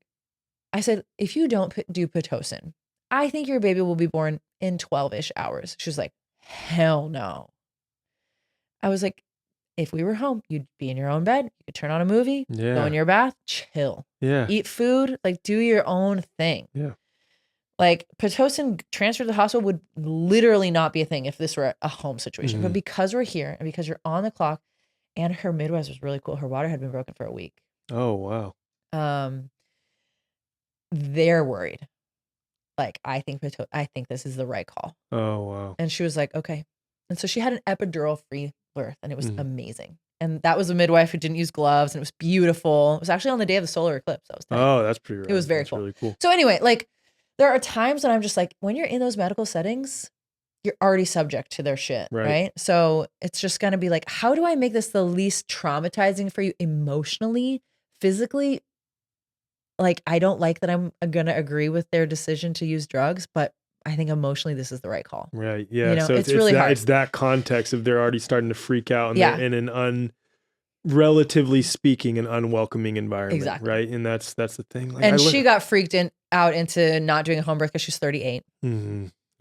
I said, if you don't do Pitocin, I think your baby will be born in 12-ish hours. She was like, hell no. I was like, if we were home, you'd be in your own bed. You could turn on a movie, go in your bath, chill, eat food, like do your own thing. Yeah. Like Pitocin transfer to the hospital would literally not be a thing if this were a home situation. But because we're here and because you're on the clock, and her midwife was really cool. Her water had been broken for a week. Oh, wow. They're worried. Like, I think this is the right call. Oh, wow. And she was like, okay. And so she had an epidural free birth, and it was amazing. And that was a midwife who didn't use gloves, and it was beautiful. It was actually on the day of the solar eclipse. Oh, that's pretty rad. It was very That's cool. really cool. So anyway, like, there are times when I'm just like, when you're in those medical settings, you're already subject to their shit, right? So it's just going to be like, how do I make this the least traumatizing for you emotionally, physically? Like, I don't like that I'm going to agree with their decision to use drugs, but I think emotionally this is the right call. Right. Yeah. You know, so it's really hard. It's that context of they're already starting to freak out and they're in an relatively speaking, an unwelcoming environment. Exactly. Right. And that's the thing. Like, and she got freaked out into not doing a home birth because she's 38.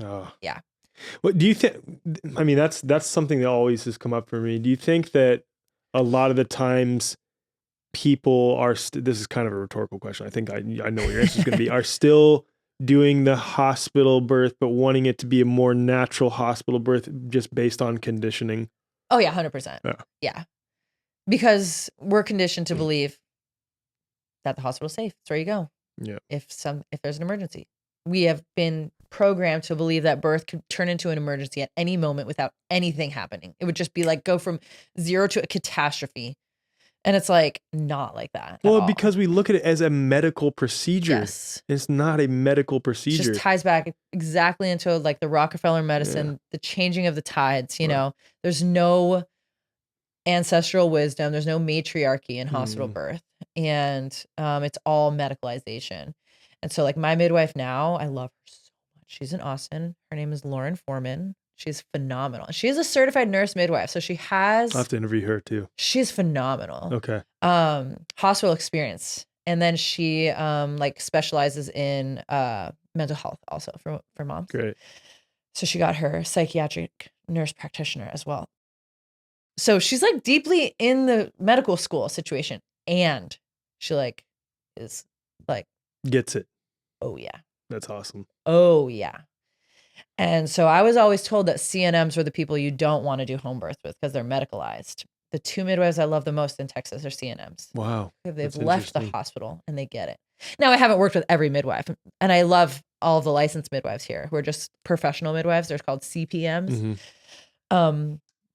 Oh. Yeah. What do you think? I mean, that's something that always has come up for me. Do you think that a lot of the times people are, this is kind of a rhetorical question. I think I know what your answer is going to be, are still doing the hospital birth, but wanting it to be a more natural hospital birth just based on conditioning? Oh yeah, 100%. Yeah. Because we're conditioned to believe that the hospital's safe. It's where you go. Yeah. If there's an emergency. We have been programmed to believe that birth could turn into an emergency at any moment without anything happening. It would just be like go from 0 to a catastrophe. And it's like not like that. at Well, all. because we look at it as a medical procedure. Yes. It's not a medical It procedure. just ties back exactly into like the Rockefeller medicine, the changing of the tides, you know. There's no ancestral wisdom, there's no matriarchy in hospital birth. And it's all medicalization. And so like my midwife now, I love her so much. She's in Austin. Her name is Lauren Foreman. She's phenomenal. She is a certified nurse midwife. So she has I'll have to interview her too. She's phenomenal. Okay. Hospital experience. And then she like specializes in mental health also for moms. Great. So she got her psychiatric nurse practitioner as well. So she's like deeply in the medical school situation, and she like is like gets it. Oh yeah. That's awesome. Oh yeah. And so I was always told that CNMs were the people you don't want to do home birth with because they're medicalized. The two midwives I love the most in Texas are CNMs. Wow. They've left the hospital and they get it. Now, I haven't worked with every midwife, and I love all of the licensed midwives here who are just professional midwives. They're called CPMs.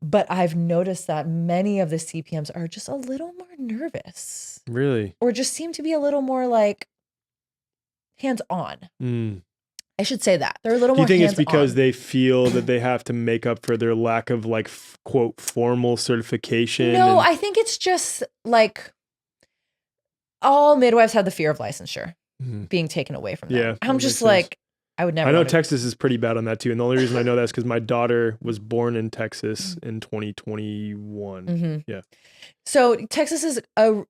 But I've noticed that many of the CPMs are just a little more nervous. Really? Or just seem to be a little more like hands-on. I should say that. They're a little more hands-on. Do you think it's because they feel that they have to make up for their lack of like, quote, formal certification? No, I think it's just like all midwives have the fear of licensure being taken away from them. Yeah, I'm just like, I would never. I know Texas is pretty bad on that too. And the only reason I know that is because my daughter was born in Texas in 2021. Yeah. So Texas is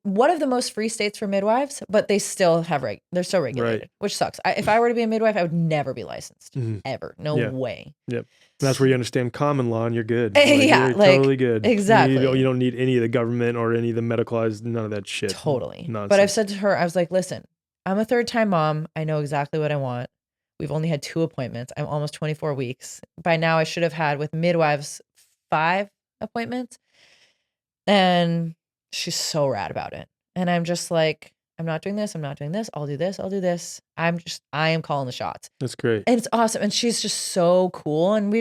one of the most free states for midwives, but they still have they're still regulated, which sucks. If I were to be a midwife, I would never be licensed ever. No way. Yep. That's where you understand common law and you're good. You're totally good. Exactly. You don't need any of the government or any of the medicalized, none of that shit. Totally. Nonsense. But I've said to her, I was like, listen, I'm a third-time mom. I know exactly what I want. We've only had 2 appointments. I'm almost 24 weeks. By now I should have had with midwives 5 appointments. And she's so rad about it. And I'm just like, I'm not doing this. I'm not doing this. I'll do this. I'll do this. I am calling the shots. That's great. And it's awesome. And she's just so cool. And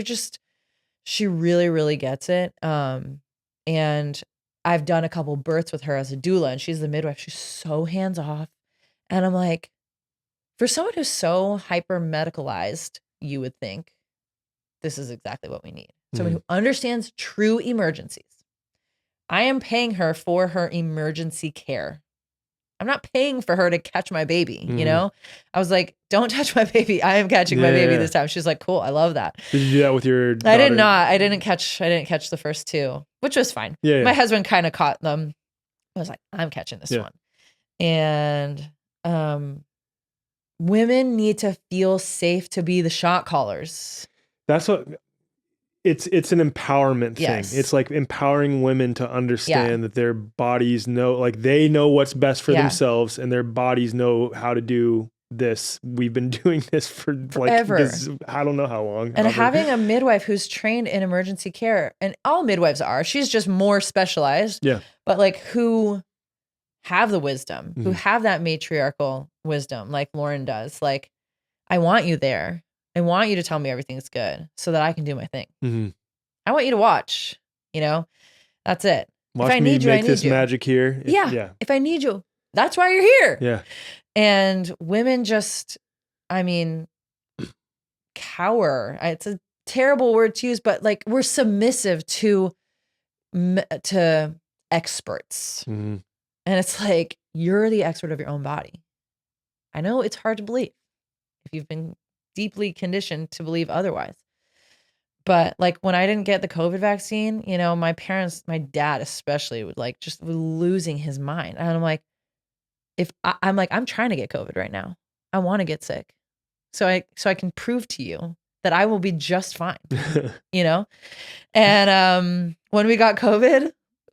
she really, really gets it. And I've done a couple births with her as a doula, and she's the midwife. She's so hands off. And I'm like, for someone who's so hyper medicalized, you would think this is exactly what we need. Someone who understands true emergencies. I am paying her for her emergency care. I'm not paying for her to catch my baby, you know? I was like, don't touch my baby. I am catching my baby this time. She's like, cool, I love that. Did you do that with your daughter? I did not. I didn't catch the first 2, which was fine. Yeah. My husband kind of caught them. I was like, I'm catching this one. And women need to feel safe to be the shot callers. That's what it's an empowerment thing. Yes. It's like empowering women to understand that their bodies know, like they know what's best for themselves, and their bodies know how to do this. We've been doing this for forever. I don't know how long. And having a midwife who's trained in emergency care, and all midwives are, she's just more specialized. Yeah. But like who have the wisdom, who have that matriarchal wisdom, like Lauren does. Like, I want you there. I want you to tell me everything's good so that I can do my thing. I want you to watch, that's it. Watch if I me need you, make I need this you. magic here. If I need you, that's why you're here. Yeah. And women just, cower. It's a terrible word to use, but like we're submissive to experts. And it's like, you're the expert of your own body. I know it's hard to believe if you've been deeply conditioned to believe otherwise. But like when I didn't get the COVID vaccine, my parents, my dad especially, would like just losing his mind. And I'm like, I'm trying to get COVID right now. I want to get sick. So I can prove to you that I will be just fine, And when we got COVID,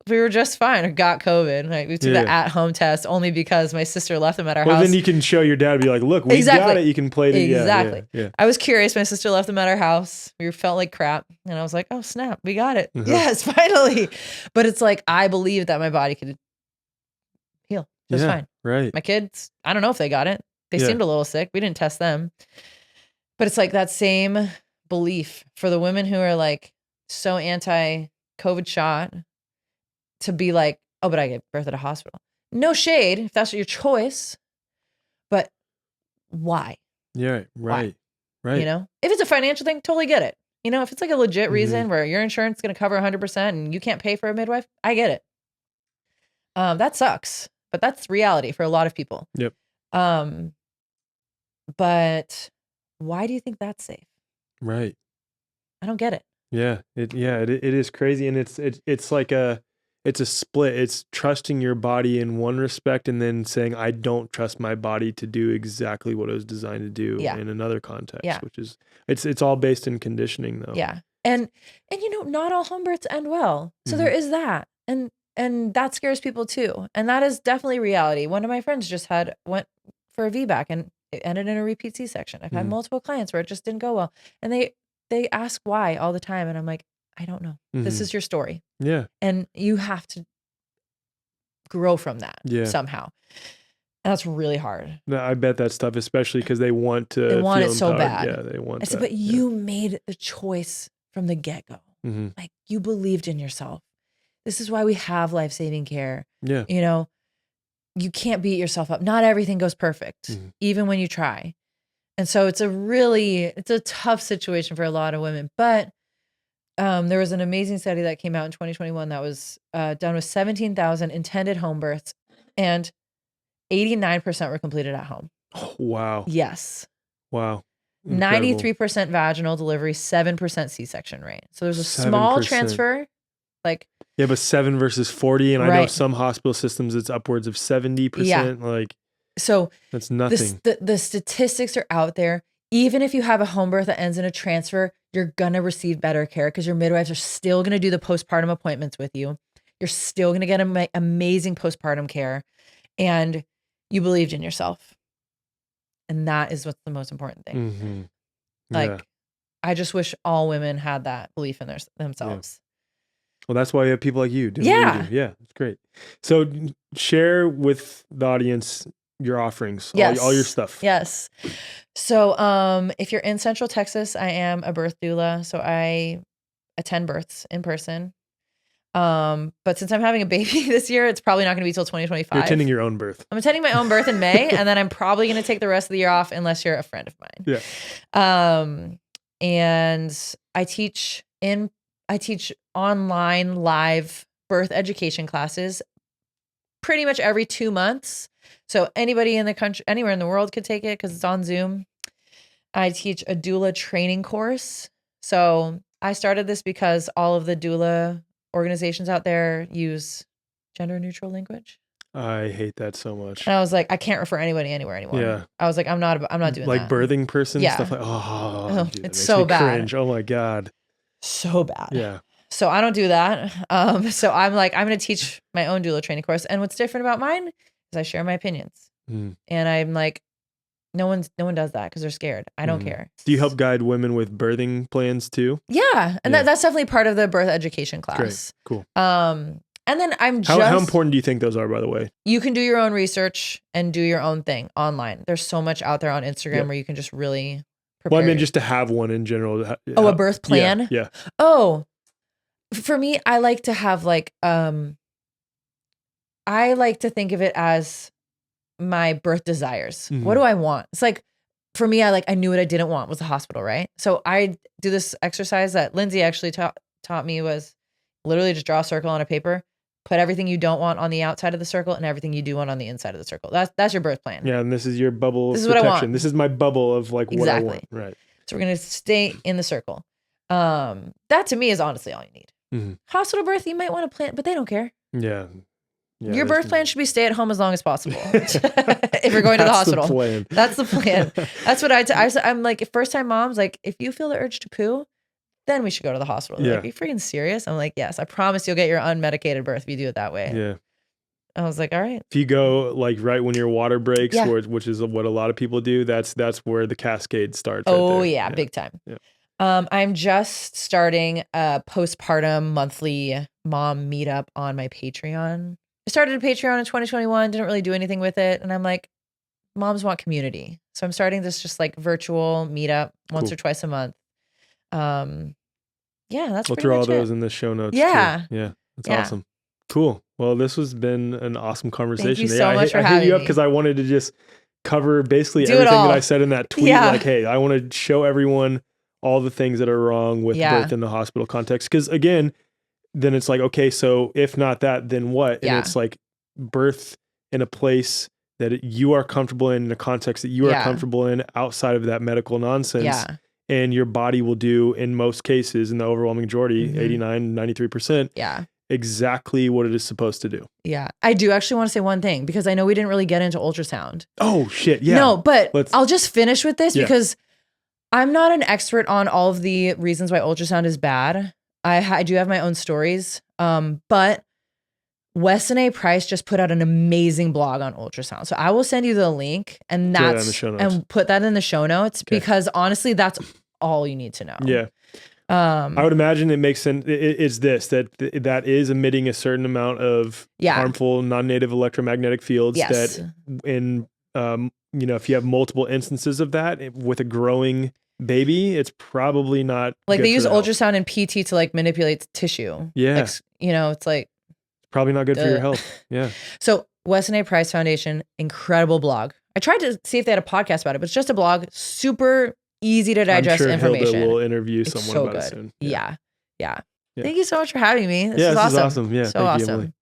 we were just fine. Or got COVID. Right? We took the at-home test only because my sister left them at our house. Well, then you can show your dad and be like, look, we got it. You can play it. Exactly. Yeah. I was curious. My sister left them at our house. We felt like crap. And I was like, oh, snap. We got it. Yes, finally. But it's like, I believe that my body could heal just fine. Right. My kids, I don't know if they got it. They seemed a little sick. We didn't test them. But it's like that same belief for the women who are like so anti-COVID shot to be like, Oh, but I gave birth at a hospital. No shade if that's your choice, but why? Yeah, right. Right. You know, if it's a financial thing, totally get it. You know, if it's like a legit reason where your insurance is going to cover 100% and you can't pay for a midwife, I get it. That sucks, but that's reality for a lot of people. Yep. But why do you think that's safe? Right. I don't get it. Yeah. It is crazy. And it's like it's a split. It's trusting your body in one respect and then saying, I don't trust my body to do exactly what it was designed to do in another context, which is, it's all based in conditioning though. Yeah. And you know, not all home births end well. So there is that. And that scares people too. And that is definitely reality. One of my friends just went for a VBAC and it ended in a repeat C-section. I've had multiple clients where it just didn't go well. And they ask why all the time. And I'm like, I don't know. This is your story. Yeah. And you have to grow from that somehow. And that's really hard. I bet that's tough, especially because they want to. They want feel it so empowered. bad. Yeah, they want. I said, but you made the choice from the get-go. Like you believed in yourself. This is why we have life-saving care. Yeah. You know, you can't beat yourself up. Not everything goes perfect, even when you try. And so it's a tough situation for a lot of women. But there was an amazing study that came out in 2021 that was done with 17,000 intended home births, and 89% were completed at home. Oh, wow. Yes. Wow. Incredible. 93% vaginal delivery, 7% C-section rate. So there's a small 7%. transfer. Yeah, but 7 versus 40. And I know some hospital systems, it's upwards of 70%. Yeah. Like, so that's nothing. The statistics are out there. Even if you have a home birth that ends in a transfer, you're going to receive better care because your midwives are still going to do the postpartum appointments with you. You're still going to get amazing postpartum care. And you believed in yourself. And that is what's the most important thing. I just wish all women had that belief in themselves. Well, that's why we have people like you doing what you do. Yeah, it's great. So share with the audience your offerings, all your stuff. Yes. So if you're in Central Texas, I am a birth doula. So I attend births in person. But since I'm having a baby this year, it's probably not going to be till 2025. You're attending your own birth. I'm attending my own birth in May, and then I'm probably going to take the rest of the year off unless you're a friend of mine. Yeah. And I teach online live birth education classes pretty much every 2 months. So anybody in the country, anywhere in the world could take it because it's on Zoom. I teach a doula training course. So I started this because all of the doula organizations out there use gender neutral language. I hate that so much. And I was like, I can't refer anybody anywhere anymore. Yeah. I was like, I'm not doing like that. birthing person stuff like dude, it's so bad. Cringe. Oh my God. So bad. Yeah. So I don't do that. So I'm like, I'm going to teach my own doula training course. And what's different about mine is I share my opinions. And I'm like, no one does that because they're scared. I don't care. Do you help guide women with birthing plans too? Yeah. And that's definitely part of the birth education class. Great. Cool. And then how important do you think those are, by the way? You can do your own research and do your own thing online. There's so much out there on Instagram where you can just really prepare. Well, I mean, just to have one in general. A birth plan? Yeah. Oh, for me, I like to have I like to think of it as my birth desires. What do I want? It's like, for me, I knew what I didn't want was the hospital, right? So I do this exercise that Lindsay actually taught me, was literally just draw a circle on a paper, put everything you don't want on the outside of the circle and everything you do want on the inside of the circle. That's your birth plan. Yeah, and this is your bubble this of protection. What I want. This is my bubble of what I want. Right. So we're going to stay in the circle. That to me is honestly all you need. Hospital birth, you might want to plan, but they don't care. Yeah. Your birth plan should be stay at home as long as possible. If you're going to the hospital. That's the plan. That's what I'm like, first time moms, like, if you feel the urge to poo, then we should go to the hospital. Like, are you freaking serious? I'm like, yes, I promise you'll get your unmedicated birth if you do it that way. Yeah. I was like, all right. If you go right when your water breaks, which is what a lot of people do, that's where the cascade starts. Oh yeah, big time. Yeah. I'm just starting a postpartum monthly mom meetup on my Patreon. I started a Patreon in 2021, didn't really do anything with it. And I'm like, moms want community. So I'm starting this just virtual meetup once or twice a month. That's we'll throw all those in the show notes. Yeah. Too. Yeah. That's awesome. Cool. Well, this has been an awesome conversation. Thank you so much for I hit having you up me. because I wanted to just cover basically Do it everything all. that I said in that tweet. Yeah. Like, hey, I want to show everyone all the things that are wrong with Yeah. birth in the hospital context. Because again, then it's like, okay, so if not that, then what? And Yeah. it's like birth in a place that you are comfortable in a context that you are Yeah. comfortable in outside of that medical nonsense. Yeah. And your body will do, in most cases, in the overwhelming majority, 89, 93%, Yeah. exactly what it is supposed to do. Yeah. I do actually want to say one thing because I know we didn't really get into ultrasound. Oh, shit. Yeah. No, but Let's- I'll just finish with this Yeah. because I'm not an expert on all of the reasons why ultrasound is bad. I do have my own stories. But Weston A. Price just put out an amazing blog on ultrasound. So I will send you the link and Put that in the that's show notes. and put that in the show notes because honestly, that's all you need to know. Yeah. I would imagine it makes sense. It's that is emitting a certain amount of harmful non-native electromagnetic fields that in, if you have multiple instances of that with a growing baby, it's probably not like good they use for the health. ultrasound and PT to like manipulate tissue. Yeah. It's like probably not good for your health. Yeah. So Weston A. Price Foundation, incredible blog. I tried to see if they had a podcast about it, but it's just a blog, super easy to digest information. Hilda will interview someone so about good. it soon. Yeah. Thank you so much for having me. This is this awesome. is awesome. Yeah. So Thank you, awesome. Emily.